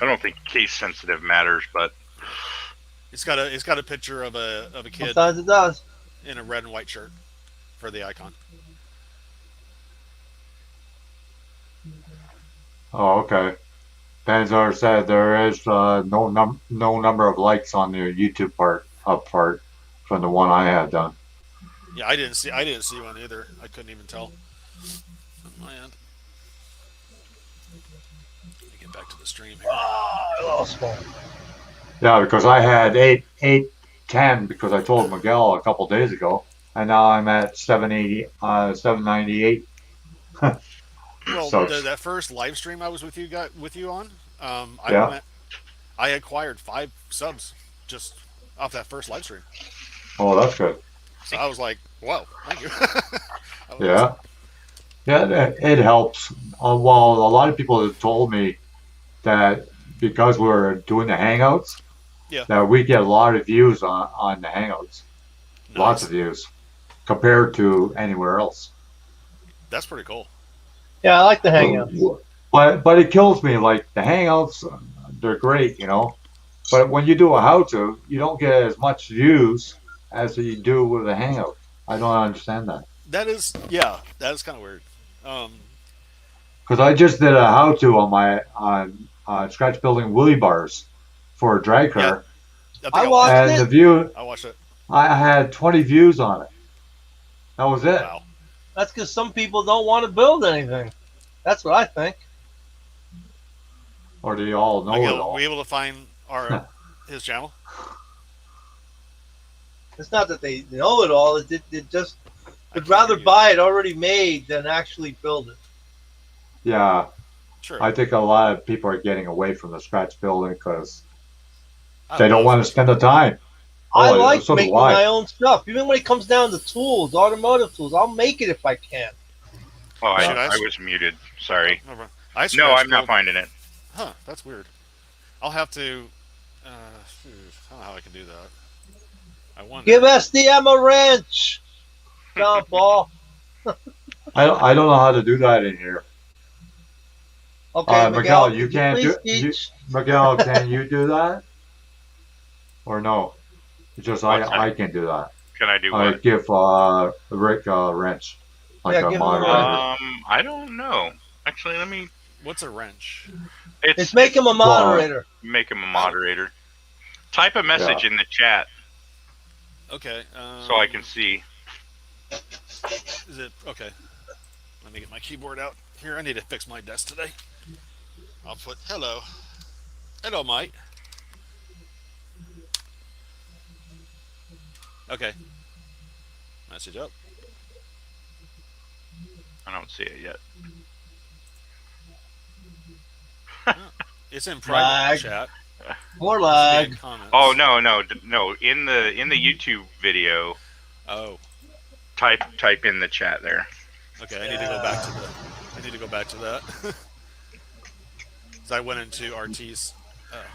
don't think case sensitive matters, but It's got a picture of a kid Sometimes it does. in a red and white shirt for the icon. Oh, okay. Panzar said there is no number of likes on the YouTube part from the one I had done. Yeah, I didn't see one either. I couldn't even tell on my end. Let me get back to the stream here. I lost one. Yeah, because I had 10 because I told Miguel a couple days ago, and now I'm at 798. Well, So that first live stream I was with you on, yeah, I acquired 5 subs just off that first live stream. oh that's good. So I was like, "Whoa, thank you." That was awesome. Yeah, yeah, it helps. Well, a lot of people have told me that because we're doing the hangouts, Yeah, that we get a lot of views on the hangouts, lots of nice. views compared to anywhere else. That's pretty cool. Yeah, I like the hangouts. But it kills me. Like the hangouts, they're great, you know. But when you do a how to, you don't get as much views as you do with a hangout. I don't understand that. That is kind of weird. Um, Because I just did a how to on my on scratch building wheelie bars for a drag yeah, car, I think I I watched watched it. and the it. view I watched it. I had 20 views on it. That was it. Wow. That's because some people don't want to build anything. That's what I think. Or do you all know it Miguel, were all? you able to find his channel? It's not that they know it all. It just I would can't rather hear you. buy it already made than actually build it. Yeah, True. I think a lot of people are getting away from the scratch building because I they don't love want to scratch spend the building. time. I Oh, like so do making my I. own stuff. Even when it comes down to tools, automotive tools, I'll make it if I can. oh, Yeah. I was muted. Sorry. Never mind. I No, scratch I'm not build. finding it. Huh? That's weird. I'll have to. Uh, I don't know how I can do that. I wonder. Give SDM a wrench, John Paul. I don't know how to do that in here. Okay, Miguel, Miguel, you could you can't please do you, teach? Miguel, can you do that or no? It's just What's that? I can do that. Can I do I what? give Rick a wrench, like Yeah, a give him a moderator. I don't know. Actually, let me. What's a wrench? It's make him a moderator. Make him a moderator. Type a message in the chat Okay. so I can see. Is it okay? Let me get my keyboard out here. I need to fix my desk today. I'll put hello. Hello, Mike. Okay. Message up. I don't see it yet. It's in private Lag. chat. More It's lag. in comments. Oh no. In the YouTube video, Oh. type in the chat there. Okay. I need to go back to the. I need to go back to that. So I went into RT's.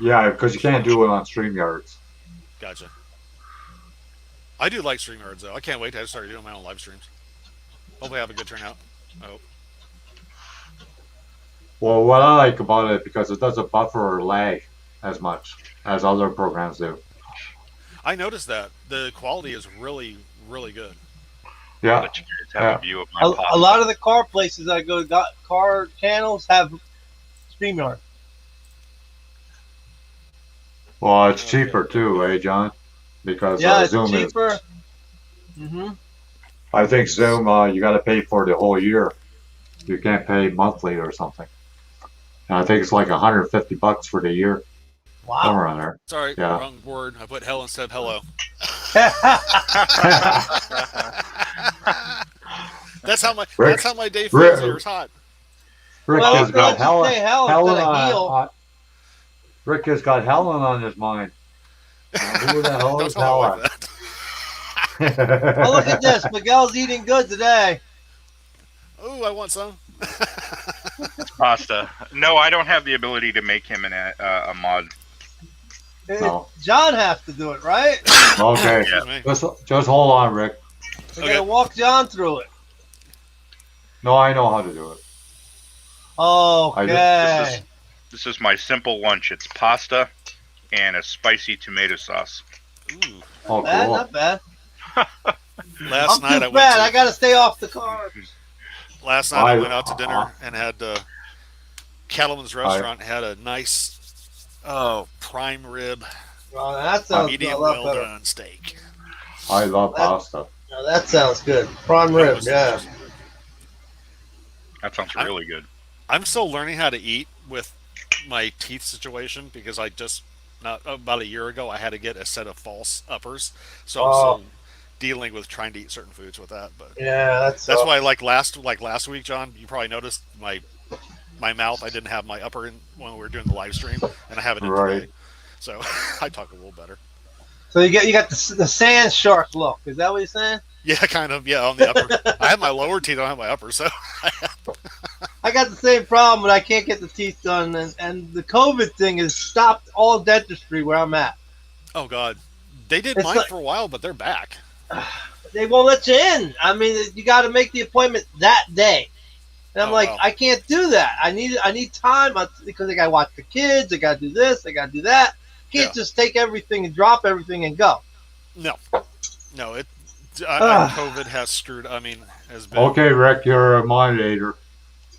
Yeah, because you can't do it on StreamYards. Gotcha. I do like StreamYards though. I can't wait to start doing my own live streams. Hopefully, I have a good turnout. I hope. Well, what I like about it because it doesn't buffer or lag as much as other programs do. I noticed that the quality is really, really good. I'll Yeah, let you guys have yeah. a view of my A pasta. lot of the car places I go, got car channels have StreamYard. Well, it's Okay, cheaper there we too, go. John? Because Yeah, it's Zoom is. cheaper. hmm I think Zoom, you got to pay for the whole year. You can't pay monthly or something. And I think it's like $150 for the year, Wow. somewhere on there. Sorry, Yeah. wrong word. I put hell instead of hello. That's Rick, how my day feels here. Rick, It's hot. Rick Well, has let's got let you say hell instead Helen of heel. Rick has got Helen on his mind. Who the hell Don't is tell my wife Helen? that. Oh, look at this. Miguel's eating good today. Ooh, I want some. Pasta. No, I don't have the ability to make him a mod. No. John has to do it, right? Okay. Excuse me. Just hold on, Rick. We Okay. gotta walk John through it. No, I know how to do it. Okay. This is my simple lunch. It's pasta and a spicy tomato sauce. Ooh. Oh, Bad, cool. not bad. Last I'm night too I went fat. to I gotta stay off the carbs. last night I went out to dinner and had Cattleman's Restaurant had a nice prime rib, Well, that sounds a medium lot well better. done steak. I love pasta. Now that sounds good. Prime That rib, was yeah. delicious. That sounds really good. I'm still learning how to eat with my teeth situation because I just not about a year ago I had to get a set of false uppers, so I'm Oh, still dealing with trying to eat certain foods with that. But yeah, that's that's why last week, John, you probably noticed my mouth. I didn't have my upper in when we were doing the live stream, and I have it in Right. today, so I talk a little better. So you got the sand shark look. Is that what you're saying? Yeah, kind of. Yeah, on the upper. I have my lower teeth. I don't have my upper. So I got the same problem, but I can't get the teeth done, and the COVID thing has stopped all dentistry where I'm at. oh god, they did It's mine like- for a while, but they're back. They won't let you in. I mean, you got to make the appointment that day. And I'm Oh, like, wow. I can't do that. I need time because I got to watch the kids. I got to do this. I got to do that. Can't Yeah. just take everything and drop everything and go. No, no. Ah. COVID has screwed. I mean, has been. Okay, Rick, you're a moderator.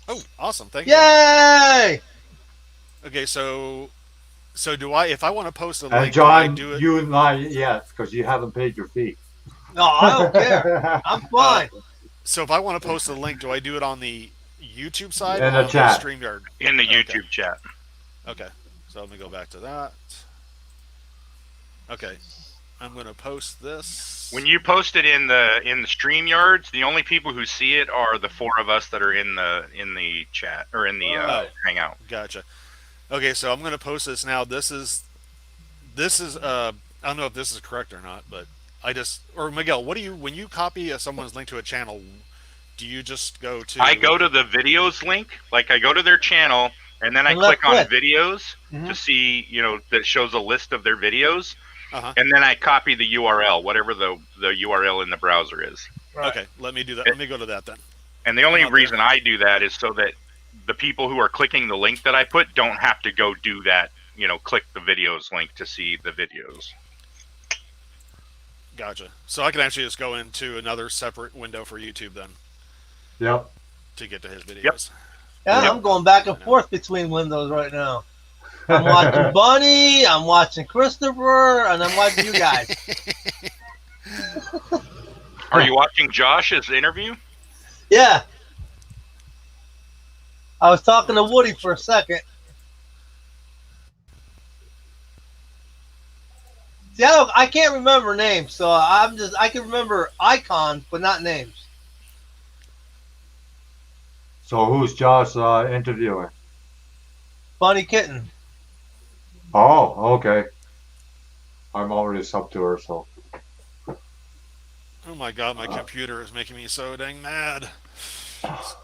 Oh, awesome! Thank you. Yay! Okay, so do I? If I want to post a And link, do I John, do it? you not yet, because you haven't paid your fee. No, I don't care. I'm fine. So if I want to post a link, do I do it on the YouTube side In or the on chat. the StreamYard? In the Okay. YouTube chat. Okay, so let me go back to that. Okay, I'm going to post this. When you post it in the StreamYards, the only people who see it are the four of us that are in the chat or in the hangout. Gotcha. Okay, so I'm going to post this now. This is I don't know if this is correct or not, but or Miguel, what do you when you copy someone's link to a channel, do you just go to I go to the videos link, like I go to their channel, and then I And click on left click. videos Mhm. to see, that shows a list of their videos, Uh-huh. and then I copy the URL, whatever the URL in the browser is. Right. Okay, let me do that. Let me go to that then. And the only Not there. reason I do that is so that the people who are clicking the link that I put don't have to go do that, click the videos link to see the videos. Gotcha. So I can actually just go into another separate window for YouTube then Yep. to get to his videos. Yep. Yeah, Yep. I'm going back and forth between windows right now. I'm watching Bunny, I'm watching Christopher, and I'm watching you guys. Are you watching Josh's interview? Yeah. I was talking to Woody for a second. See, I can't remember names, so I can remember icons, but not names. So who's Josh interviewing? Bunny Kitten. Oh, okay. I'm already sub to her, so. Oh my god, my computer is making me so dang mad. It's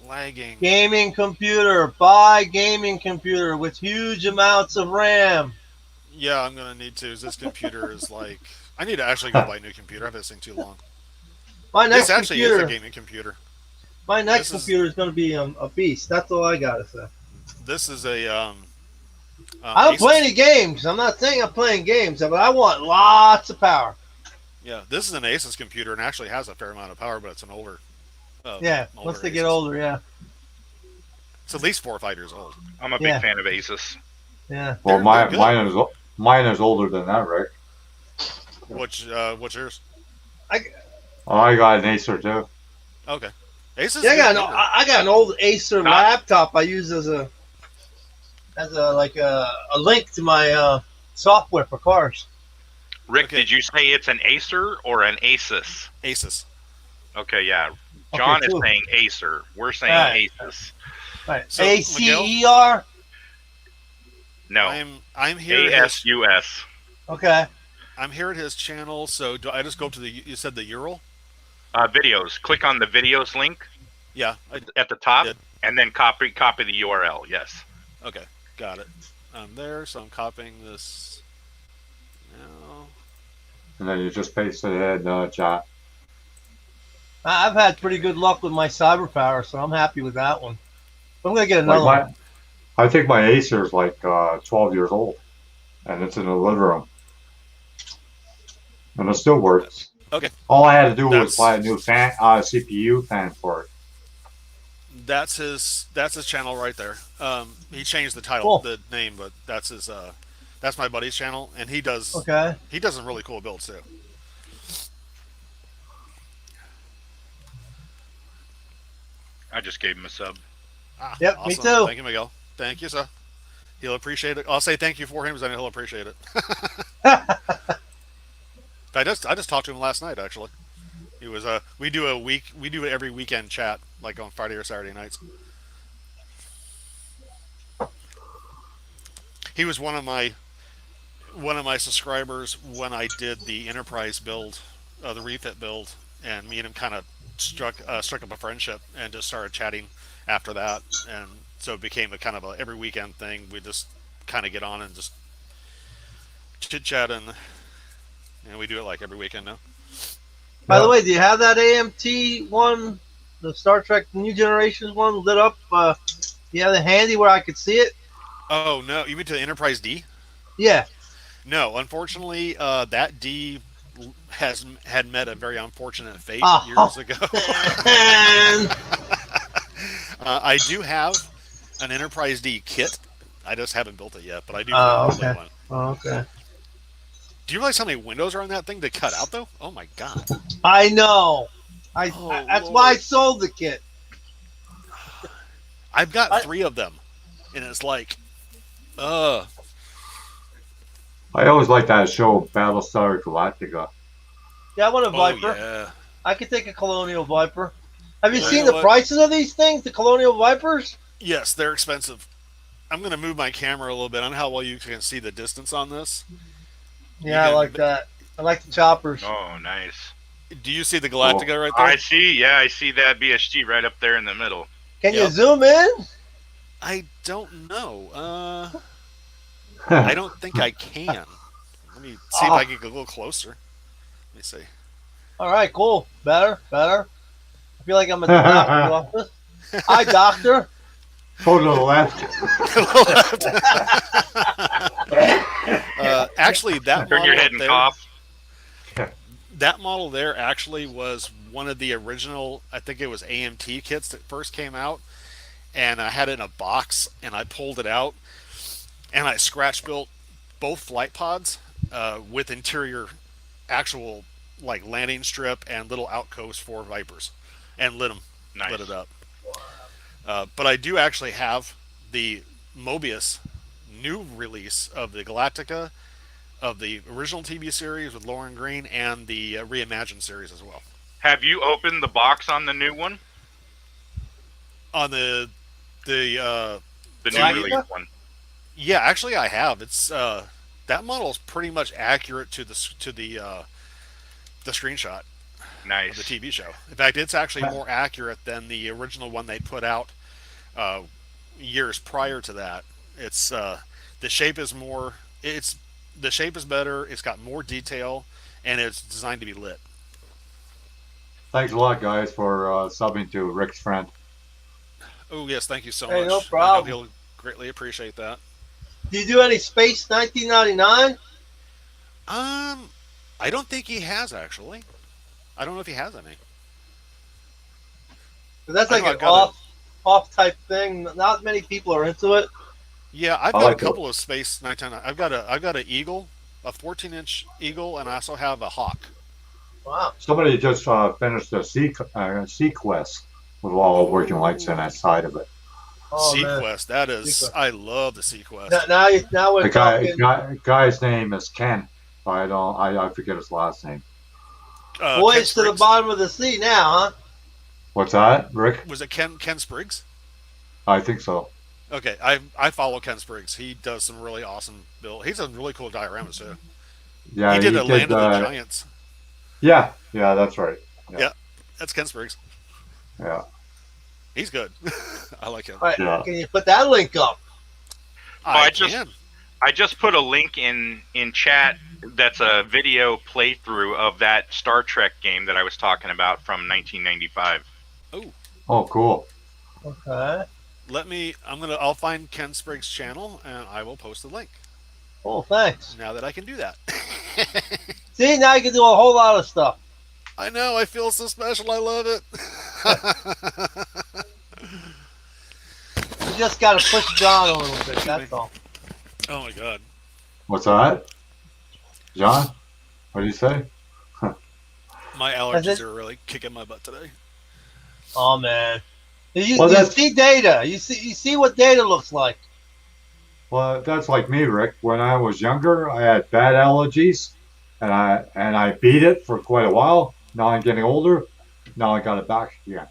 lagging. Gaming computer. Buy gaming computer with huge amounts of RAM. Yeah, I'm gonna need to. This computer is like I need to actually go buy a new computer. I've had this thing too long. My next This actually computer. is a gaming computer. My next this is- computer is going to be a beast. That's all I gotta say. This is a I don't Asus. play any games. I'm not saying I'm playing games, but I want lots of power. Yeah, this is an Asus computer and actually has a fair amount of power, but it's an Yeah, older once they get Asus. older, yeah. It's at least 4 or 5 years old. I'm a big Yeah. fan of Asus. Yeah. Well, They're good. mine is older than that, Rick. What's yours? Oh, I got an Acer too. Okay, Asus. Yeah, is good computer. I got an old Acer Not- laptop I use as a like a link to my software for cars. Rick, Okay. did you say it's an Acer or an Asus? Asus. Okay, yeah. John is cool. saying Acer. We're saying Right. Asus. Right. So, ACER. No, I'm here. At his, ASUS. Okay. I'm here at his channel. So do I just go up to the? You said the URL. Videos. Click on the videos link Yeah. at the top, did. and then copy the URL. Yes. Okay. Got it. I'm there, so I'm copying this. Now. And then you just paste it in chat. I've had pretty good luck with my cyber power, so I'm happy with that one. I'm gonna get another Like one. I think my Acer is like 12 years old, and it's in the living room, and it still works. Okay. All I had to do was That's- buy a new CPU fan for it. That's his channel right there. He changed the title, Cool. the name, but that's his. That's my buddy's channel, and he does Okay. some really cool builds too. I just gave him a sub. Yep, me awesome. too. Thank you, Miguel. Thank you, sir. He'll appreciate it. I'll say thank you for him, because I know he'll appreciate it. I just talked to him last night, actually. He was we do it every weekend chat, like on Friday or Saturday nights. He was one of my subscribers when I did the enterprise build, the refit build, and me and him kind of struck up a friendship and just started chatting after that, and so it became a kind of a every weekend thing. We just kind of get on and just chit chat, and we do it like every weekend now. By the way, do you have that AMT one, the Star Trek New Generations one, lit up? You have it handy where I could see it? Oh no, you mean to the Enterprise D? Yeah. No, unfortunately, that D had met a very unfortunate fate Oh. years ago. And I do have an Enterprise D kit. I just haven't built it yet, but I do Oh, build okay. one. okay. Do you realize how many windows are on that thing to cut out, though? Oh my god! I know. Oh, That's Lord. why I sold the kit. I've got 3 of them, and it's like, I always like that show, Battlestar Galactica. Yeah, I want a oh Viper. yeah. I could take a Colonial Viper. Have you Well, seen you know the what? prices of these things, the Colonial Vipers? Yes, they're expensive. I'm gonna move my camera a little bit. I don't know how well you can see the distance on this. Yeah, I like that. I like the choppers. Oh, nice. Do you see the Galactica right I there? see. Yeah, I see that BSG right up there in the middle. Can you Yep. zoom in? I don't know. I don't think I can. Let me see if I can get a little closer. Let me see. All right, cool. Better. I feel like I'm at the doctor's office. Hi, doctor. Go to the left. Actually, that Turn model your head up and there, cough. that model there actually was one of the original, I think it was AMT kits that first came out, and I had it in a box, and I pulled it out, and I scratch built both flight pods with interior actual like landing strip and little outposts for Vipers, and lit Nice. it up. But I do actually have the Mobius new release of the Galactica, of the original TV series with Lauren Green, and the reimagined series as well. Have you opened the box on the new one? On the The new Galactica? release one. yeah, actually I have. It's that model is pretty much accurate to the screenshot of Nice. the TV show. In fact, it's actually more accurate than the original one they put out years prior to that. It's the shape is more. The shape is better. It's got more detail, and it's designed to be lit. Thanks a lot, guys, for subbing to Rick's friend. Oh yes, thank you so Hey, much. no I know problem. he'll greatly appreciate that. Do you do any Space 1999? I don't think he has actually. I don't know if he has any. 'Cause that's I like know an I've got off type thing. Not many people are into it. Yeah, I've I got a like it. couple of Space 19. I've got an Eagle, a 14-inch Eagle, and I also have a Hawk. Wow. Somebody just finished a Sequest with all the working lights in that side of it. Oh man. Sequest, that is, Sequest. I love the Sequest. Now we're The talking. guy's name is Ken. I forget his last name. Ken Voyage to the Spriggs. bottom of the sea now, huh? What's that, Rick? Was it Ken Spriggs? I think so. Okay, I follow Ken Spriggs. He does some really awesome build. He's a really cool dioramas too. Yeah, He did a Land of the Giants. Yeah, that's right. Yeah, that's Ken Spriggs. Yeah. He's good. I like him. All right. Yeah. Can you put that link up? I can. I just put a link in chat. That's a video playthrough of that Star Trek game that I was talking about from 1995. Oh, cool. Okay. I'll find Ken Spriggs' channel and I will post the link. Oh, thanks. Now that I can do that. See, now you can do a whole lot of stuff. I know, I feel so special. I love it. You just got to push John a little bit. That's all. Oh my god. What's that? John? What did you say? My allergies are really kicking my butt today. Oh man. You Well, see data. You see what data looks like. Well, that's like me, Rick. When I was younger, I had bad allergies, and I beat it for quite a while. Now I'm getting older. Now I got it back again.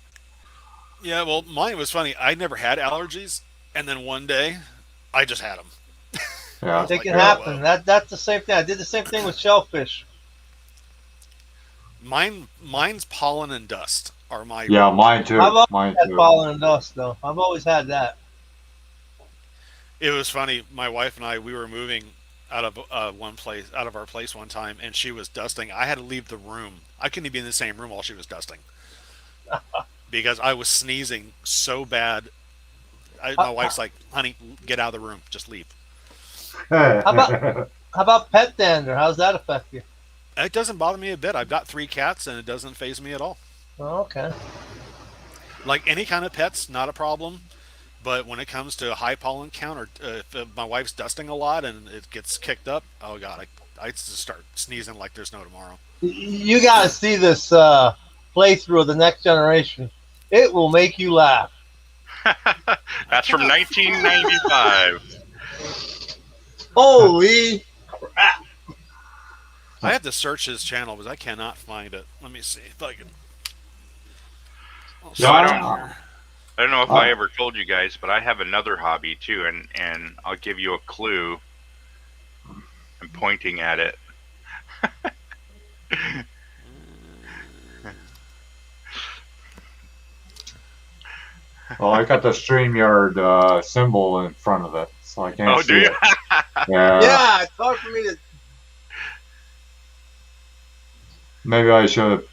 Yeah, well, mine was funny. I never had allergies, and then one day, I just had them. Yeah. It can happen. That's the same thing. I did the same thing with shellfish. Mine's pollen and dust are my. Yeah, mine too. I've always Mine had too. pollen and dust, though. I've always had that. It was funny. My wife and I, we were moving out of our place one time, and she was dusting. I had to leave the room. I couldn't even be in the same room while she was dusting because I was sneezing so bad. My wife's like, "Honey, get out of the room. Just leave." How about pet dander? How's that affect you? It doesn't bother me a bit. I've got 3 cats, and it doesn't faze me at all. Oh, okay. Like any kind of pets, not a problem. But when it comes to high pollen count, or if my wife's dusting a lot and it gets kicked up, oh god, I just start sneezing like there's no tomorrow. You got to see this playthrough of the Next Generation. It will make you laugh. That's from 1995. Holy crap! I had to search his channel because I cannot find it. Let me see if I can. No, I don't know if I ever told you guys, but I have another hobby too, and I'll give you a clue. I'm pointing at it. Well, I got the StreamYard symbol in front of it, so I can't Oh, see do you? it. Yeah. Yeah, it's hard for me to. Maybe I should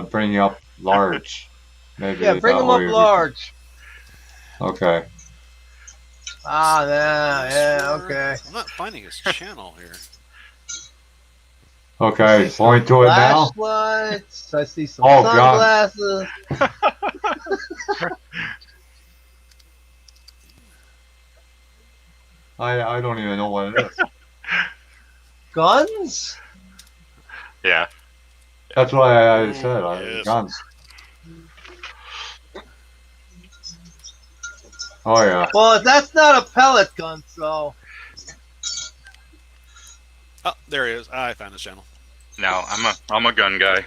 bring you up large. Maybe Yeah, bring that them up way we- large. Okay. Ah, yeah, okay. I'm not finding his channel here. Okay. Point to it now. Flashlights. I see some Oh, God. sunglasses. I don't even know what it is. Guns? Yeah. That's what I said. Yes. Guns. Oh yeah. Well, that's not a pellet gun, so. Oh, there he is. I found his channel. No, I'm a gun guy.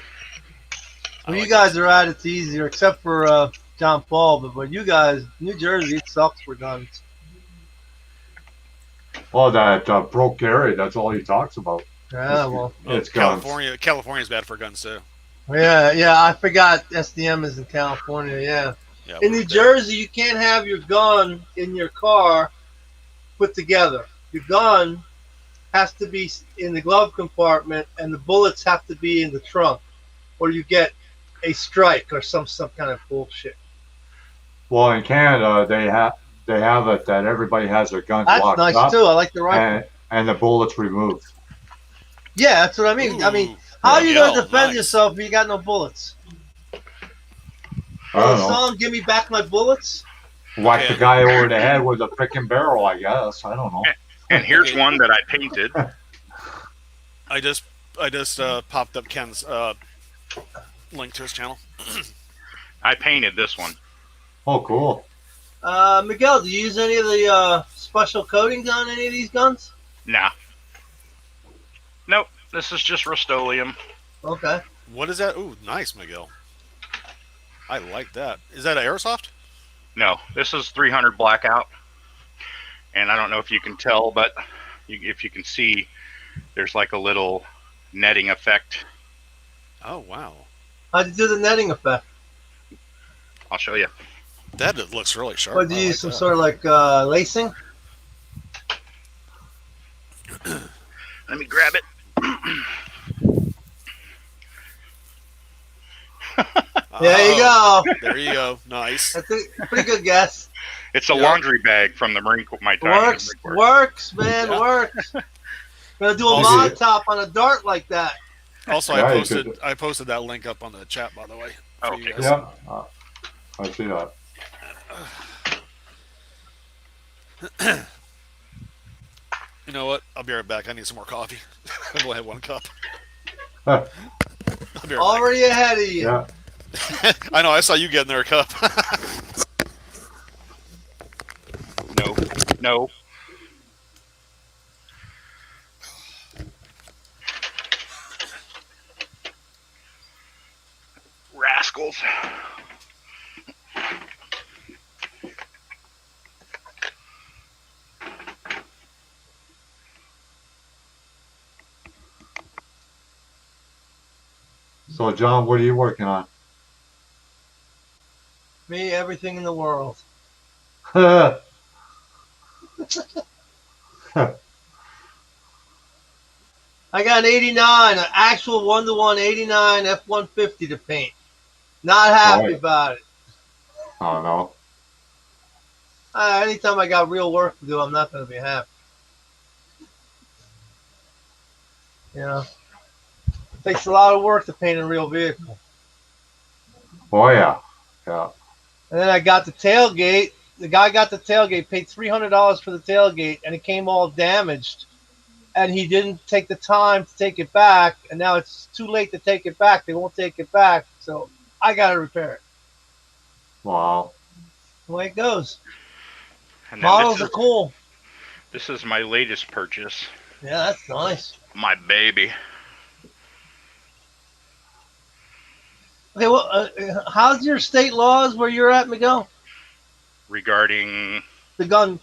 When you guys are at, it's easier, except for John Paul. But when you guys, New Jersey, it sucks for guns. Oh, that broke Gary. That's all he talks about. Yeah, well, It's guns. California's bad for guns too. yeah. I forgot SDM is in California. Yeah. Yeah, In New Jersey, you can't have your gun in your car put together. Your gun has to be in the glove compartment, and the bullets have to be in the trunk, or you get a strike or some kind of bullshit. Well, in Canada, they have it that everybody has their guns That's locked nice up, too. I like the rifle. and the bullets removed. Yeah, that's what I mean. I mean, Ooh, how are you going Miguel, to defend nice. yourself if you got no bullets? I Will don't the know. song "Give Me Back My Bullets"? Whack Okay. the guy over the head with a freaking barrel, I guess. I don't know. And here's Okay. one that I painted. I just popped up Ken's link to his channel. I painted this one. Oh, cool. Miguel, do you use any of the special coatings on any of these guns? Nah. Nope. This is just Rust-Oleum. Okay. What is that? Ooh, nice, Miguel. I like that. Is that an airsoft? No, this is 300 blackout. And I don't know if you can tell, but if you can see, there's like a little netting effect. Oh wow, How'd you do the netting effect? I'll show you. that looks really sharp. Or do you I use like some that. sort of like lacing? Let me grab it. There you Oh, go. There you go. Nice. That's a pretty good guess. It's a Yep. laundry bag from the Marine Corps. My time in the Works, Marine Corps. works, man, Yeah. works. Gonna do a Also- mod top on a dart like that. Also, Yeah, you I posted that link up on the chat, by the way. For Okay. you guys. Yeah, I see that. You know what? I'll be right back. I need some more coffee. I've only had one cup. Huh. I'll be right Already ahead of you. Yeah. back. I know. I saw you getting there a cup. No. No. Rascals. So, John, what are you working on? Me, everything in the world. I got an 89, an actual 1-to-1 89 F-150 to paint. Not happy Right. about it. Oh, no. Anytime I got real work to do, I'm not going to be happy. You know, it takes a lot of work to paint a real vehicle. Oh, yeah. Yeah. And then I got the tailgate. The guy got the tailgate, paid $300 for the tailgate, and it came all damaged. And he didn't take the time to take it back, and now it's too late to take it back. They won't take it back, so I got to repair it. Wow. The way it goes. And then Models are cool. this is my latest purchase. Yeah, that's nice. My baby. Okay, well, how's your state laws where you're at, Miguel? Regarding, The gun,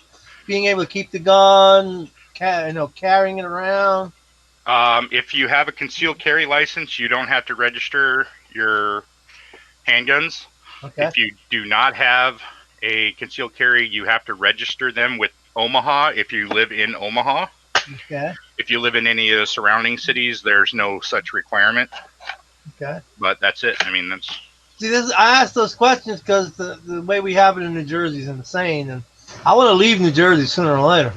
being able to keep the gun, carrying it around. if you have a concealed carry license, you don't have to register your handguns. Okay. If you do not have a concealed carry, you have to register them with Omaha if you live in Omaha. Okay. If you live in any of the surrounding cities, there's no such requirement. Okay. But that's it. I mean, that's See, I asked those questions because the way we have it in New Jersey is insane, and I want to leave New Jersey sooner or later.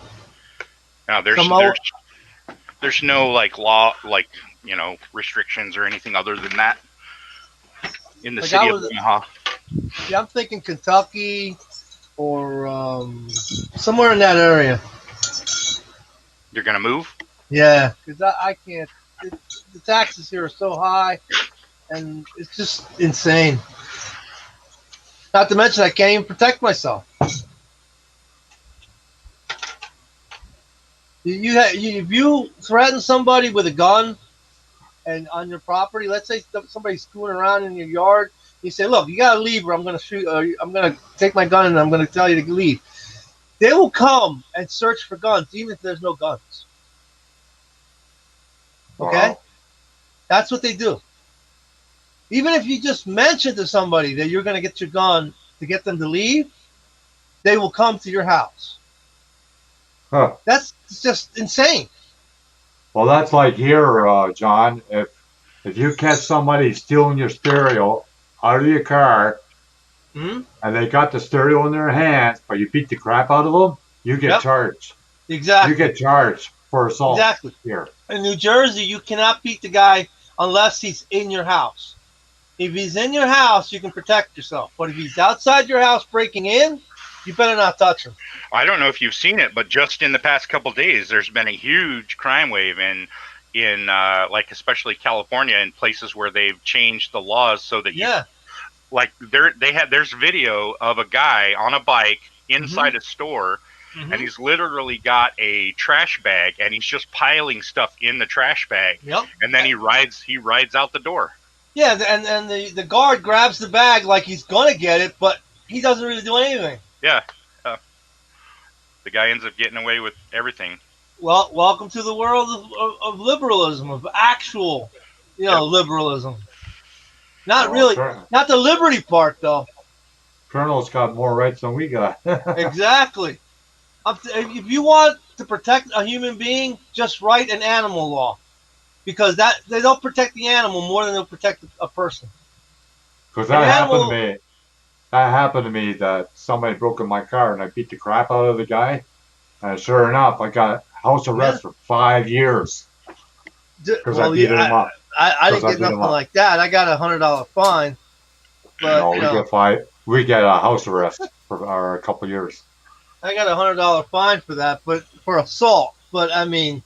now there's no like law, like, you know, restrictions or anything other than that in the Like, city of Omaha. Yeah, I'm thinking Kentucky or somewhere in that area. You're gonna move? Yeah, because I can't. The taxes here are so high, and it's just insane. Not to mention, I can't even protect myself. If you threaten somebody with a gun and on your property, let's say somebody's screwing around in your yard, you say, "Look, you gotta leave, or I'm gonna shoot. I'm gonna take my gun and I'm gonna tell you to leave." They will come and search for guns, even if there's no guns. Okay, Wow. that's what they do. Even if you just mention to somebody that you're gonna get your gun to get them to leave, they will come to your house. Huh. That's just insane. Well, that's like here, John. If you catch somebody stealing your stereo out of your car Hmm? and they got the stereo in their hands, but you beat the crap out of them, you get Yep. charged. Exactly. You get charged for assault Exactly. here. In New Jersey, you cannot beat the guy unless he's in your house. If he's in your house, you can protect yourself. But if he's outside your house breaking in, you better not touch him. I don't know if you've seen it, but just in the past couple of days, there's been a huge crime wave in like especially California and places where they've changed the laws so that Yeah. like there's video of a guy on a bike inside a store, and he's literally got a trash bag and he's just piling stuff in the trash bag. Yep. And then he rides out the door. Yeah, and the guard grabs the bag like he's gonna get it, but he doesn't really do anything. Yeah. The guy ends up getting away with everything. Well, welcome to the world of liberalism, of actual, liberalism. Not really, not the liberty part, though. Colonel's got more rights than we got. Exactly. If you want to protect a human being, just write an animal law, because they don't protect the animal more than they'll protect a person. Because that happened to me. That happened to me that somebody broke in my car and I beat the crap out of the guy. And sure enough, I got house arrest for 5 years because I beat him up. I didn't get nothing like that. I got $100 fine. But no, we get a house arrest for a couple of years. I got $100 fine for that, but for assault. But I mean,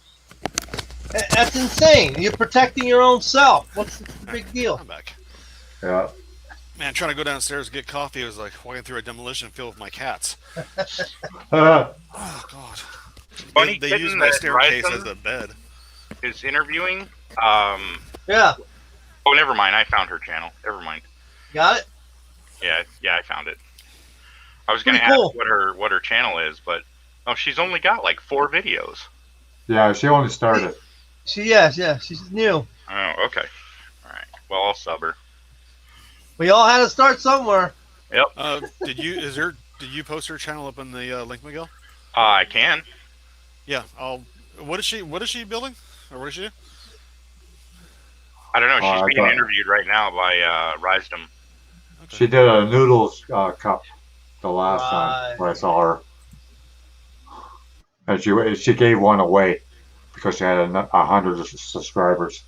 that's insane. You're protecting your own self. What's the big deal? I'm back. Yeah. Man, trying to go downstairs to get coffee was like walking through a demolition field with my cats. Oh God! Funny, they use my staircase as a bed. Is interviewing. Yeah. Oh, never mind. I found her channel. Never mind. Got it? Yeah, I found it. I was going to ask what her channel is, but she's only got like 4 videos. Yeah, she only started. She's new. Oh, okay. All right. Well, I'll sub her. We all had to start somewhere. Yep. Did you post her channel up in the link, Miguel? I can. Yeah. What is she building, or what is she do? I don't know. She's being interviewed right now by Risedom. Okay. She did a noodles cup the last time I saw her, and she gave one away because she had 100 subscribers.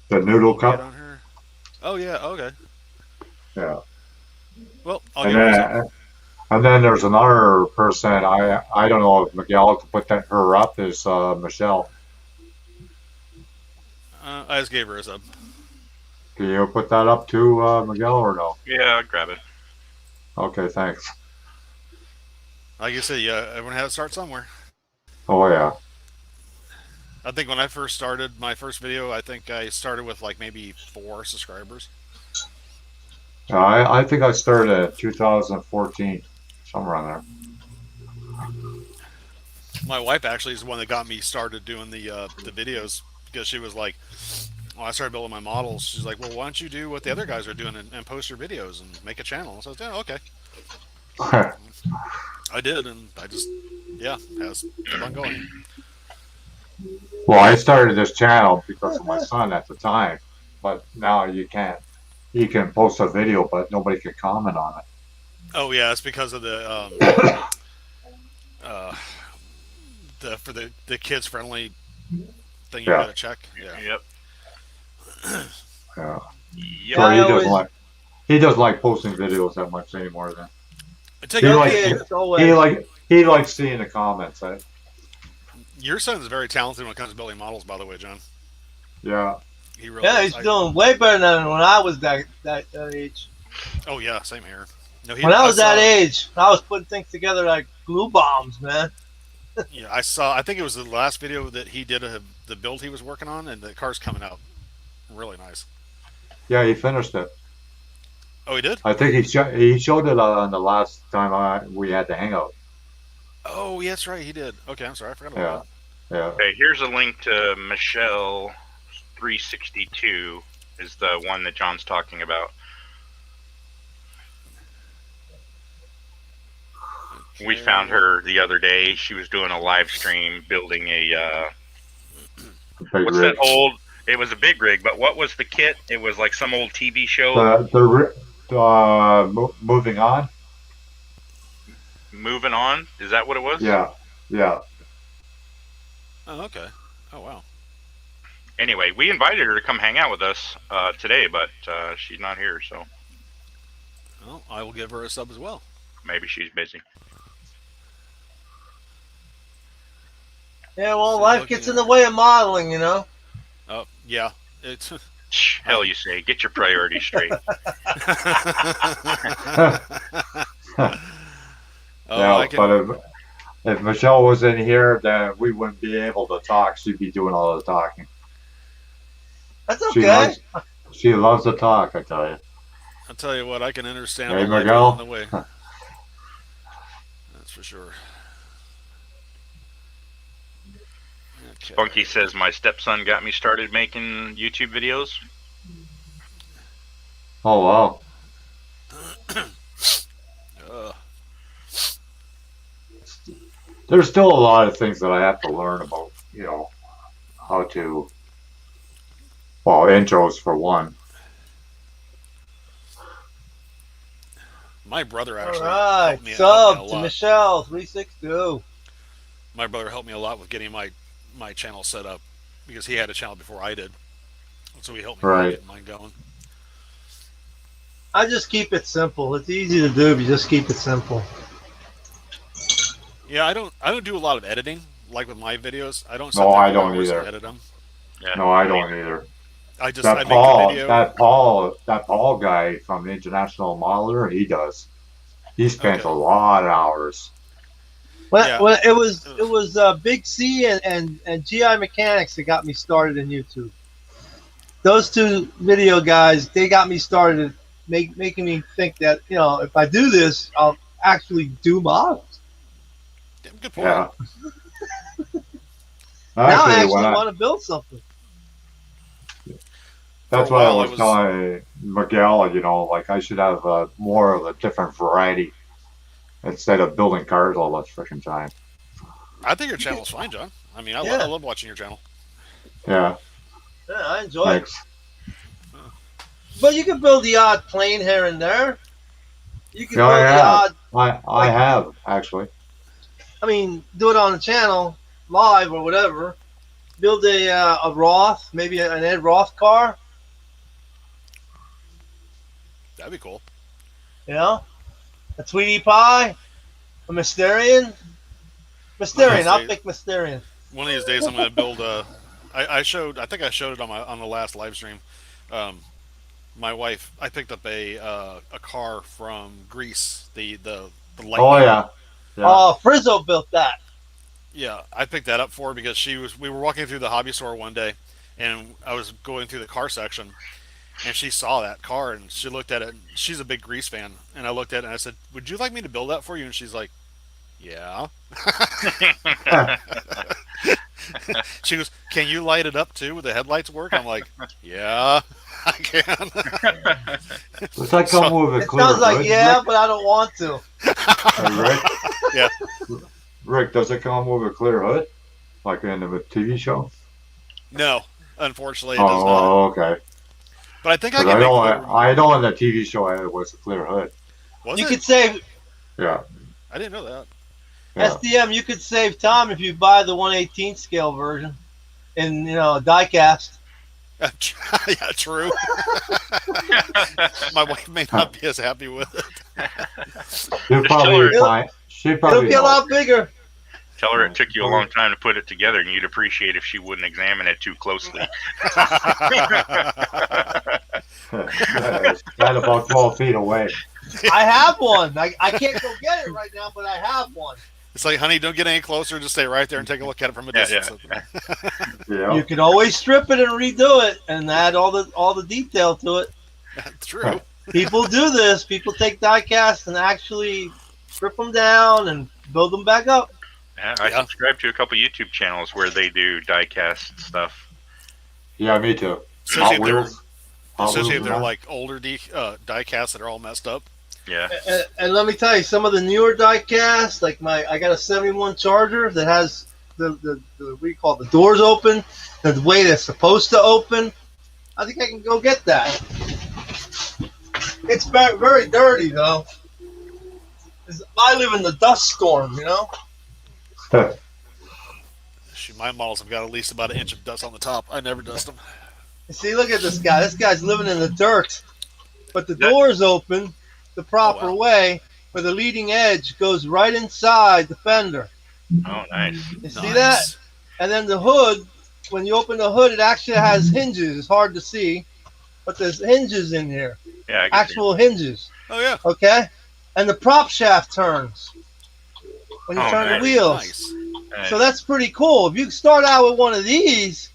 The noodle cup. On her. Oh yeah. Okay. Yeah. Well, and then there's another person. I don't know if Miguel could put her up. Is Michelle. I just gave her a sub. Can you put that up too, Miguel, or no? Yeah, I'll grab it. Okay, thanks. Like you said, yeah, everyone had to start somewhere. Oh yeah. I think when I first started my first video, I think I started with like maybe 4 subscribers. I think I started in 2014, somewhere on there. My wife actually is the one that got me started doing the videos, because she was like, I started building my models. She's like, well, why don't you do what the other guys are doing and post your videos and make a channel? So I said, okay. I did, and I just, kept on going. Well, I started this channel because of my son at the time, but now you can't. You can post a video, but nobody can comment on it. Oh yeah, it's because of the for the kids friendly thing you gotta check. Yeah. Yep. Yeah. Yeah. He doesn't like posting videos that much anymore. Then he likes seeing the comments. Your son's very talented when it comes to building models, by the way, John. Yeah. He's doing way better than when I was that age. Oh yeah, same here. No, when I was that age, I was putting things together like glue bombs, man. Yeah, I think it was the last video that he did of the build he was working on, and the car's coming out really nice. Yeah, he finished it. Oh, he did? I think he showed it on the last time we had the hangout. Oh, yeah, that's right, he did. Okay, I'm sorry, I forgot about that. Yeah. Okay, here's a link to Michelle 362 is the one that John's talking about. Okay. We found her the other day. She was doing a live stream building a what's that old? It was a big rig, but what was the kit? It was like some old TV show. moving on. Moving on. Is that what it was? Yeah, yeah. Oh, okay. Oh, wow. Anyway, we invited her to come hang out with us today, but she's not here, so Well, I will give her a sub as well. maybe she's busy. Yeah, well, So life looking gets at- in the way of modeling, you know. Oh, yeah. It's. Hell, you say. Get your priorities straight. Oh, Yeah, I can. but if Michelle was in here, then we wouldn't be able to talk. She'd be doing all the talking. That's She okay. she loves to talk, I tell you. I'll tell you what, I can understand Hey, all life Miguel. getting in the way. That's for sure. Okay. Spunky says my stepson got me started making YouTube videos. Oh, wow. There's still a lot of things that I have to learn about, how to, well, intros for one. My brother All actually right, helped me a sub to lot. Michelle 362. My brother helped me a lot with getting my channel set up because he had a channel before I did, so he helped me Right. get mine going. I just keep it simple. It's easy to do, but you just keep it simple. Yeah, I don't do a lot of editing like with my videos. I don't. sit No, there I for don't hours and either. edit them. Yeah. No, I don't either. I just That I make the video. that Paul guy from the International Modeler, he does. He spends Okay. a lot of hours. Well, Yeah. well, it was Big C and GI Mechanics that got me started in YouTube. Those two video guys, they got me started, making me think that if I do this, I'll actually do models. Damn, good point. Yeah. Now I actually when want to build something. that's For a what I while, I was was- telling Miguel, like I should have more of a different variety instead of building cars all the freaking time. I think your channel's fine, John. I mean, I Yeah. love watching your channel. Yeah, Yeah, I enjoy it. thanks. But you can build the odd plane here and there. You can Yeah, build the yeah. odd. I have, actually. I mean, do it on the channel, live or whatever. Build a Roth, maybe an Ed Roth car. That'd be cool. A Tweety Pie, a Mysterian. Mysterian, I'll pick Mysterian. One of these days, I'm going to build a. I think I showed it on the last live stream. My wife, I picked up a car from Greece. The Lightning. Oh, yeah. Oh, Frizzo built that. Yeah, I picked that up for her because we were walking through the hobby store one day, and I was going through the car section, and she saw that car and she looked at it. And she's a big Grease fan, and I looked at it and I said, "Would you like me to build that for you?" And she's like, "Yeah." She goes, "Can you light it up too? With the headlights work?" I'm like, "Yeah, I can." Does that come with a It clear sounds like hood, yeah, Rick? but I don't want to. Hey, Rick? Yeah. Rick, does it come with a clear hood? Like in the TV show? No, unfortunately, it does not. Oh, okay. But I think I 'Cause can I make know, clear. I know in the TV show it was a clear hood. Was You it? could save Yeah. I didn't know that. Yeah. SDM. You could save time if you buy the 1/18 scale version, in die cast. Yeah, true. My wife may not be as happy with it. She'd probably It'll- find, she'd It'll probably be a know. lot bigger. Tell her it took you a long time to put it together, and you'd appreciate if she wouldn't examine it too closely. It's right about 12 feet away. I have one. I can't go get it right now, but I have one. It's like, honey, don't get any closer. Just stay right there and take a look at it from a Yeah, distance. Yeah. You could always strip it and redo it and add all the detail to it. True. People do this. People take die casts and actually strip them down and build them back up. Yeah, I Yeah. subscribe to a couple YouTube channels where they do diecast stuff. Yeah, me too. Especially Hot if they're, Wheels. Hot especially if Wheels they're and like older die casts that are all messed up. Yeah. And let me tell you, some of the newer die casts, like I got a 71 Charger that has the what do you call it, the doors open, the way they're supposed to open. I think I can go get that. It's very, very dirty though. I live in the dust storm, you know. Shoot, my models have got at least about an inch of dust on the top. I never dust them. You see, look at this guy. This guy's living in the dirt, but the That- door's open the proper Oh, wow. way, where the leading edge goes right inside the fender. Oh, nice. You see that? Nice. And then the hood, when you open the hood, it actually has hinges. It's hard to see, but there's hinges in here, Yeah, I can see. actual hinges. Oh yeah. Okay, and the prop shaft turns when you Oh, turn nice. the wheels. Nice. Nice. So that's pretty cool. If you start out with one of these,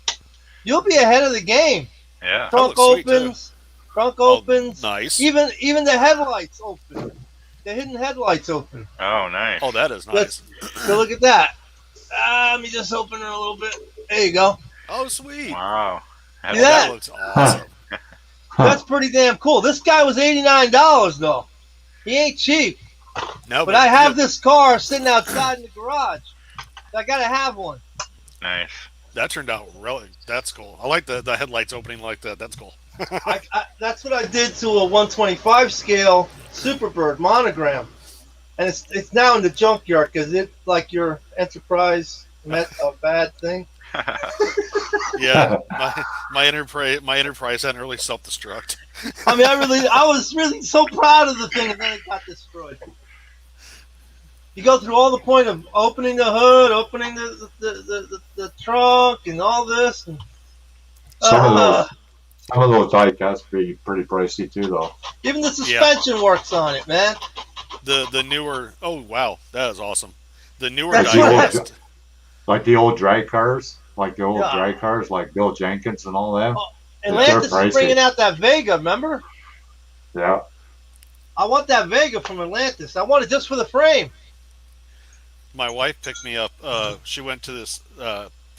you'll be ahead of the game. Yeah. Trunk looks sweet, opens, trunk Oh, opens. nice. Even the headlights open. The hidden headlights open. Oh, nice. Oh, that is nice. Let's- So look at that. Let me just open it a little bit. There you go. Oh, sweet. Wow. Oh, Yeah. that looks awesome. That's pretty damn cool. This guy was $89 though. He ain't cheap. No, But I have this car sitting outside in the garage. I gotta have one. Nice. That turned out really. That's cool. I like the headlights opening like that. That's cool. That's what I did to a 125 scale Superbird monogram, and it's now in the junkyard because it's like your Enterprise met a bad thing. Yeah, my enterprise hadn't really self-destruct. I mean, I was really so proud of the thing, and then it got destroyed. You go through all the point of opening the hood, opening the trunk, and all this, and Some of those die casts be pretty pricey too, though. even the suspension works on it, man. The newer. Oh wow, that is awesome. The newer That's what diecast. Like the old drag cars, like Yeah. like Bill Jenkins and all them. Atlantis pricey. is bringing out that Vega, remember? Yeah. I want that Vega from Atlantis. I want it just for the frame. My wife picked me up. She went to this.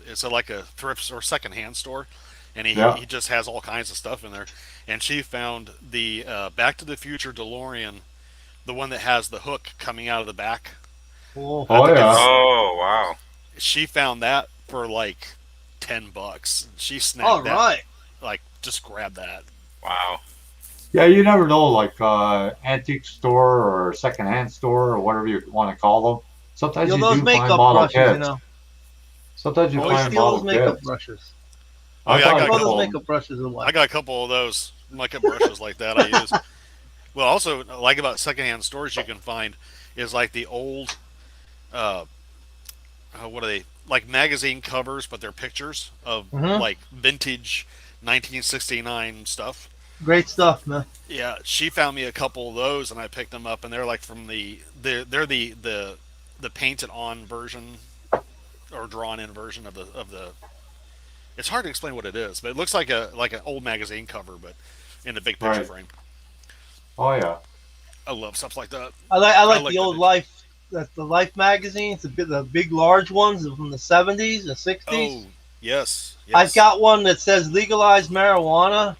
It's like a thrift or secondhand store, and he just has all kinds of stuff in there. And she found the Back to the Future DeLorean, the one that has the hook coming out of the back. Oh, Oh yeah. Oh, wow. She found that for like $10. She snagged all that. right. Like, just grab that. Wow. Yeah, you never know, like antique store or secondhand store or whatever you want to call them. Sometimes You you know, those do find makeup model brushes, kits. you know. Sometimes you Always find steal model those makeup kits. brushes. Oh, yeah, I thought got a All couple. those makeup brushes are I like. got a couple of those makeup brushes like that I use. Well, also like about secondhand stores you can find is like the old, what are they, like magazine covers, but they're pictures of Mhm. like vintage 1969 stuff. Great stuff, man. Yeah, she found me a couple of those, and I picked them up, and they're like from they're the painted on version or drawn in version of the. It's hard to explain what it is, but it looks like an old magazine cover, but in the big picture Right. frame. Oh yeah. I love stuff like that. I like like the old that. Life, the Life magazines, the big large ones from the 70s and 60s. Oh, yes. I've got one that says legalize marijuana.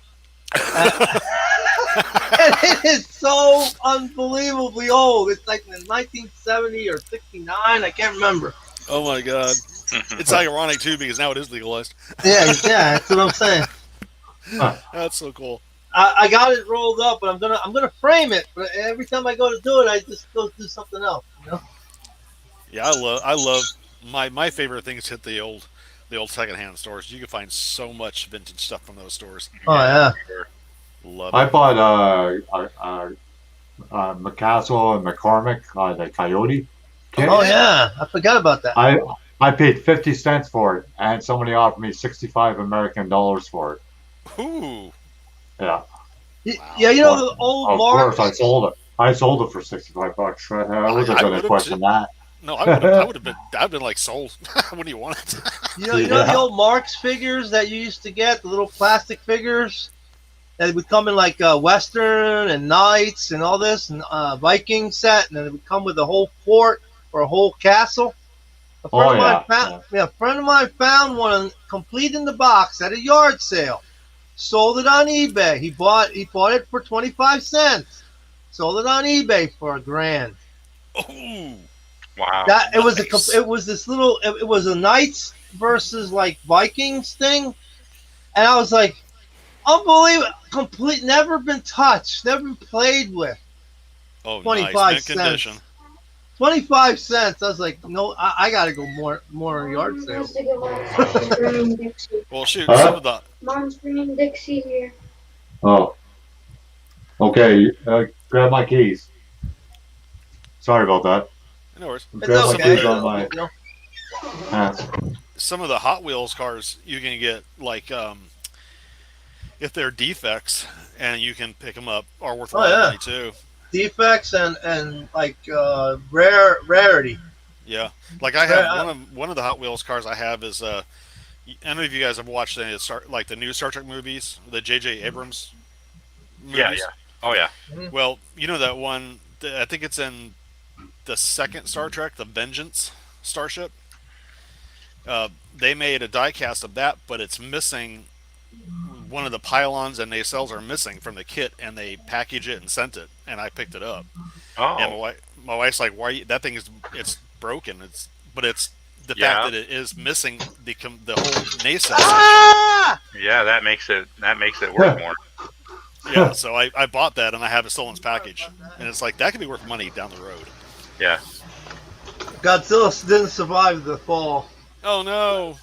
And it is so unbelievably old. It's like in 1970 or 69. I can't remember. Oh my god. It's ironic too because now it is legalized. Yeah, that's what I'm saying. That's so cool. I got it rolled up, but I'm gonna frame it. But every time I go to do it, I just go do something else. You know? Yeah, I love my favorite thing is hit the old secondhand stores. You can find so much vintage stuff from those stores. Oh yeah. Love I it. bought McCassell and McCormick, the Coyote kit. Oh yeah. I forgot about that. I paid 50 cents for it, and somebody offered me 65 American dollars for it. Ooh. Yeah. Yeah, you know the old Of marks. course, I sold it. I sold it for $65. I wasn't I going would've to question that. No, I would have been like sold. What do you want it? You know the Yeah. old Marx figures that you used to get, the little plastic figures that would come in like Western and Knights and all this, and Viking set, and then it would come with a whole fort or a whole castle. A friend of mine found one complete in the box at a yard sale. Sold it on eBay. He bought it for 25 cents. Sold it on eBay for $1,000. Oh. Wow. That it Nice. was a Knights versus like Vikings thing, and I was like, Unbelievable. Complete. Never been touched. Never been played with. Oh, 25 nice. Mint cents. condition. 25 cents. I was like, no, I got to go more yard sale. Well, shoot, Huh? some of the Mom's bringing Dixie here. Oh. Okay. Grab my keys. Sorry about that. no worries. It's Grab my okay. keys on my You know, pants. Some of the Hot Wheels cars you can get like if they're defects and you can pick them up are worth a lot of money too. defects and like rarity. Yeah, like I have one of the Hot Wheels cars I have is I don't know if you guys have watched any of the new Star Trek movies, the J.J. Abrams movies. Yeah. Oh yeah. Well, you know that one. I think it's in the second Star Trek, the Vengeance starship. They made a diecast of that, but it's missing. One of the pylons and nacelles are missing from the kit, and they package it and sent it, and I picked it up. Oh. And my wife's like, "Why? That thing it's broken. But it's the Yeah. fact that it is missing the whole nacelle." Ah! Yeah, that makes it worth more. Yeah, so I bought that, and I have it still in its package, and it's like that could be worth money down the road. Yeah. Godzilla didn't survive the fall. Oh no!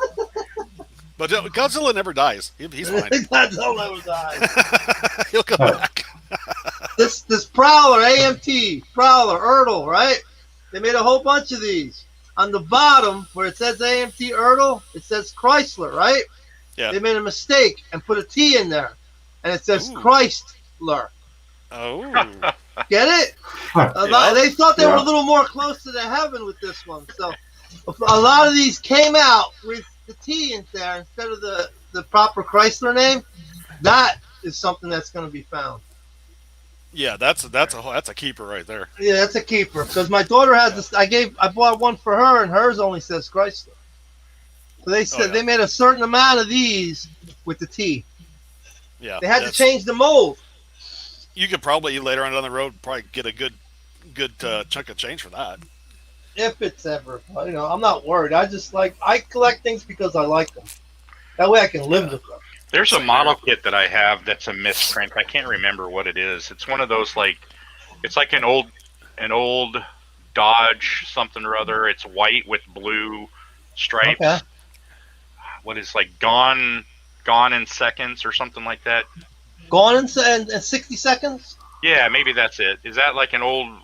But Godzilla never dies. He's fine. Godzilla never died. He'll come back. This Prowler, AMT, Prowler, Ertl, right? They made a whole bunch of these. On the bottom, where it says AMT Ertl, it says Chrysler, right? Yeah. They made a mistake and put a T in there. And it says Ooh. Chrysler. Oh. Get it? Yeah. They thought they were Yeah. a little more close to the heaven with this one. So a lot of these came out with the T in there instead of the proper Chrysler name. That is something that's going to be found. Yeah, that's a keeper right there. Yeah, that's a keeper. Because my daughter had this. I bought one for her, and hers only says Chrysler. So they said they made a certain amount of these with the T. Yeah. They had to change the mold. You could probably later on down the road probably get a good chunk of change for that. If it's ever, I'm not worried. I collect things because I like them. That way I can live with them. There's a model kit that I have that's a misprint. I can't remember what it is. It's one of those it's like an old Dodge something or other. It's white with blue stripes. Okay. What is gone in seconds or something like that? Gone in 60 seconds? Yeah, maybe that's it. Is that like an old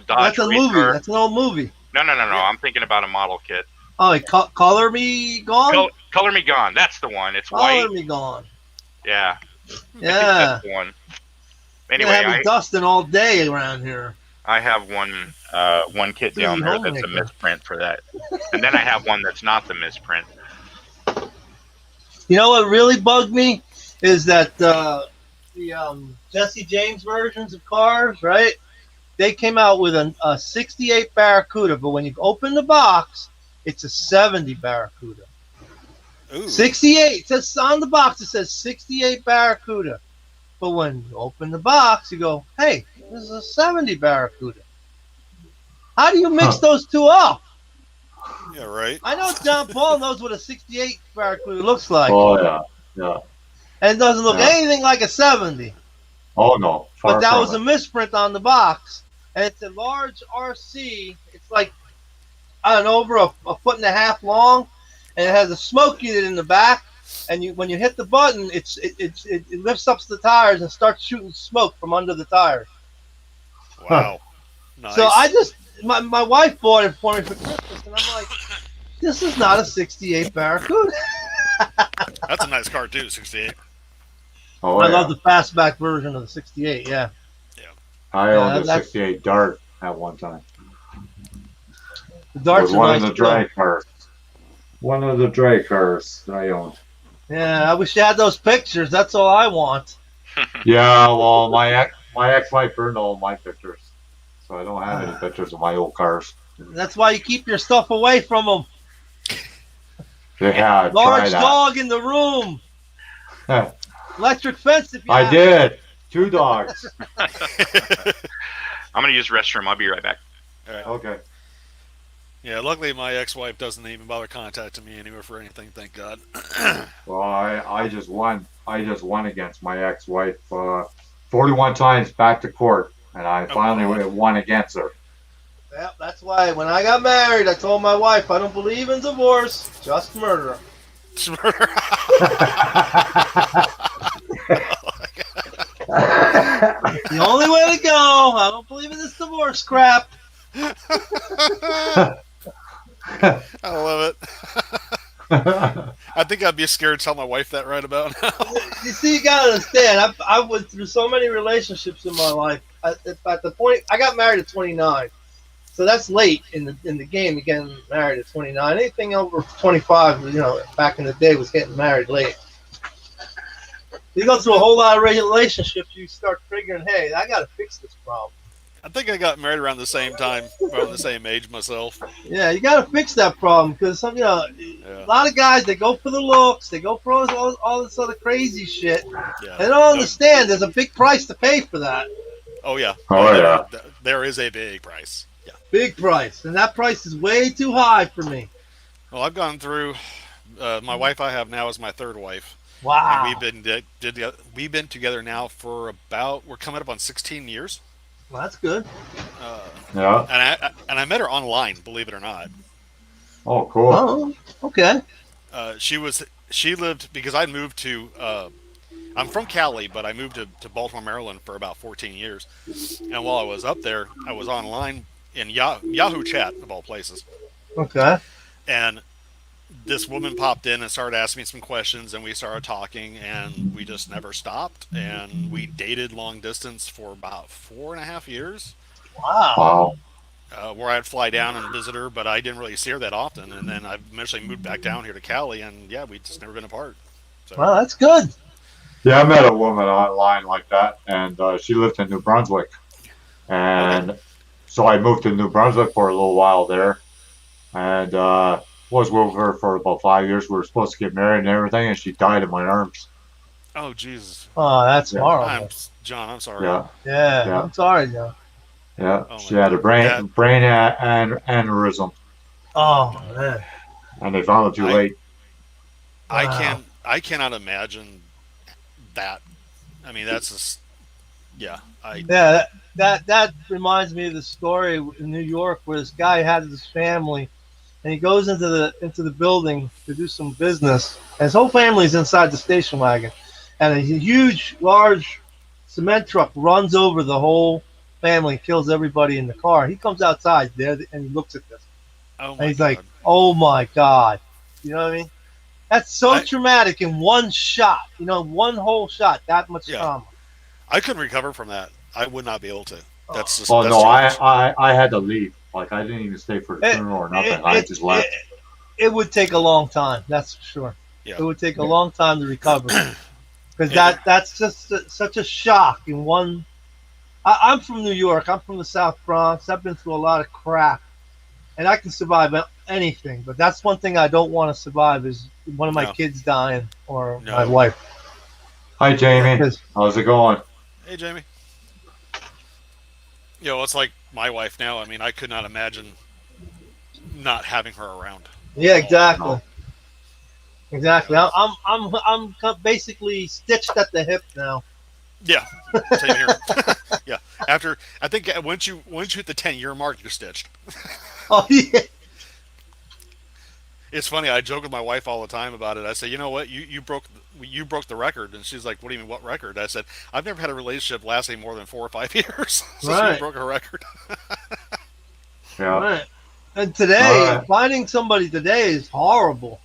Dodge? That's a race movie. car? That's an old movie. No. I'm thinking about a model kit. Oh, Color Me Gone? Color Me Gone. That's the one. It's Color white. Me Gone. Yeah. Yeah. That's the one. Anyway, You're having dusting all day around here. I have one kit down there that's a misprint for that, and then I have one that's not the misprint. You know what really bugged me is that the Jesse James versions of cars, right? They came out with a 68 Barracuda, but when you open the box, it's a 70 Barracuda. Ooh. 68. It says on the box, it says 68 Barracuda. But when you open the box, you go, hey, this is a 70 Barracuda. How do you mix those two up? Yeah, right. I know John Paul knows what a 68 Barracuda looks like. Oh yeah. And it doesn't look anything like a 70. Oh no. But that was a misprint on the box. And it's a large RC. It's like, I don't know, over a foot and a half long. And it has a smoke unit in the back. And when you hit the button, it lifts up the tires and starts shooting smoke from under the tires. Wow. Nice. So my wife bought it for me for Christmas. And I'm like, this is not a 68 Barracuda. That's a nice car too, 68. Oh, I love the fastback version of the 68, yeah. I owned a 68 Dart at one time. The Darts was are one nice of the too. drag cars. One of the drag cars that I owned. Yeah, I wish you had those pictures. That's all I want. Yeah, well, my ex-wife burned all my pictures, so I don't have any pictures of my old cars. That's why you keep your stuff away from them. Yeah, Large try dog in the room. that. Electric fence if you I have did. 2 dogs. I'm gonna use the restroom. I'll be right back. Okay. Yeah, luckily my ex-wife doesn't even bother contacting me anymore for anything. Thank God. Well, I just won. I just won against my ex-wife 41 times back to court, and I Oh finally God. won against her. Yeah, that's why when I got married, I told my wife I don't believe in divorce, just murder. It's the only way to go. I don't believe in this divorce crap. I love it. I think I'd be scared to tell my wife that right about now. You see, you gotta understand. I went through so many relationships in my life. At the point, I got married at 29, so that's late in the game. Getting married at 29. Anything over 25, back in the day was getting married late. You go through a whole lot of relationships, you start figuring, hey, I gotta fix this problem. I think I got married around the same time, around the same age myself. Yeah, you gotta fix that problem because Yeah. a lot of guys they go for the looks, they go for all this other crazy shit. Yeah. They don't understand there's a big price to pay for that. Oh yeah. Oh, yeah. There is a big price. Yeah. Big price, and that price is way too high for me. Well, I've gone through. My wife I have now is my third wife, and Wow, we've been together now for about we're coming up on 16 years. well, that's good. Yeah. And I met her online, believe it or not. Oh, cool. Oh, okay. She lived because I moved to. I'm from Cali, but I moved to Baltimore, Maryland for about 14 years. And while I was up there, I was online in Yahoo Chat of all places, Okay. and this woman popped in and started asking me some questions, and we started talking, and we just never stopped, and we dated long distance for about 4.5 years, Wow. Wow. where I'd fly down and visit her, but I didn't really see her that often, and then I eventually moved back down here to Cali, and yeah, we just never been apart. So, Well, that's good. Yeah, I met a woman online like that, and she lived in New Brunswick. And so I moved to New Brunswick for a little while there, and was with her for about 5 years. We were supposed to get married and everything, and she died in my arms. oh Jesus, Oh, that's Yeah. horrible. John, I'm sorry. Yeah, Yeah, yeah, I'm sorry, John. yeah. Oh She my had a God, brain aneurysm, Oh man. and they found it too I late. Wow. I cannot imagine that. I mean, that's just yeah. Yeah, that reminds me of the story in New York where this guy had his family, and he goes into the building to do some business, and his whole family's inside the station wagon, and a huge, large cement truck runs over the whole family, and kills everybody in the car. He comes outside there and he looks at this, Oh and my he's like, God. "Oh my God," you know what I mean? That's so I traumatic in one shot. One whole shot, that much yeah. trauma. I couldn't recover from that. I would not be able to. Oh. Oh That's no, too much. I had to leave. Like I didn't even stay for the It, funeral or it, nothing. I it, just it, left. it would take a long time, that's for sure. Yeah. It would take a long time to recover because Yeah. that's just such a shock in one. I'm from New York. I'm from the South Bronx. I've been through a lot of crap, and I can survive anything. But that's one thing I don't want to survive is one of my No. kids dying or my No. wife. Hi Jamie, 'Cause- how's it going? Hey, Jamie. It's like my wife now. I mean, I could not imagine not having her around yeah, at all. exactly, No. exactly. Yeah. I'm basically stitched at the hip now. Yeah. Same here. Yeah. After I think once you hit the 10-year mark, you're stitched. Oh yeah. It's funny. I joke with my wife all the time about it. I say, you know what, you broke the record, and she's like, what do you mean, what record? I said, I've never had a relationship lasting more than 4 or 5 years. So Right. she broke a record. Yeah. Right. And today, Alright. finding somebody today is horrible.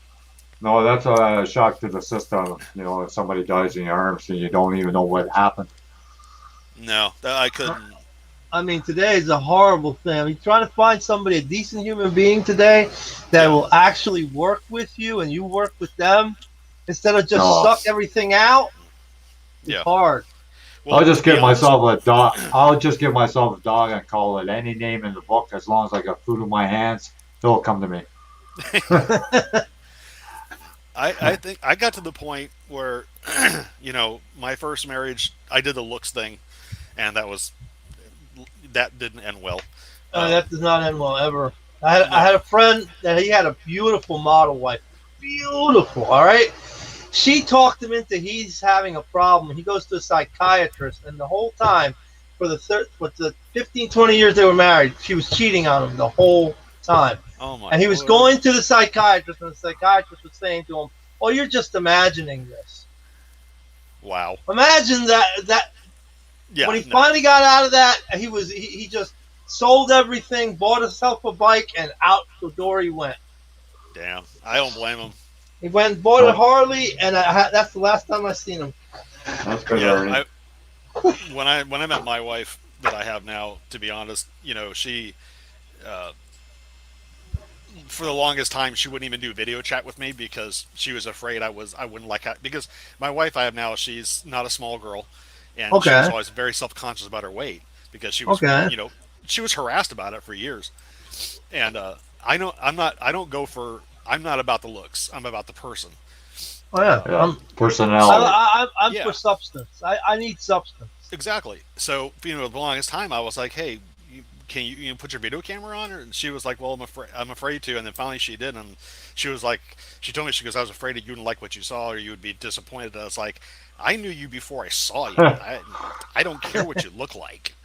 No, that's a shock to the system. If somebody dies in your arms and you don't even know what happened. No, I couldn't. I mean, today is a horrible thing. I mean, trying to find somebody, a decent human being today, that will actually work with you and you work with them instead of just No. suck everything out. It's Yeah. hard. Well, I'll just to be give honest- myself a dog. I'll just give myself a dog and call it any name in the book as long as I got food in my hands. He'll come to me. I think I got to the point where, my first marriage, I did the looks thing, and that didn't end well. That does not end well ever. I had a friend that he had a beautiful model wife. Beautiful, all right? She talked him into he's having a problem. He goes to a psychiatrist, and the whole time, for the 15, 20 years they were married, she was cheating on him the whole time. Oh my And he was Lord. going to the psychiatrist, and the psychiatrist was saying to him, "Oh, you're just imagining this." Wow. Imagine that Yeah. when he no. finally got out of that, he just sold everything, bought himself a bike, and out the door he went. Damn. I don't blame him. He went and bought a Harley, and that's the last time I seen him. That's good, Yeah. Ernie. When I met my wife that I have now, to be honest, she for the longest time she wouldn't even do video chat with me because she was afraid I wouldn't like her, because my wife I have now, she's not a small girl, and she was Okay. always very self-conscious about her weight because she was Okay. she was harassed about it for years. And I don't go for, I'm not about the looks, I'm about the person. Oh yeah, Yeah. Personality. I'm Yeah. for substance. I need substance. Exactly. So the longest time I was like, hey, can you put your video camera on? And she was like, well, I'm afraid to. And then finally she did, and she was like, she told me, she goes, I was afraid that you wouldn't like what you saw, or you would be disappointed. And I was like, I knew you before I saw you. I don't care what you look like,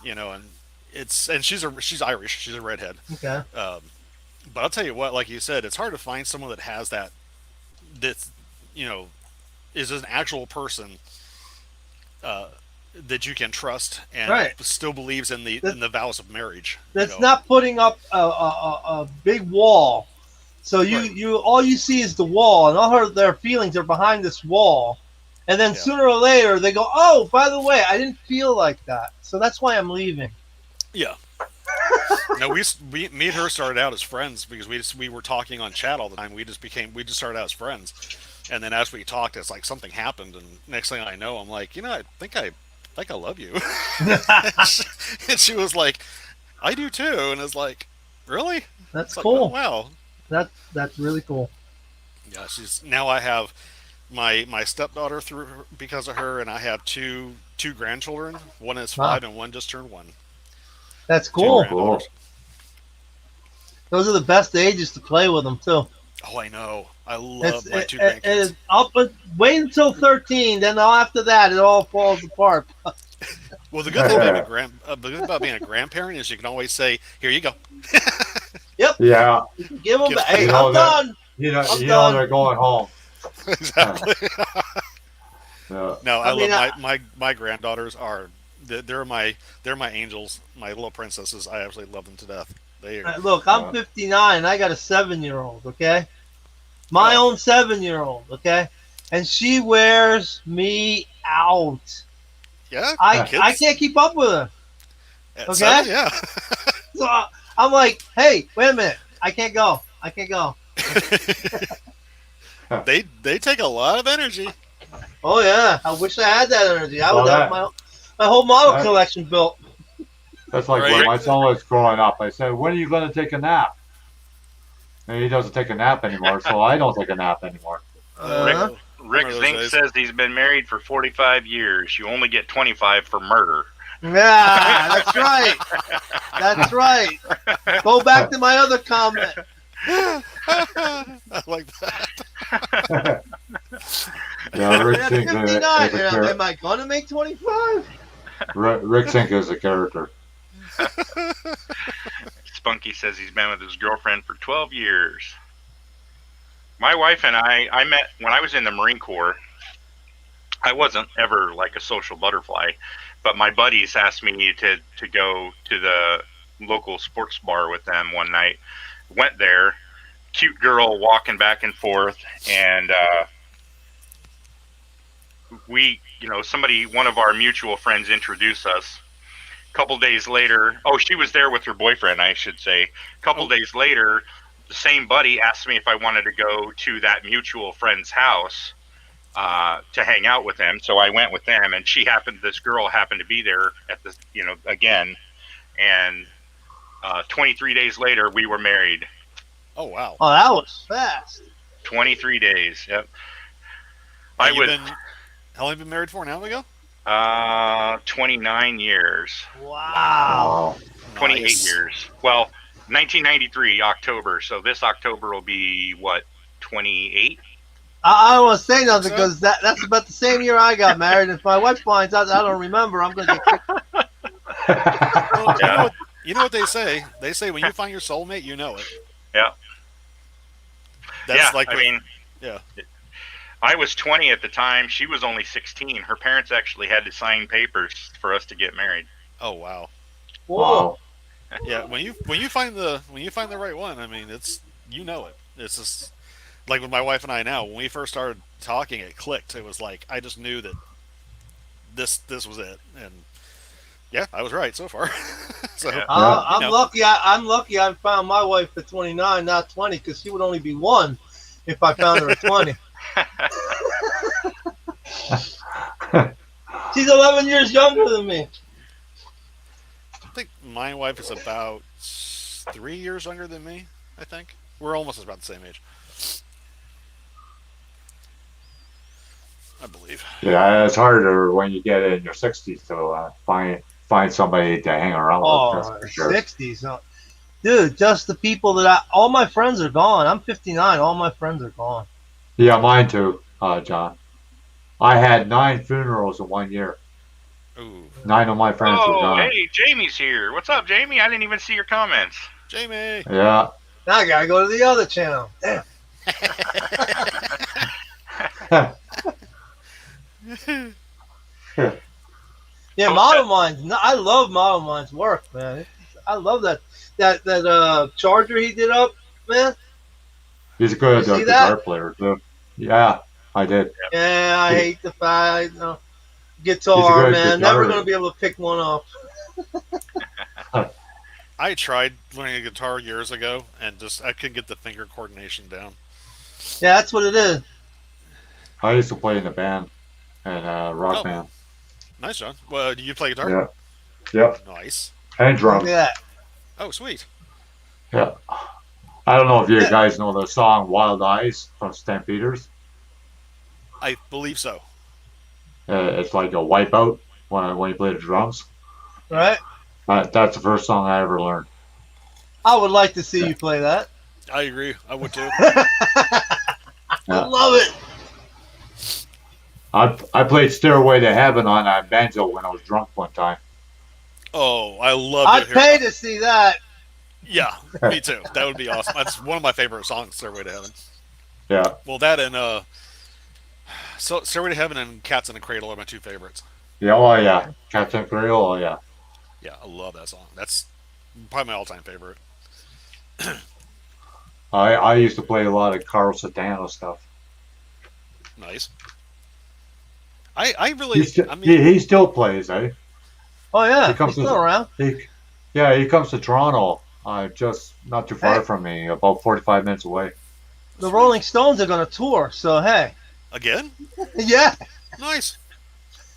and she's Irish, she's a redhead. Okay. But I'll tell you what, like you said, it's hard to find someone that has that's is an actual person that you can trust and Right. still believes in the vows of marriage. That's not putting up a big wall. So Right. you all you see is the wall, and all their feelings are behind this wall. And then Yeah. sooner or later they go, "Oh, by the way, I didn't feel like that, so that's why I'm leaving." Yeah. No, me and her started out as friends because we were talking on chat all the time. We just started out as friends, and then as we talked, it's like something happened, and next thing I know, I'm like, I think I love you. And she was like, I do too, and it's like, really? That's It's like, cool. oh, wow. That's really cool. Yeah, now I have my stepdaughter because of her, and I have two grandchildren. One is 5 and one just turned 1. That's Two cool. granddaughters. Those are the best ages to play with them too. Oh, I know. I love my two It- grandkids. wait until 13, then after that it all falls apart. Well, the good thing about being a grandparent is you can always say, "Here you go." Yeah. Give them. Give- Hey, You know I'm that- done. I'm done. They're going home. Exactly. Yeah. No, I mean, love my granddaughters are they're my angels, my little princesses. I absolutely love them to death. They are, Look, I'm 59. I got a 7-year-old. Okay, my Oh. own 7-year-old. Okay, and she wears me out. yeah. I kids can't keep up with her. at okay. 7, yeah. So I'm like, hey, wait a minute. I can't go. They take a lot of energy. Oh yeah, I wish I had that energy. I Well, would have my whole model that- collection built. That's like Right. when my son was growing up. I said, when are you going to take a nap? And he doesn't take a nap anymore, so I don't take a nap anymore. Uh-huh. Rick One of those Zink days. says he's been married for 45 years. You only get 25 for murder. Yeah, that's right. That's right. Go back to my other comment. I like that. Yeah, Rick I'm Sink 59. is a character. Am I gonna make 25? Rick Sink is a character. Spunky says he's been with his girlfriend for 12 years. My wife and I met when I was in the Marine Corps. I wasn't ever like a social butterfly, but my buddies asked me to go to the local sports bar with them one night. Went there, cute girl walking back and forth, and one of our mutual friends introduced us. A couple days later, she was there with her boyfriend, I should say. A couple days later, the same buddy asked me if I wanted to go to that mutual friend's house to hang out with them. So I went with them, and this girl happened to be there at the, again. And 23 days later, we were married. Oh wow. Oh, that was fast. 23 days. Yep. How long have you been married for now, Miguel? 29 years. Wow. 28 Nice. years. Well, 1993 October. So this October will be what, 28? I don't want to say nothing So? because that's about the same year I got married. If my wife finds out I don't remember, I'm gonna get kicked. Well, Yeah. you know what they say? They say when you find your soulmate, you know it. Yeah. That's Yeah. like I with- mean, yeah. I was 20 at the time. She was only 16. Her parents actually had to sign papers for us to get married. Oh wow. Whoa. Wow. Yeah, when you find the right one, I mean, it's you know it. It's just like with my wife and I now. When we first started talking, it clicked. It was like I just knew that this was it, and yeah, I was right so far. So Yeah. I'm You know. lucky. I'm lucky. I found my wife at 29, not 20, because she would only be 1 if I found her at 20. She's 11 years younger than me. I think my wife is about 3 years younger than me. I think we're almost about the same age. I believe. Yeah, it's harder when you get in your 60s to find somebody to hang around with. Oh, That's for sure. 60s. Dude, just the people that all my friends are gone. I'm 59. All my friends are gone. Yeah, mine too, John. I had 9 funerals in 1 year. Ooh, 9 of my friends were Oh, gone. hey, Jamie's here. What's up, Jamie? I didn't even see your comments. Jamie. Yeah. Now I gotta go to the other channel. Damn. Yeah, Model Minds. No, I love Model Minds' work, man. I love that Charger he did up, man. He's a good You see guitar that? player too. Yeah, I did. Yeah, I hate the fact, guitar, He's a good man. Never guitarist. gonna be able to pick one up. I tried learning a guitar years ago, and just I couldn't get the finger coordination down. Yeah, that's what it is. I used to play in a band and rock Oh. band. Nice, John. Well, do you play guitar? Yeah. Yep. Nice. And Look drums. at that. Oh, sweet. Yeah. I don't know if you Yeah. guys know the song "Wild Eyes" from Stampeders. I believe so. It's like a wipeout when you play the drums. Right? That's the first song I ever learned. I would like to see you play that. I agree. I would too. I love it. I played "Stairway to Heaven" on a banjo when I was drunk one time. Oh, I love I'd it. pay to see that. Yeah, me too. That would be awesome. That's one of my favorite songs, Stairway to Heaven. Yeah. Well, that and so Stairway to Heaven and Cats in the Cradle are my 2 favorites. Yeah. Oh yeah. Captain Creole. Oh yeah. Yeah, I love that song. That's probably my all-time favorite. I used to play a lot of Carl Santana stuff. Nice. I really, I mean, He still plays, eh? Oh yeah, He comes he's still to- around. He comes to Toronto, just not too far Hey. from me, about 45 minutes away. The Rolling Stones are gonna tour, so hey, again, yeah, nice.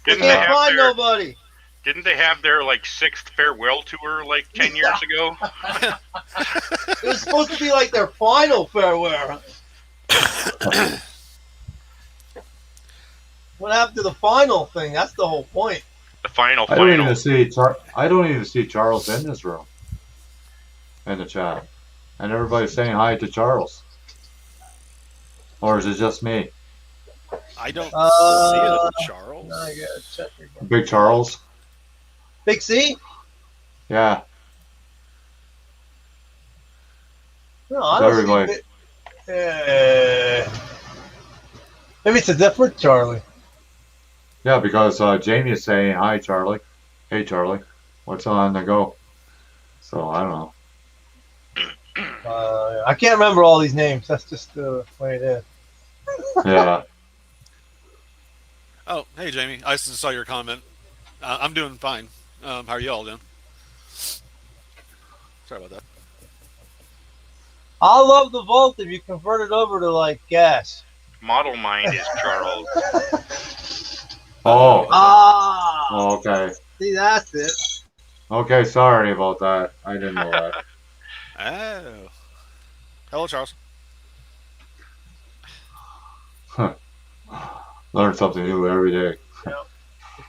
Didn't can't they have find their, nobody. Didn't they have their like 6th farewell tour like 10 years ago? It was supposed to be like their final farewell. What happened to the final thing? That's the whole point. The final. I don't even see Charles in this room, in the chat, and everybody's saying hi to Charles. Or is it just me, I don't see it, Charles. Now I gotta check again. Big Charles? Big C? Yeah. No, I don't Everybody. see maybe it's a different Charlie. Yeah, because Jamie is saying hi, Charlie. Hey, Charlie. What's on the go? So I don't know. I can't remember all these names. That's just the way it is. Yeah. Oh, hey Jamie, I just saw your comment. I'm doing fine. How are you all doing? Sorry about that. I love the Volt if you convert it over to like gas. Model Mind is Charles. Oh. Ah, Oh, okay. see, that's it. Okay, sorry about that. I didn't know that. Oh, hello, Charles. Learn something new every day.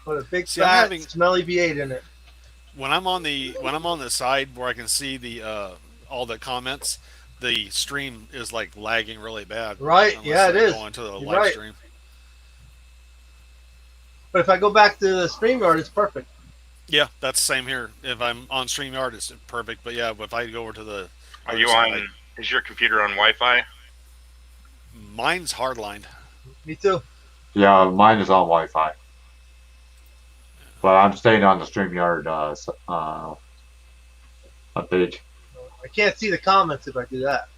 Put a big See, I'm fat having- smelly V8 in it. When I'm on the side where I can see the all the comments, the stream is like lagging really bad. Right? Unless Yeah, it they're is. going to the You're live right. stream. But if I go back to the StreamYard, it's perfect. Yeah, that's the same here. If I'm on StreamYard, it's perfect. But yeah, if I go over to the Are other you side, on? Is your computer on Wi-Fi? mine's hardlined. Me too. Yeah, mine is on Wi-Fi, but I'm staying on the StreamYard page I can't see the comments if I do that.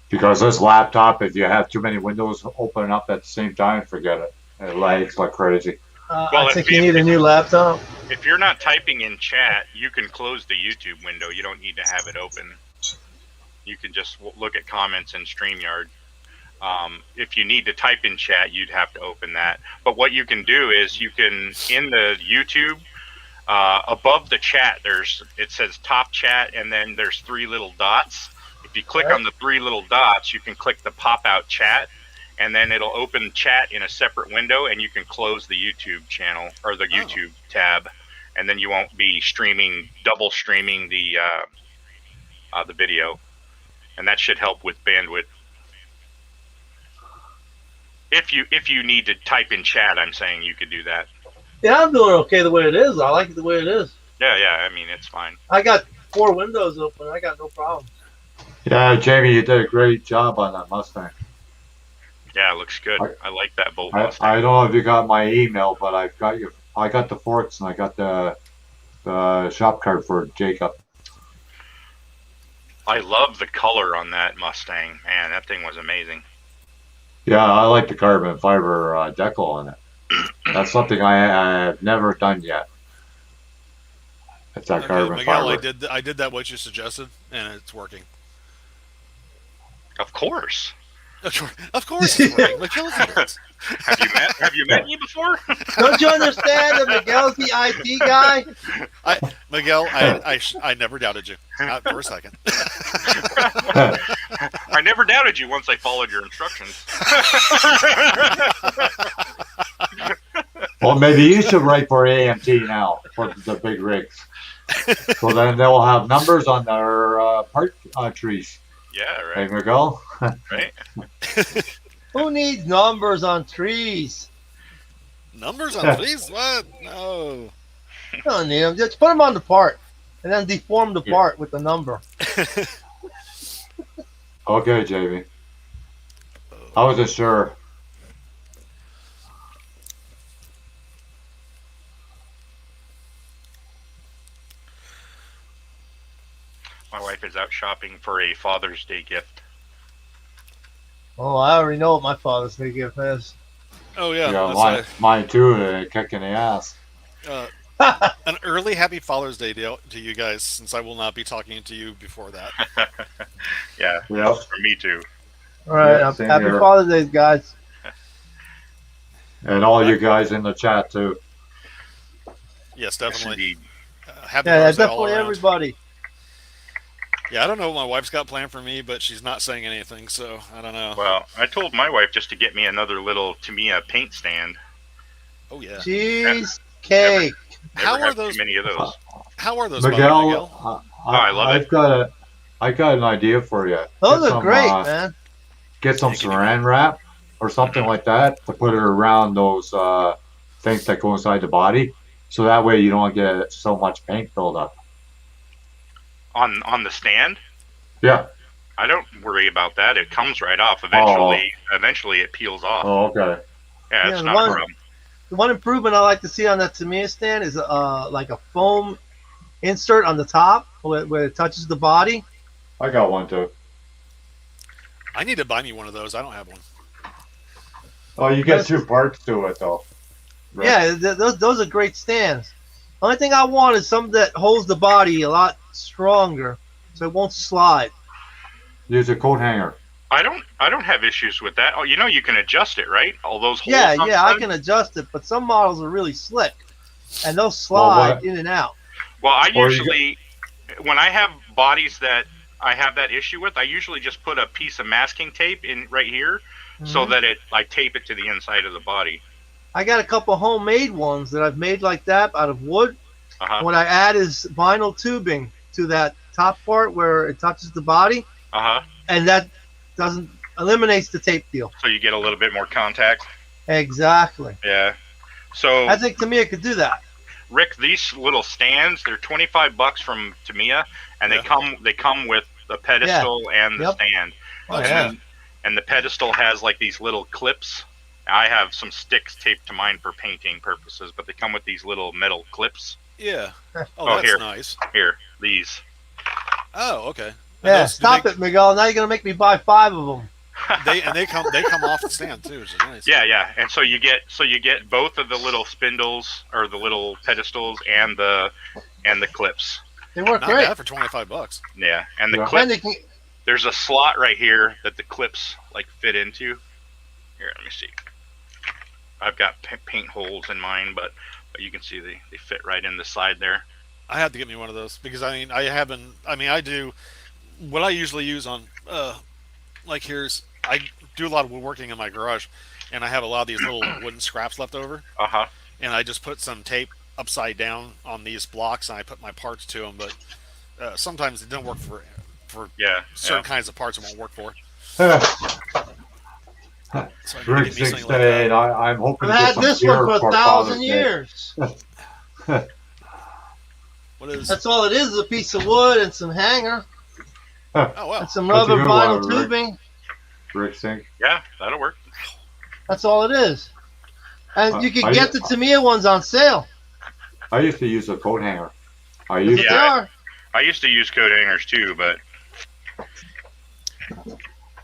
because this laptop, if you have too many windows opening up at the same time, forget it. It lags like crazy. Well, I think you need a new laptop. If you're not typing in chat, you can close the YouTube window. You don't need to have it open. You can just look at comments in StreamYard. If you need to type in chat, you'd have to open that. But what you can do is you can, in the YouTube, above the chat, it says top chat, and then there's 3 little dots. If you click on the 3 little dots, you can click the pop-out chat, and then it'll open chat in a separate window, and you can close the YouTube channel or the YouTube tab, and then you won't be double streaming the video, and that should help with bandwidth. If you need to type in chat, I'm saying you could do that. Yeah, I'm doing okay the way it is. I like it the way it is. Yeah. I mean, it's fine. I got 4 windows open. I got no problem. Yeah, Jamie, you did a great job on that Mustang. Yeah, it looks good. I like that Bolt I Mustang. don't know if you got my email, but I got the forks and I got the shop card for Jacob. I love the color on that Mustang. Man, that thing was amazing. Yeah, I like the carbon fiber decal on it. That's something I have never done yet. It's that carbon Miguel, fiber. I did that what you suggested, and it's working. Of course. Of course it's working. Miguel, Have you met me before? Don't you understand that Miguel's the IT guy? Miguel, I never doubted you. Not for a second. I never doubted you once I followed your instructions. Well, maybe you should write for AMT now for the big rigs. So then they'll have numbers on their part trees. Yeah, right. There we go. Right. Who needs numbers on trees? Numbers on trees? What? No. You don't need them. Just put them on the part, and then deform the part with the number. Okay, Jamie. I wasn't sure. My wife is out shopping for a Father's Day gift. Oh, I already know what my Father's Day gift is. Oh yeah. Yeah, mine too. Kicking the ass. An early Happy Father's Day to you guys, since I will not be talking to you before that. Yeah. Yep. For me too. All right, Yeah, same happy here. Father's Day, guys. And all you guys in the chat too. Yes, Yes, definitely. indeed. Happy Yeah, Father's Day all definitely around. everybody. Yeah, I don't know what my wife's got planned for me, but she's not saying anything, so I don't know. Well, I told my wife just to get me another little Tamiya paint stand. Oh yeah. Cheesecake. Never How are had those? too many of those. How are those, by the way, Miguel, Miguel? I love it. I got an idea for you. Those Get are some, great, man. Get some Yeah, give me saran wrap or something like that to put it around those things that go inside the body, so that way you don't get so much paint buildup. On the stand, Yeah. I don't worry about that. It comes right off. Eventually it peels off. Oh, okay. Yeah, Yeah, it's the not one- a problem. The one improvement I like to see on that Tamiya stand is like a foam insert on the top where it touches the body. I got one too. I need to buy me one of those. I don't have one. Oh, you get 2 parts to it though. Right. Yeah, those are great stands. Only thing I want is something that holds the body a lot stronger, so it won't slide. Use a coat hanger. I don't have issues with that. Oh, you can adjust it, right? All those holes. Yeah, on the I side? can adjust it, but some models are really slick, and they'll slide in and out. Well, I Or you usually, when I have bodies that I have that issue with, I usually just put a piece of masking tape in right here, so Mhm. that I tape it to the inside of the body. I got a couple homemade ones that I've made like that out of wood. Uh-huh. What I add is vinyl tubing to that top part where it touches the body, and that doesn't eliminates the tape deal. So you get a little bit more contact. Exactly. Yeah. So I think Tamiya could do that. Rick, these little stands, they're $25 from Tamiya, and they come with the pedestal and the stand. Oh, yeah. And the pedestal has like these little clips. I have some sticks taped to mine for painting purposes, but they come with these little metal clips. Yeah. Oh, that's here, nice. Here, these. Oh, okay. Yeah, stop it, Miguel. Now you're gonna make me buy 5 of them. They come off the stand too, which is nice. Yeah. And so you get both of the little spindles or the little pedestals and the clips. They work Not great. bad for $25. Yeah, and the clip. There's a slot right here that the clips like fit into. Here, let me see. I've got paint holes in mine, but you can see they fit right in the side there. I had to get me one of those because I do what I usually use on I do a lot of woodworking in my garage, and I have a lot of these little wooden scraps left over. And I just put some tape upside down on these blocks, and I put my parts to them. But sometimes it doesn't work for certain kinds of parts. It won't work for. So Rick 68, I'm hoping I've had this one for 1,000 years. What is? That's all it is a piece of wood and some hanger. Oh, wow. And some rubber vinyl tubing. Rick Sink. Yeah, that'll work. That's all it is. And you can get the Tamiya ones on sale. I used to use a coat hanger. I used to use coat hangers too, but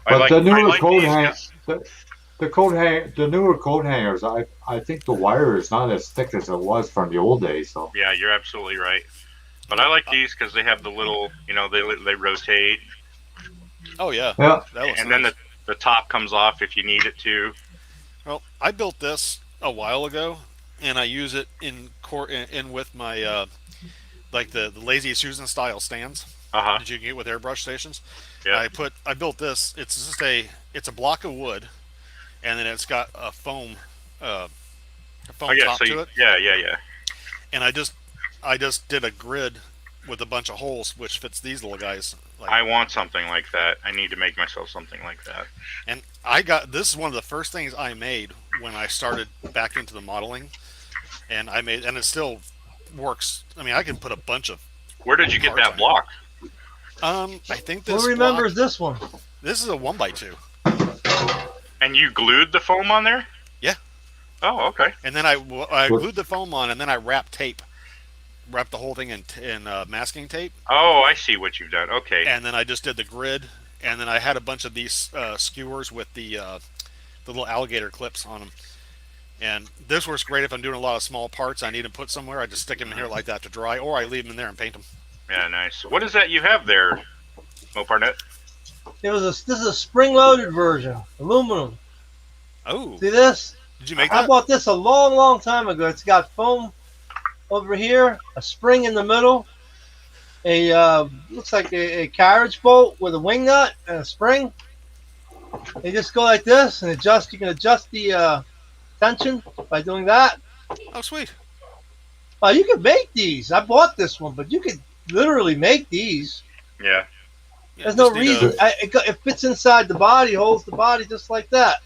the newer coat hangers, the newer coat hangers, I think the wire is not as thick as it was from the old days. So yeah, you're absolutely right. But I like these because they have the little, they rotate. Oh yeah. Yeah. And then the top comes off if you need it to. Well, I built this a while ago, and I use it in with my like the Lazy Susan style stands that you can get with airbrush stations. Yeah. I built this. It's a block of wood, and then it's got a foam top to it. Yeah. And I just did a grid with a bunch of holes, which fits these little guys. I want something like that. I need to make myself something like that. And this is one of the first things I made when I started back into the modeling, and it still works. I mean, I can put a bunch of. Where did you get that block? I think this. Who remembers this one? This is a 1x2. And you glued the foam on there? Yeah. Oh, okay. And then I glued the foam on, and then I wrapped the whole thing in masking tape. Oh, I see what you've done. Okay. And then I just did the grid, and then I had a bunch of these skewers with the little alligator clips on them. And this works great if I'm doing a lot of small parts I need to put somewhere. I just stick them in here like that to dry, or I leave them in there and paint them. Yeah, nice. What is that you have there, Moparnet? This is a spring-loaded version, aluminum. Oh. See this? Did you make that? I bought this a long, long time ago. It's got foam over here, a spring in the middle, looks like a carriage bolt with a wing nut and a spring. They just go like this, and you can adjust the tension by doing that. Oh, sweet. You can make these. I bought this one, but you could literally make these. Yeah. There's no reason. It fits inside the body, holds the body just like that.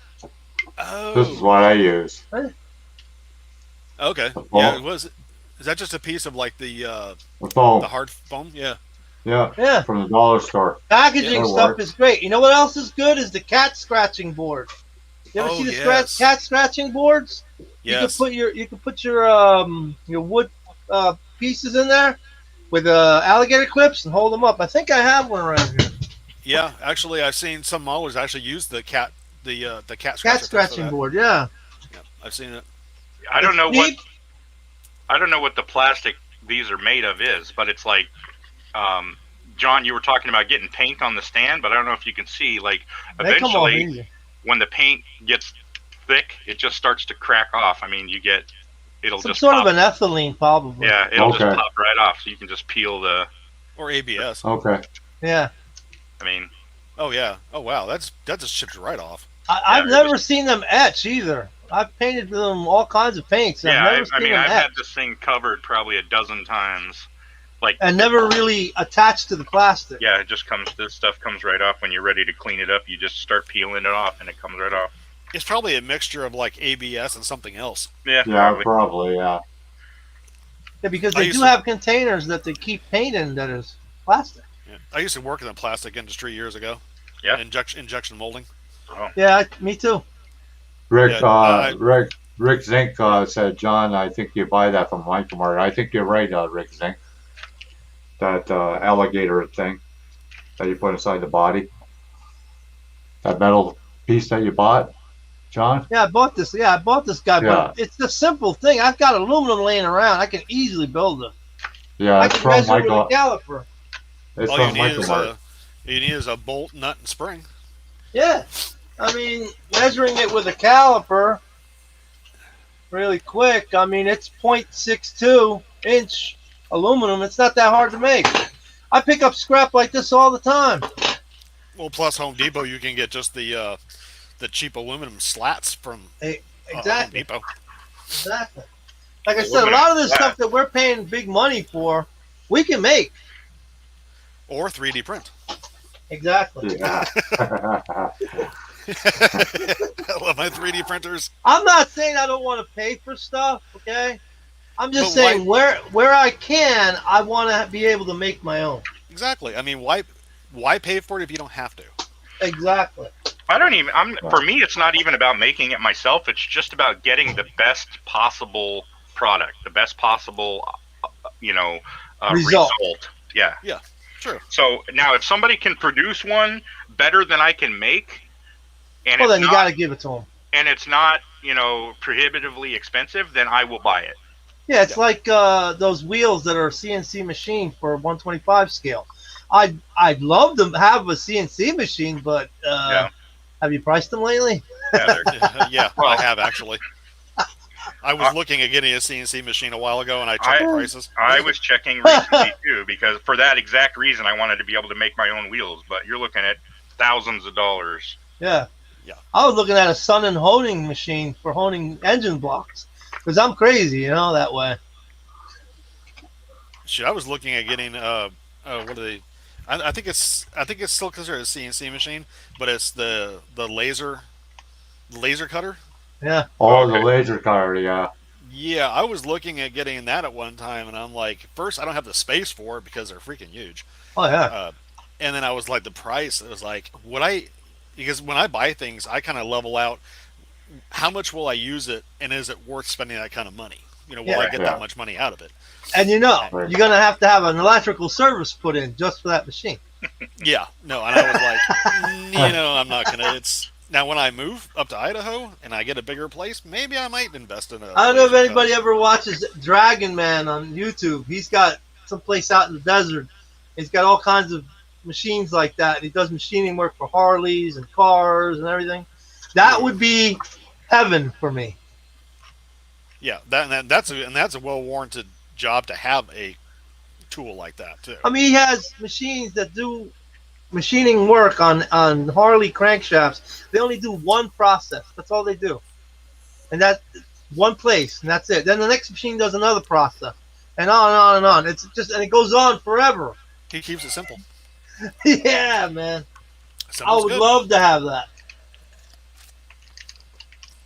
Oh. This is what I use. Okay. Yeah, is that just a piece of like the foam. The hard foam? Yeah. Yeah. From the dollar store. Packaging stuff is great. You know what else is good? Is the cat scratching board. You ever see the cat scratching boards? Yes. You can put your wood pieces in there with alligator clips and hold them up. I think I have one around here. Yeah, actually, I've seen some modelers actually use the cat scratching board. Yeah, I've seen it. I don't know what the plastic these are made of is, but it's like, John, you were talking about getting paint on the stand, but I don't know if you can see, like, eventually when the paint gets thick, it just starts to crack off. I mean, it'll just sort pop. of an ethylene, probably. Yeah, it'll just pop right off, so you can just peel the. Or ABS. Okay. Yeah. I mean. Oh yeah. Oh wow. That just chips right off. I've never seen them etch either. I've painted them all kinds of paints. Yeah, I've had this thing covered probably a dozen times. like and never really attached to the plastic. yeah, it just comes. This stuff comes right off when you're ready to clean it up. You just start peeling it off, and it comes right off. It's probably a mixture of like ABS and something else. Yeah, Yeah, probably. probably. Yeah. Yeah, because I they used do to- have containers that they keep paint in that is plastic. Yeah. I used to work in the plastic industry years ago. Yeah. Injection molding. Yeah, me too. Rick, Yeah, Rick Zink said, John, I think you buy that from Michael Mart. I think you're right, Rick Zink. That alligator thing that you put inside the body. That metal piece that you bought, John? Yeah, I bought this. Yeah, I bought this guy, Yeah. but it's a simple thing. I've got aluminum laying around. I can easily build it. Yeah, I it's can from measure Michael. with a caliper. It's all you from need Michael is Mart. a bolt, nut, and spring. Yeah, I mean, measuring it with a caliper, really quick. I mean, it's 0.62 inch aluminum. It's not that hard to make. I pick up scrap like this all the time. Well, plus Home Depot, you can get just the cheap aluminum slats from Home Exactly. Depot. Exactly. Like I said, a lot of this stuff that we're paying big money for, we can make. Or 3D print. Exactly. Yeah. I love my 3D printers. I'm not saying I don't want to pay for stuff, okay? I'm just But why- saying where I can, I want to be able to make my own. Exactly. I mean, why pay for it if you don't have to? Exactly. I don't even. For me, it's not even about making it myself. It's just about getting the best possible product, the best possible, Result. result. Yeah. Yeah, true. So now, if somebody can produce one better than I can make, and Well, it's then you not, got to give it to them. and it's not, prohibitively expensive, then I will buy it. Yeah, it's like those wheels that are CNC machined for 125 scale. I'd love to have a CNC machine, but Yeah. have you priced them lately? Yeah, they're- Yeah, Well- I have actually. I was looking at getting a CNC machine a while ago, and I checked the prices. I was checking recently too, because for that exact reason, I wanted to be able to make my own wheels. But you're looking at thousands of dollars. Yeah. Yeah. I was looking at a Sun and honing machine for honing engine blocks because I'm crazy, that way. Shit, I was looking at getting what are they? I think it's still considered a CNC machine, but it's the laser cutter. Yeah. Oh, the Okay. laser cutter, yeah. Yeah, I was looking at getting that at one time, and I'm like, first, I don't have the space for it because they're freaking huge. Oh yeah. And then I was like, the price. It was like, because when I buy things, I kind of level out how much will I use it, and is it worth spending that kind of money? Will I get Yeah. that much money out of it? And you're Right. gonna have to have an electrical service put in just for that machine. Yeah, no, and I was like, I'm not gonna. It's now when I move up to Idaho and I get a bigger place, maybe I might invest in a. I don't know if laser anybody cutter. ever watches Dragon Man on YouTube. He's got some place out in the desert. He's got all kinds of machines like that. He does machining work for Harleys and cars and everything. That would be heaven for me. Yeah, that's a well warranted job to have a tool like that too. I mean, he has machines that do machining work on Harley crankshafts. They only do one process. That's all they do. And that's one place, and that's it. Then the next machine does another process. And on and on and on. It's just, and it goes on forever. He keeps it simple. Yeah, man. I Simple's would good. love to have that.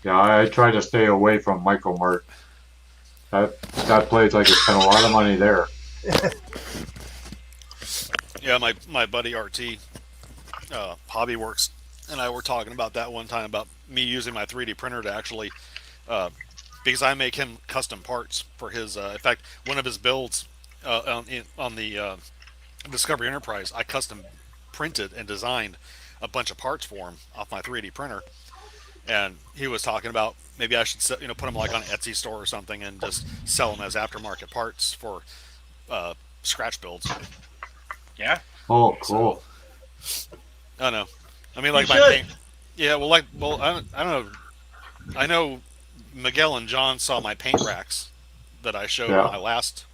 Yeah, I try to stay away from Michael Mart. That place, I could spend a lot of money there. Yeah, my buddy RT, Hobbyworks, and I were talking about that one time about me using my 3D printer to actually, because I make him custom parts for his. In fact, one of his builds on the Discovery Enterprise, I custom printed and designed a bunch of parts for him off my 3D printer. And he was talking about maybe I should put them like on an Etsy store or something and just sell them as aftermarket parts for scratch builds. Yeah. Oh, cool. I don't know. I mean, like You my should. paint. Yeah, I don't know. I know Miguel and John saw my paint racks that I showed Yeah. on the last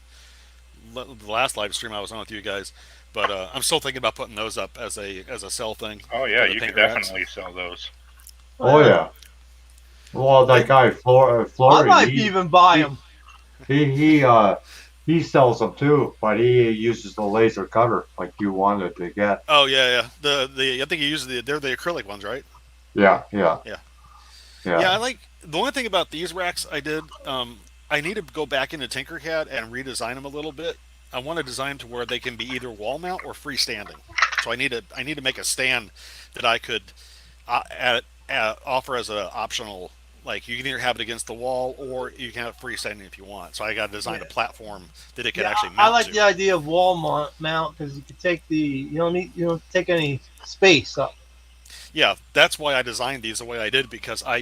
live stream I was on with you guys. But I'm still thinking about putting those up as a sell thing. Oh yeah, for the you paint could racks. definitely sell those. Oh, yeah. Well, that guy, I Flory, might even buy them. he he sells them too, but he uses the laser cutter like you wanted to get. Oh yeah. The I think you use they're the acrylic ones, right? Yeah, yeah, Yeah. Yeah, I yeah. like the only thing about these racks I did. I need to go back into Tinkercad and redesign them a little bit. I want to design to where they can be either wall mount or freestanding. So I need to make a stand that I could offer as an optional. Like you can either have it against the wall or you can have it freestanding if you want. So I got to design a platform that it could Yeah, actually I mount like to. the idea of wall mount because you can take you don't take any space up. Yeah, that's why I designed these the way I did because I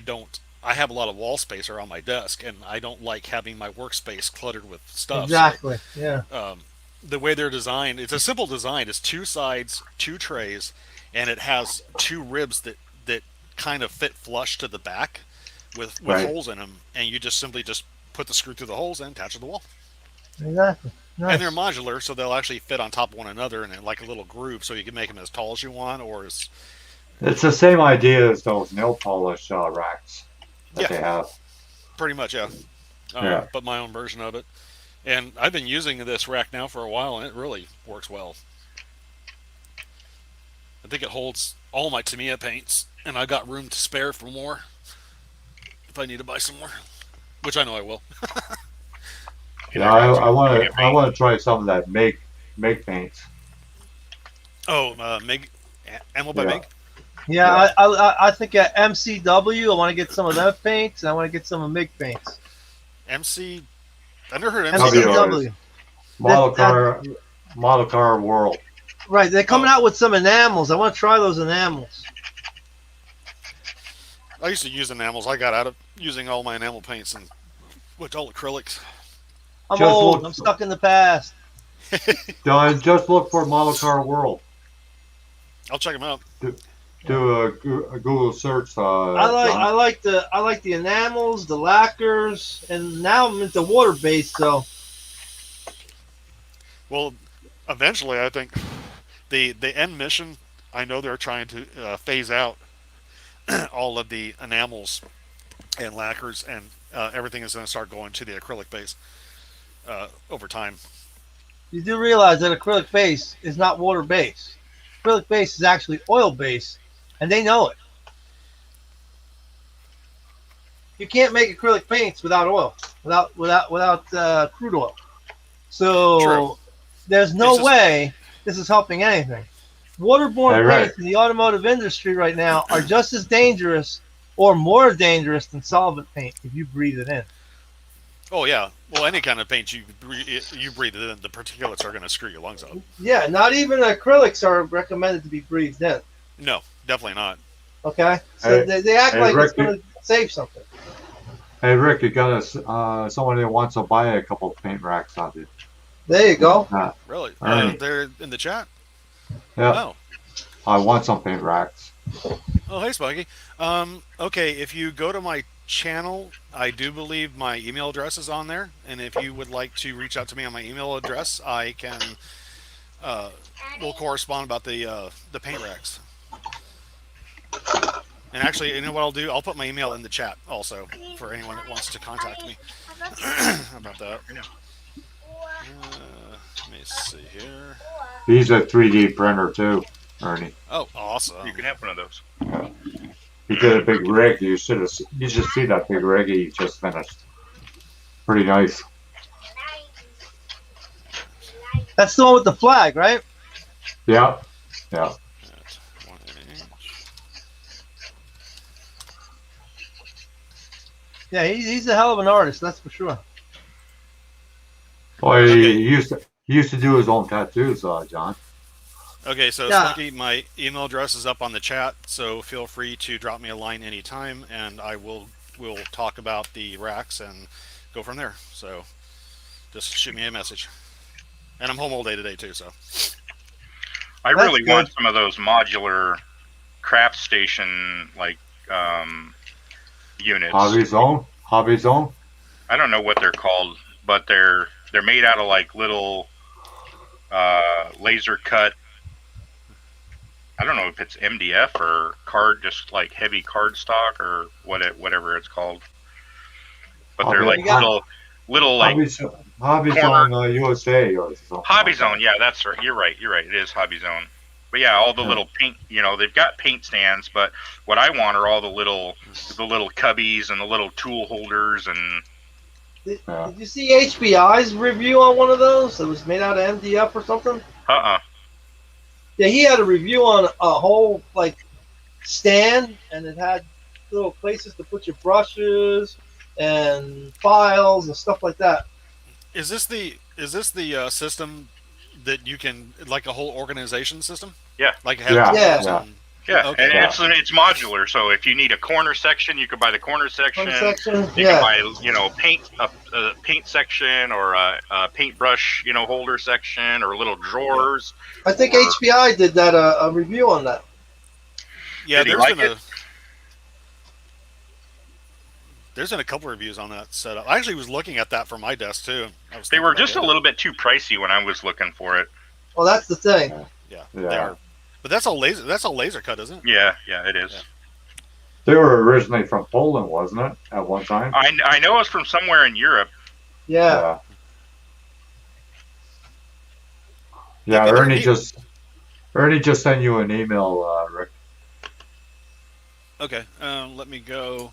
have a lot of wall space around my desk and I don't like having my workspace cluttered with stuff. So Exactly. Yeah. the way they're designed, it's a simple design. It's two sides, two trays, and it has two ribs that kind of fit flush to the back with Right. holes in them, and you just simply just put the screw through the holes and attach it to the wall. Exactly. And they're Nice. modular, so they'll actually fit on top of one another in like a little groove, so you can make them as tall as you want, or as It's the same idea as those nail polish racks that yeah, they have. pretty much yeah. Yeah. But my own version of it. And I've been using this rack now for a while, and it really works well. I think it holds all my Tamiya paints, and I got room to spare for more if I need to buy some more, which I know I will. Yeah, I got some I want to try some of that make paints. Oh, Meg, Ammo by Yeah, Meg. Yeah, yeah. I think at MCW I want to get some of their paints and I want to get some of MIG paints. MC. I never heard W MCW. is MCW. model That, car model car world. right, they're coming Oh, out with some enamels. I want to try those enamels. I used to use enamels. I got out of using all my enamel paints and went all acrylics. I'm Just old. look, I'm stuck in the past. just look for model car world. I'll check them out. Do a Google search, I John. like the enamels, the lacquers, and now I'm into water based. So Well, eventually, I think the end mission. I know they're trying to phase out all of the enamels and lacquers, and everything is going to start going to the acrylic base over time. you do realize that acrylic base is not water based. Acrylic base is actually oil based, and they know it. You can't make acrylic paints without oil, without crude oil. True. So there's It's no just way this is helping anything. Waterborne Hey, right. paints in the automotive industry right now are just as dangerous or more dangerous than solvent paint if you breathe it in. oh yeah. Well, any kind of paint you breathe it in, the particulates are going to screw your lungs up. Yeah, not even acrylics are recommended to be breathed in. No, definitely not. Okay, so Hey, they act hey, like it's Rick, going to save something. hey Rick, you got someone that wants to buy a couple of paint racks off you. There you go. Really? Ernie. They're in the chat. Yeah, Oh. I want some paint racks. Oh, hey, Spunky. Okay, if you go to my channel, I do believe my email address is on there, and if you would like to reach out to me on my email address, I can. We'll correspond about the paint racks. And actually, you know what I'll do? I'll put my email in the chat also for anyone that wants to contact me about that. Let me see here. He's a 3D printer too, Ernie. Oh, awesome. You can have one of those. Yeah. He did a big rig. You should see that big rig he just finished. Pretty nice. That's the one with the flag, right? Yeah, yeah. At 1 inch. Yeah, he's a hell of an artist, that's for sure. Well, Okay. he used to do his own tattoos, John. Okay, so Yeah. Spunky, my email address is up on the chat, so feel free to drop me a line anytime, and we'll talk about the racks and go from there. So just shoot me a message. And I'm home all day today too, so. I That's really good. want some of those modular craft station units. Hobby Zone. I don't know what they're called, but they're made out of like little laser cut. I don't know if it's MDF or just like heavy cardstock or whatever it's called. But they're Hobby- like little like Hobby, Hobby corner. Zone USA or something. Hobby like Zone, that. yeah, that's right. You're right. You're right. It is Hobby Zone. But yeah, all the Yeah. little paint. They've got paint stands, but what I want are all the little cubbies and the little tool holders and. Yeah. Did you see HBI's review on one of those? It was made out of MDF or something. Yeah, he had a review on a whole like stand, and it had little places to put your brushes and files and stuff like that. Is this the system that you can, like a whole organization system? Yeah. Like it has Yeah. drawers Yeah. and Yeah, Okay. and Yeah. it's modular. So if you need a corner section, you can buy the corner section. You Yeah. can buy paint a paint section or a paintbrush holder section or little drawers. I think Or- HBI did that a review on that. yeah, Did he like it? There's been a couple reviews on that setup. I actually was looking at that for my desk too. They were just a little bit too pricey when I was looking for it. Well, that's the thing. Yeah, Yeah. they are. But that's all laser. That's all laser cut, isn't it? Yeah, it is. Yeah. They were originally from Poland, wasn't it? At one time. I know it's from somewhere in Europe. Yeah. Yeah. Yeah, but Ernie just sent you an email, Rick. Okay, let me go.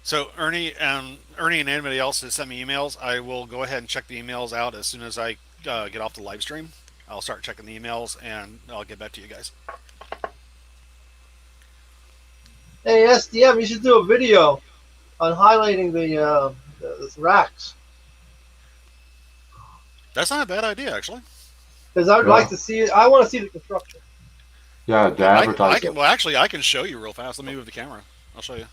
So Ernie and anybody else that sent me emails, I will go ahead and check the emails out as soon as I get off the live stream. I'll start checking the emails and I'll get back to you guys. Hey, SDM, you should do a video on highlighting the racks. That's not a bad idea, actually. Because I'd like to see it. I want to see the construction. Yeah, to advertise it. Well, actually, I can show you real fast. Let me move the camera. I'll show you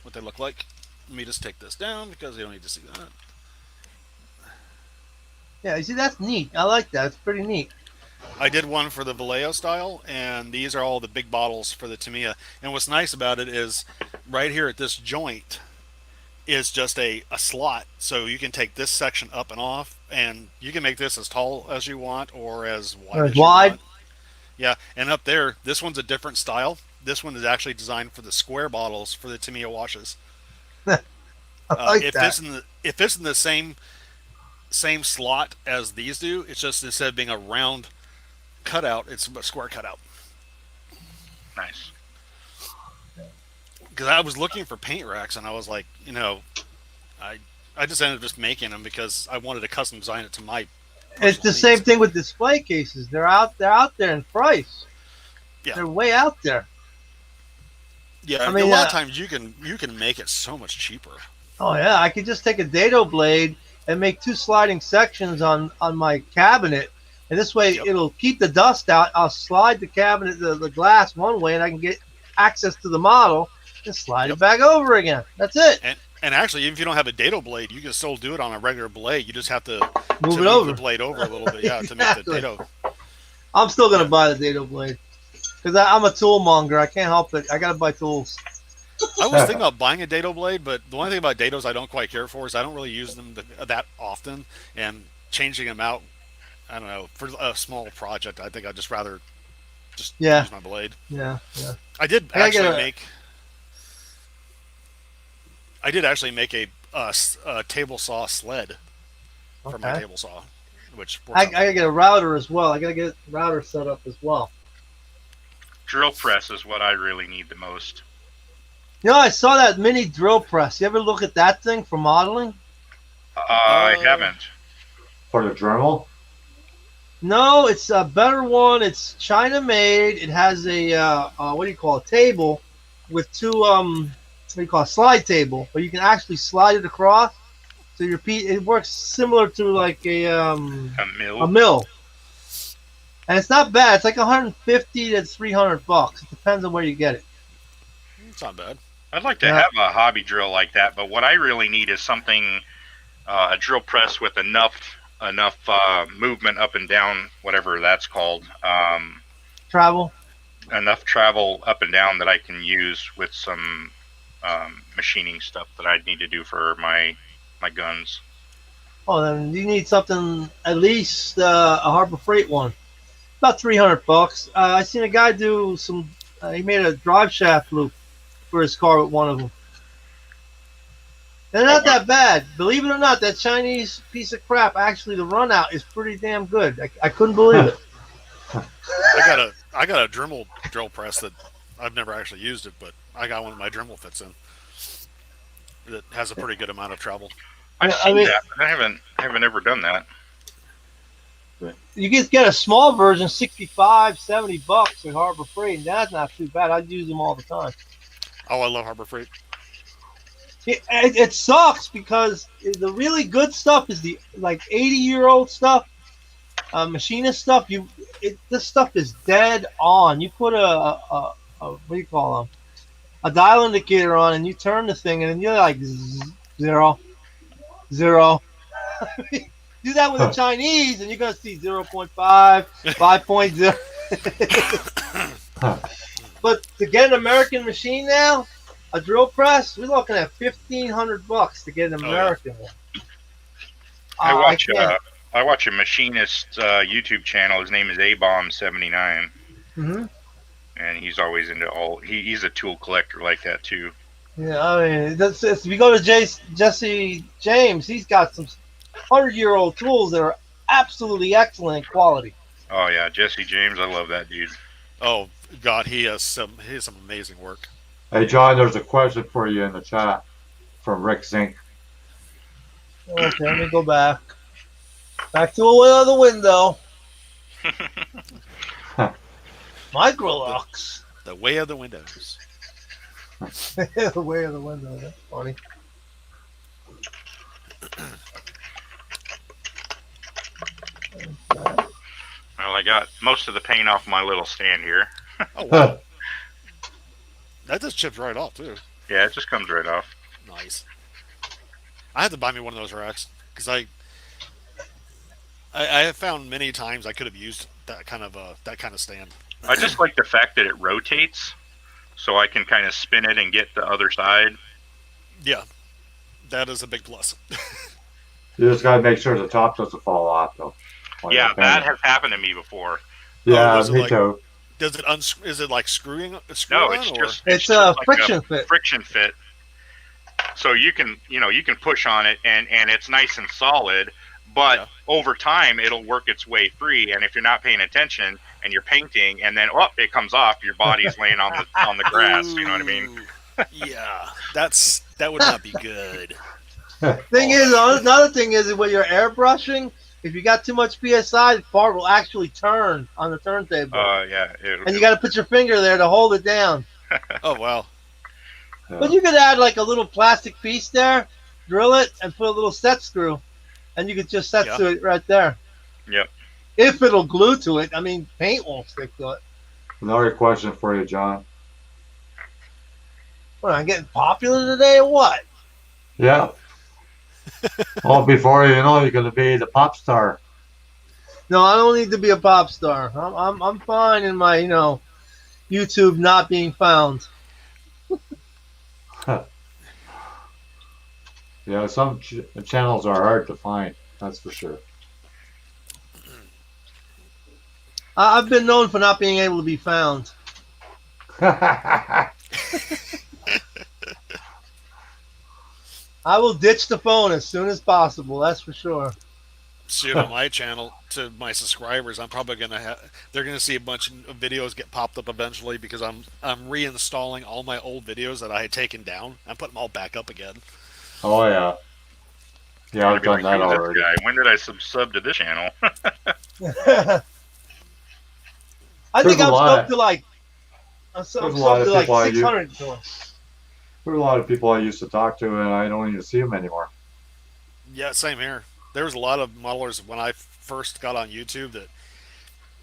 what they look like. Let me just take this down because you don't need to see that. Yeah, you see, that's neat. I like that. It's pretty neat. I did one for the Vallejo style, and these are all the big bottles for the Tamiya. And what's nice about it is right here at this joint is just a slot. So you can take this section up and off, and you can make this as tall as you want or as wide as you want. Yeah, and up there, this one's a different style. This one is actually designed for the square bottles for the Tamiya washes. I like if that. If it's in the same slot as these do, it's just instead of being a round cutout, it's a square cutout. Nice. Because I was looking for paint racks, and I was like, I just ended up just making them because I wanted to custom design it to my. It's the same thing with display cases. They're out there in price. Yeah. They're way out there. Yeah, I mean, a lot of times you can make it so much cheaper. Oh yeah, I could just take a dado blade and make 2 sliding sections on my cabinet, and this way it'll keep the dust out. I'll slide the cabinet, the glass one way, and I can get access to the model and slide it back over again. That's it. And actually, even if you don't have a dado blade, you can still do it on a regular blade. You just have to move the blade over a little bit, to make the dado. I'm still gonna buy the dado blade because I'm a tool monger. I can't help it. I gotta buy tools. I was thinking about buying a dado blade, but the one thing about dados I don't quite care for is I don't really use them that often, and changing them out, I don't know, for a small project, I think I'd just rather use my blade. Yeah. I did actually make a table saw sled for my table saw, which I gotta get a router as well. I gotta get a router set up as well. Drill press is what I really need the most. I saw that mini drill press. You ever look at that thing for modeling? I haven't. For the Dremel? No, it's a better one. It's China made. It has a table with 2 slide table, but you can actually slide it across. So it works similar to like a mill. And it's not bad. It's like $150 to $300. It depends on where you get it. It's not bad. I'd like to have a hobby drill like that, but what I really need is something, a drill press with enough movement up and down, whatever that's called. Travel. Enough travel up and down that I can use with some machining stuff that I'd need to do for my guns. Oh, then you need something, at least a Harbor Freight one. About $300. I seen a guy do some. He made a drive shaft loop for his car with one of them. They're not that bad. Believe it or not, that Chinese piece of crap, actually, the run out is pretty damn good. I couldn't believe it. I got a Dremel drill press that I've never actually used it, but I got one that my Dremel fits in that has a pretty good amount of travel. I've Yeah, seen that, but I haven't ever done that. You get a small version, $65-$70 at Harbor Freight, and that's not too bad. I use them all the time. Oh, I love Harbor Freight. It sucks because the really good stuff is the like 80-year-old stuff, machinist stuff. This stuff is dead on. You put a what do you call them? A dial indicator on, and you turn the thing, and you're like zero. Do that with the Chinese, and you're gonna see 0.5, 5.0. But to get an American machine now, a drill press, we're looking at $1,500 to get an American one. I watch a machinist YouTube channel. His name is abomb79. Mm-hmm. And he's always into he's a tool collector like that too. Yeah, I mean, if you go to Jesse James, he's got some 100-year-old tools that are absolutely excellent quality. Oh yeah, Jesse James, I love that dude. Oh God, he has some amazing work. Hey John, there's a question for you in the chat from Rick Zink. Okay, let me go back. Back to the window. Microlux. The way of the windows. The way of the window. That's funny. Well, I got most of the paint off my little stand here. Oh wow. That just chips right off too. Yeah, it just comes right off. Nice. I had to buy me one of those racks because I have found many times I could have used that kind of stand. I just like the fact that it rotates, so I can kind of spin it and get the other side. Yeah, that is a big plus. You just gotta make sure the top doesn't fall off though. Yeah, that has happened to me before. Yeah, me too. Does it is it like screwing? No, it's just it's a friction fit. Friction fit. So you can push on it and it's nice and solid, but over time it'll work its way free. And if you're not paying attention and you're painting, and then it comes off, your body's laying on the grass. You know what I mean? Yeah, that would not be good. Another thing is when you're airbrushing, if you got too much PSI, the part will actually turn on the turntable. Yeah. And you got to put your finger there to hold it down. Oh, wow. But you could add like a little plastic piece there, drill it, and put a little set screw. And you could just set to it right there. Yep. If it'll glue to it. I mean, paint won't stick to it. Another question for you, John. What, I'm getting popular today or what? Yeah. Well, before you know, you're going to be the pop star. No, I don't need to be a pop star. I'm fine in my YouTube not being found. Yeah, some channels are hard to find. That's for sure. I've been known for not being able to be found. I will ditch the phone as soon as possible. That's for sure. See, on my channel, to my subscribers, I'm probably they're gonna see a bunch of videos get popped up eventually because I'm reinstalling all my old videos that I had taken down. I'm putting them all back up again. Oh yeah. Yeah, I've done that already. When did I sub to this channel? I think I'm stuck to like. I'm stuck to like 600 to them. There's a lot of people I used to talk to, and I don't even see them anymore. Yeah, same here. There was a lot of modelers when I first got on YouTube that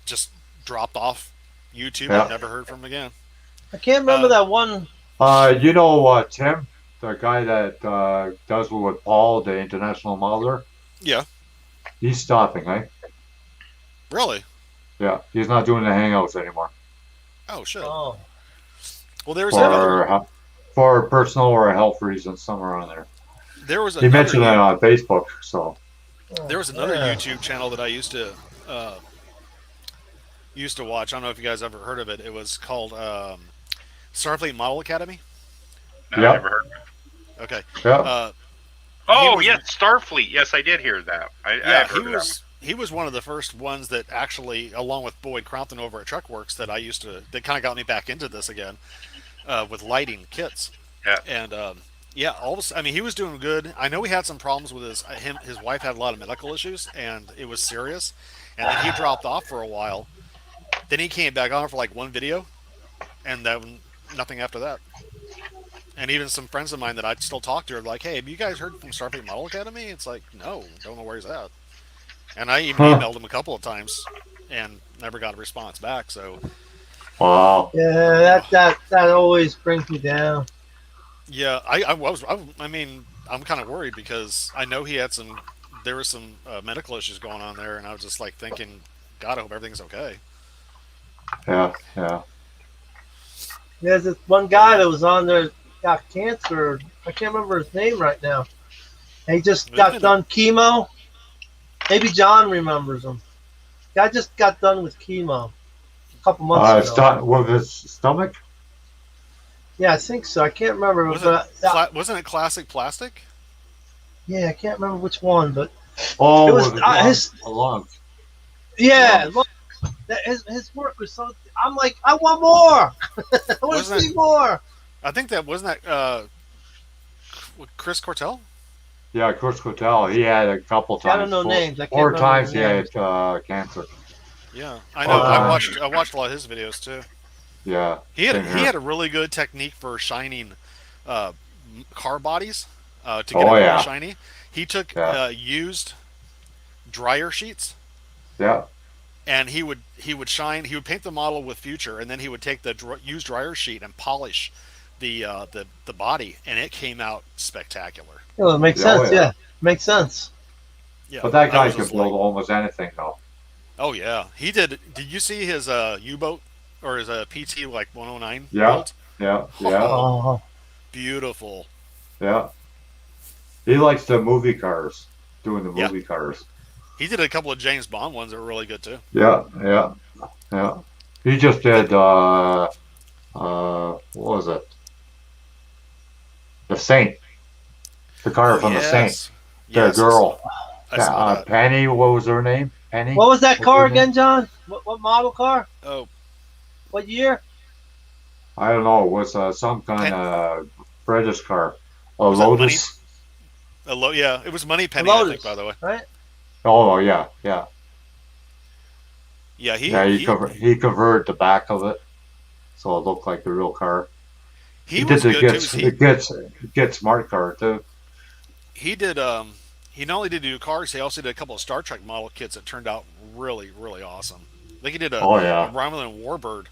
just dropped off YouTube and never heard from them again. I can't remember that one. You know Tim, the guy that does with Paul, the international modeler? Yeah. He's stopping, eh? Really? Yeah, he's not doing the hangouts anymore. Oh, shit. Oh. Well, there was for personal or health reasons, somewhere on there. He mentioned that on Facebook, so. There was another YouTube channel that I used to watch. I don't know if you guys ever heard of it. It was called Starfleet Model Academy. No, I never heard of it. Okay. Yeah. Oh, was, yes, Starfleet. Yes, I did hear that. I yeah, have heard of that. he was one of the first ones that actually, along with Boyd Crompton over at Truckworks, that kind of got me back into this again with lighting kits. Yeah. And yeah, I mean, he was doing good. I know he had some problems with his wife had a lot of medical issues, and it was serious. And then he dropped off for a while. Then he came back on for like one video, and then nothing after that. And even some friends of mine that I'd still talk to are like, "Hey, have you guys heard from Starfleet Model Academy?" It's like, no, don't know where he's at. And I even Huh. emailed him a couple of times and never got a response back. So Wow. Yeah, that always brings me down. yeah, I mean, I'm kind of worried because I know there was some medical issues going on there, and I was just like thinking, God, I hope everything's okay. Yeah, yeah. There's this one guy that was on there got cancer. I can't remember his name right now. And he just It's got been done chemo. Maybe John remembers him. Guy just got done with chemo a couple months ago. With his stomach? Yeah, I think so. I can't remember, wasn't it Classic Plastic? yeah, I can't remember which one, but Oh, it was with his his. lungs. Yeah, look, his work was so. I'm like, I want more. I want to see more. I think that wasn't that Chris Cortell. Yeah, Chris Cotel. He had a couple times. I don't know names. I can't Four remember times the he names. had cancer. Yeah, I know. I watched a lot of his videos too. Yeah. He had a really good technique for shining uh, car bodies to get it really shiny. He took used dryer sheets. Yeah. And he would paint the model with Future, and then he would take the used dryer sheet and polish the body, and it came out spectacular. Oh, it makes sense. Yeah, makes sense. Yeah, but that guy could build almost anything, though. Oh yeah, he did. Did you see his U-boat or his PT like 109? Yeah, build? yeah. Oh, beautiful. Yeah, he likes the movie cars, doing the movie cars. He did a couple of James Bond ones that were really good too. Yeah. He just did what was it? The Saint. The car from the Saint. The girl. Penny, what was her name? Penny? What was that car again, John? What model car? Oh. What year? I don't know. It was some kind of British car. A Lotus. Yeah, it was Money Penny, I think, by the way. Right? Oh, yeah. Yeah, he converted the back of it so it looked like the real car. He was did good the Get Smart car too. He did he not only did do cars, he also did a couple of Star Trek model kits that turned out really, really awesome. I think he did a Romulan Warbird,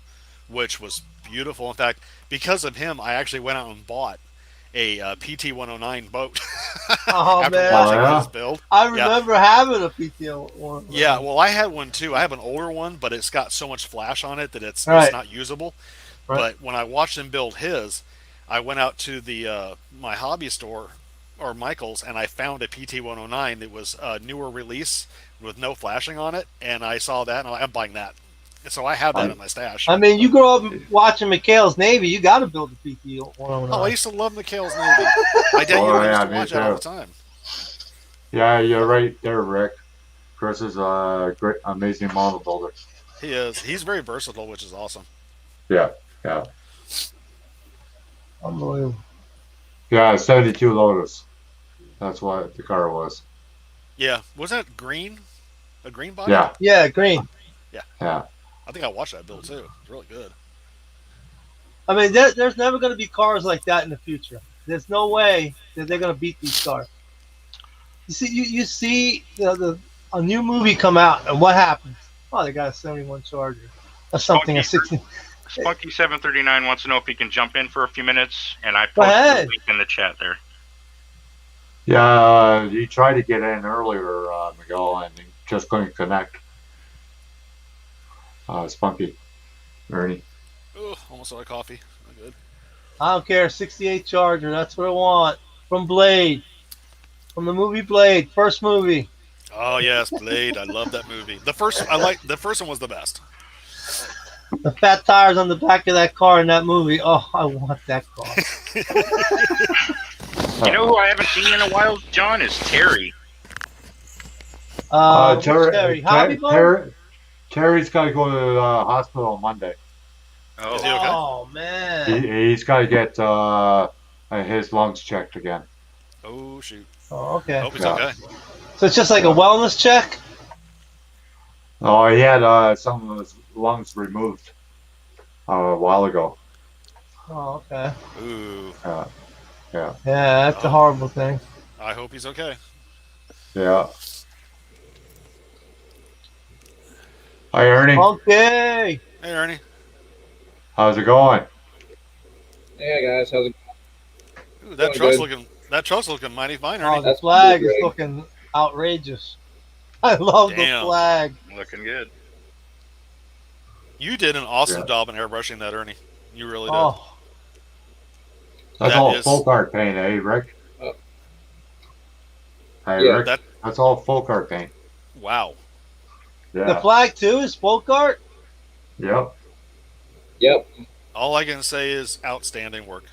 which was beautiful. In fact, because of him, I actually went out and bought a PT-109 boat after watching his build. I remember having a PT-109. Yeah, well, I had one too. I have an older one, but it's got so much flash on it that it's not usable. Right. But when I watched him build his, I went out to the my hobby store or Michael's, and I found a PT-109 that was a newer release with no flashing on it, and I saw that, and I'm buying that. So I have that in my stash. I mean, you grow up watching McHale's Navy, you got to build a PT-109. Oh, I used to love McHale's Navy. My dad used to watch it all the time. Yeah, you're right there, Rick. Chris is a great, amazing model builder. He is. He's very versatile, which is awesome. Yeah. Unbelievable. Yeah, 72 Lotus. That's what the car was. Yeah. Was that green? A green body? Yeah, green. Yeah. I think I watched that build too. It's really good. I mean, there's never going to be cars like that in the future. There's no way that they're going to beat these cars. You see a new movie come out, and what happens? Oh, they got a 71 Charger. Or something, a 60. Spunky739 wants to know if he can jump in for a few minutes, and I posted the link in the chat there. Yeah, you tried to get in earlier, Miguel, and you just couldn't connect. Spunky, Ernie. Ugh, almost out of coffee. Not good. I don't care. 68 Charger. That's what I want. From Blade. From the movie Blade. First movie. Oh yes, Blade. I love that movie. The first one was the best. The fat tires on the back of that car in that movie. Oh, I want that car. You know who I haven't seen in a while, John, is Terry. Who's Terry? Hobby Bun? Terry's got to go to the hospital on Monday. Oh, Is he okay? Oh man. He's got to get his lungs checked again. Oh shoot. Oh, okay. Hope he's Yeah. okay. So it's just like a wellness check. Oh, he had some of his lungs removed a while ago. Oh, okay. Ooh. Yeah. Yeah, that's a horrible thing. I hope he's okay. Yeah. Hi, Ernie. Okay. Hey, Ernie. How's it going? Yeah, guys, how's it Ooh, that Doing truck's good. looking mighty fine, Oh, Ernie. the That's flag is pretty great. looking outrageous. I love Damn. the flag. looking good. You did an awesome Yeah. job in airbrushing that, Ernie. You really did. Oh, That's That all is- folk art paint, eh, Rick? Hey, Yeah. Rick. That- That's all folk art paint. Wow. the Yeah. flag too is folk art. Yep. Yep. All I can say is outstanding work.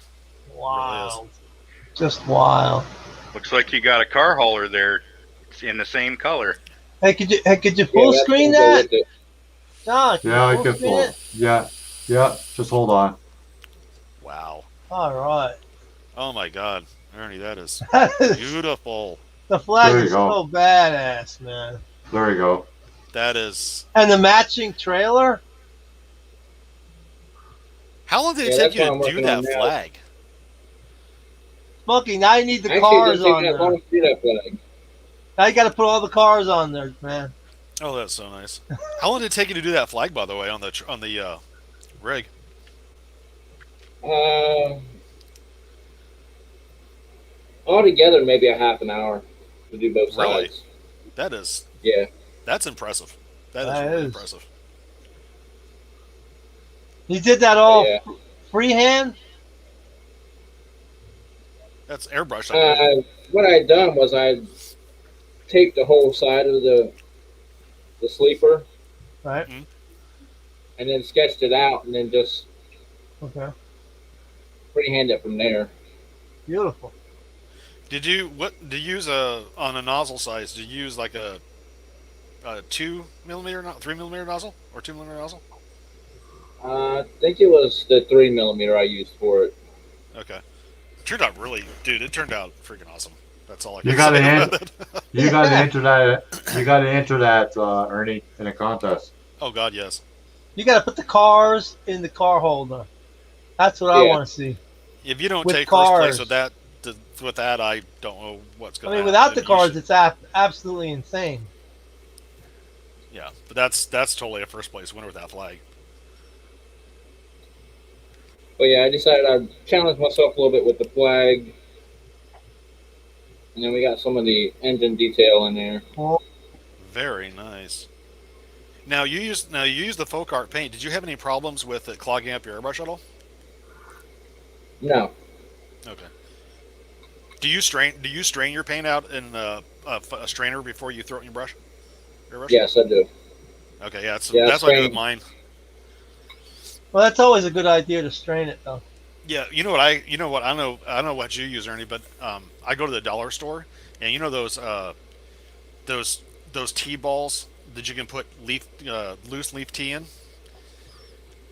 Wow. Just wild. Looks like you got a car hauler there in the same color. Hey, could you Yeah, full that's screen what I that? looked at. John, can Yeah, I you full can screen pull. it? Yeah. Yeah. Just hold on. Wow. All right. Oh my God, Ernie, that is beautiful. The flag There you is go. so badass, man. There you go. That is. And the matching trailer. How long did it Yeah, take that's you what to I'm do working that on now. flag? Smokey, now you need the Actually, it cars doesn't take on that there. long to do that flag. Now you got to put all the cars on there, man. Oh, that's so nice. How long did it take you to do that flag, by the way, on the rig? Altogether, maybe a half an hour to do both Really? sides. That is. Yeah. That's impressive. That That is really is. impressive. You did that all Yeah. freehand? That's airbrushed. I believe. What I had done was I taped the whole side of the sleeper Right. and then sketched it out and then just Okay. freehand it from there. Beautiful. Did you do you use on a nozzle size? Did you use like a 2mm, 3mm nozzle or 2mm nozzle? I think it was the 3mm I used for it. Okay. It turned out dude. It turned out freaking awesome. That's all I can You gotta say hand- about it. You got to enter that. You got to enter that, Ernie, in a contest. Oh God, yes. You got to put the cars in the car holder. That's what I Yeah. want to see. If you don't With take first place cars. with that, I don't know what's I going to mean, happen. without the You cars, should- it's absolutely insane. yeah, but that's totally a first place winner with that flag. But yeah, I decided I'd challenge myself a little bit with the flag. And then we got some of the engine detail in there. Very nice. Now you use the folk art paint. Did you have any problems with it clogging up your airbrush at all? No. Okay. Do you strain your paint out in a strainer before you throw it in your brush? Airbrush? Yes, I do. Okay, yeah, that's Yeah, what I do with strain. mine. Well, that's always a good idea to strain it, though. Yeah, I know what you use, Ernie, but I go to the dollar store and you know those tea balls that you can put loose leaf tea in.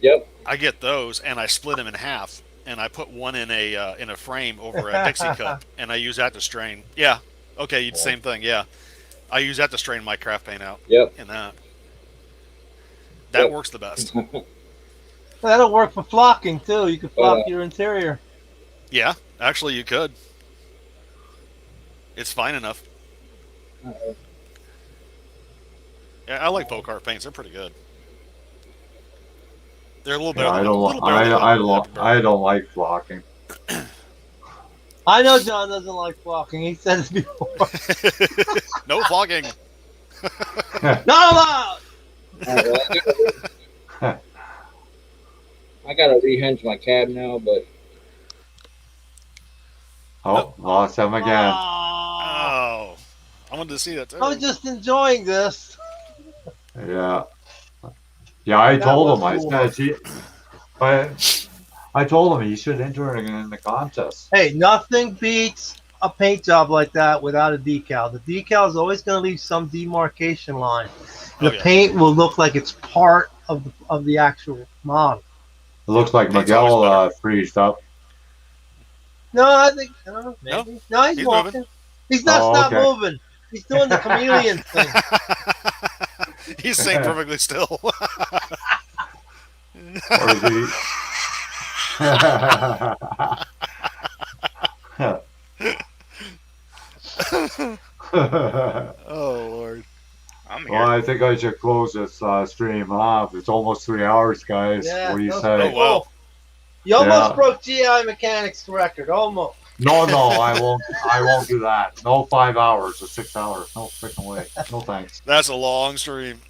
Yep. I get those and I split them in half and I put one in a frame over a Dixie cup and I use that to strain. Yeah, okay, same thing. Yeah, I use that to strain my craft paint out. Yep. And that Yep. works the best. That'll work for flocking, too. You can flock your interior. Yeah, actually, you could. It's fine enough. Yeah, I like folk art paints. They're pretty good. They're a little better. Yeah, than, I don't. little better than I don't like flocking. I know John doesn't like flocking. He said it before. No flogging. Not allowed! Well, I gotta rehinge my cab now, but Oh, lost him again. Oh, Oh, I wanted to see that too. I was just enjoying this. Yeah. Yeah, I That told him. was I said, I told him he should enter in the contest. Hey, nothing beats a paint job like that without a decal. The decal is always going to leave some demarcation line. The Oh, yeah. paint will look like it's part of the actual model. It looks like Paint's always Miguel better. freezed up. No, I think I don't know. Maybe. No, he's he's walking. moving. He's not Oh, stop okay. moving. He's doing the chameleon thing. He's staying perfectly still. Or is he? Oh Lord. I'm here. Well, I think I should close this stream off. It's almost 3 hours, guys. Yeah, What do you that's say? pretty Oh, wow. cool. You almost Yeah. broke GI Mechanics record. Almost. No, I won't. I won't do that. No 5 hours or 6 hours. No freaking way. No thanks. That's a long stream.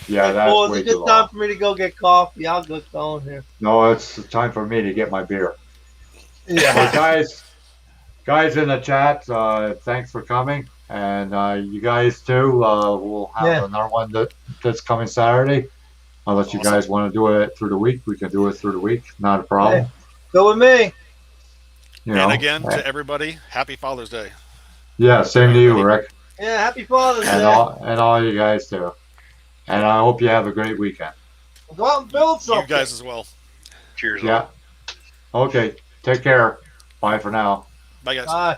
Yeah, Hey, that's cool. It's way a too good time long. for me to go get coffee. I'll get going here. No, it's time for me to get my beer. But Yeah. guys in the chat, thanks for coming, and you guys too. We'll have Yeah. another one that's coming Saturday. Unless you Awesome. guys want to do it through the week, we can do it through the week. Not a problem. Go with me. You know. And again, to everybody, happy Father's Day. Yeah, same to you, Rick, Yeah. Happy Father's and Day. all you guys too. And I hope you have a great weekend. Go out and build You something. guys as well. Cheers. Yeah. Okay. Take care. Bye for now. Bye guys. Bye.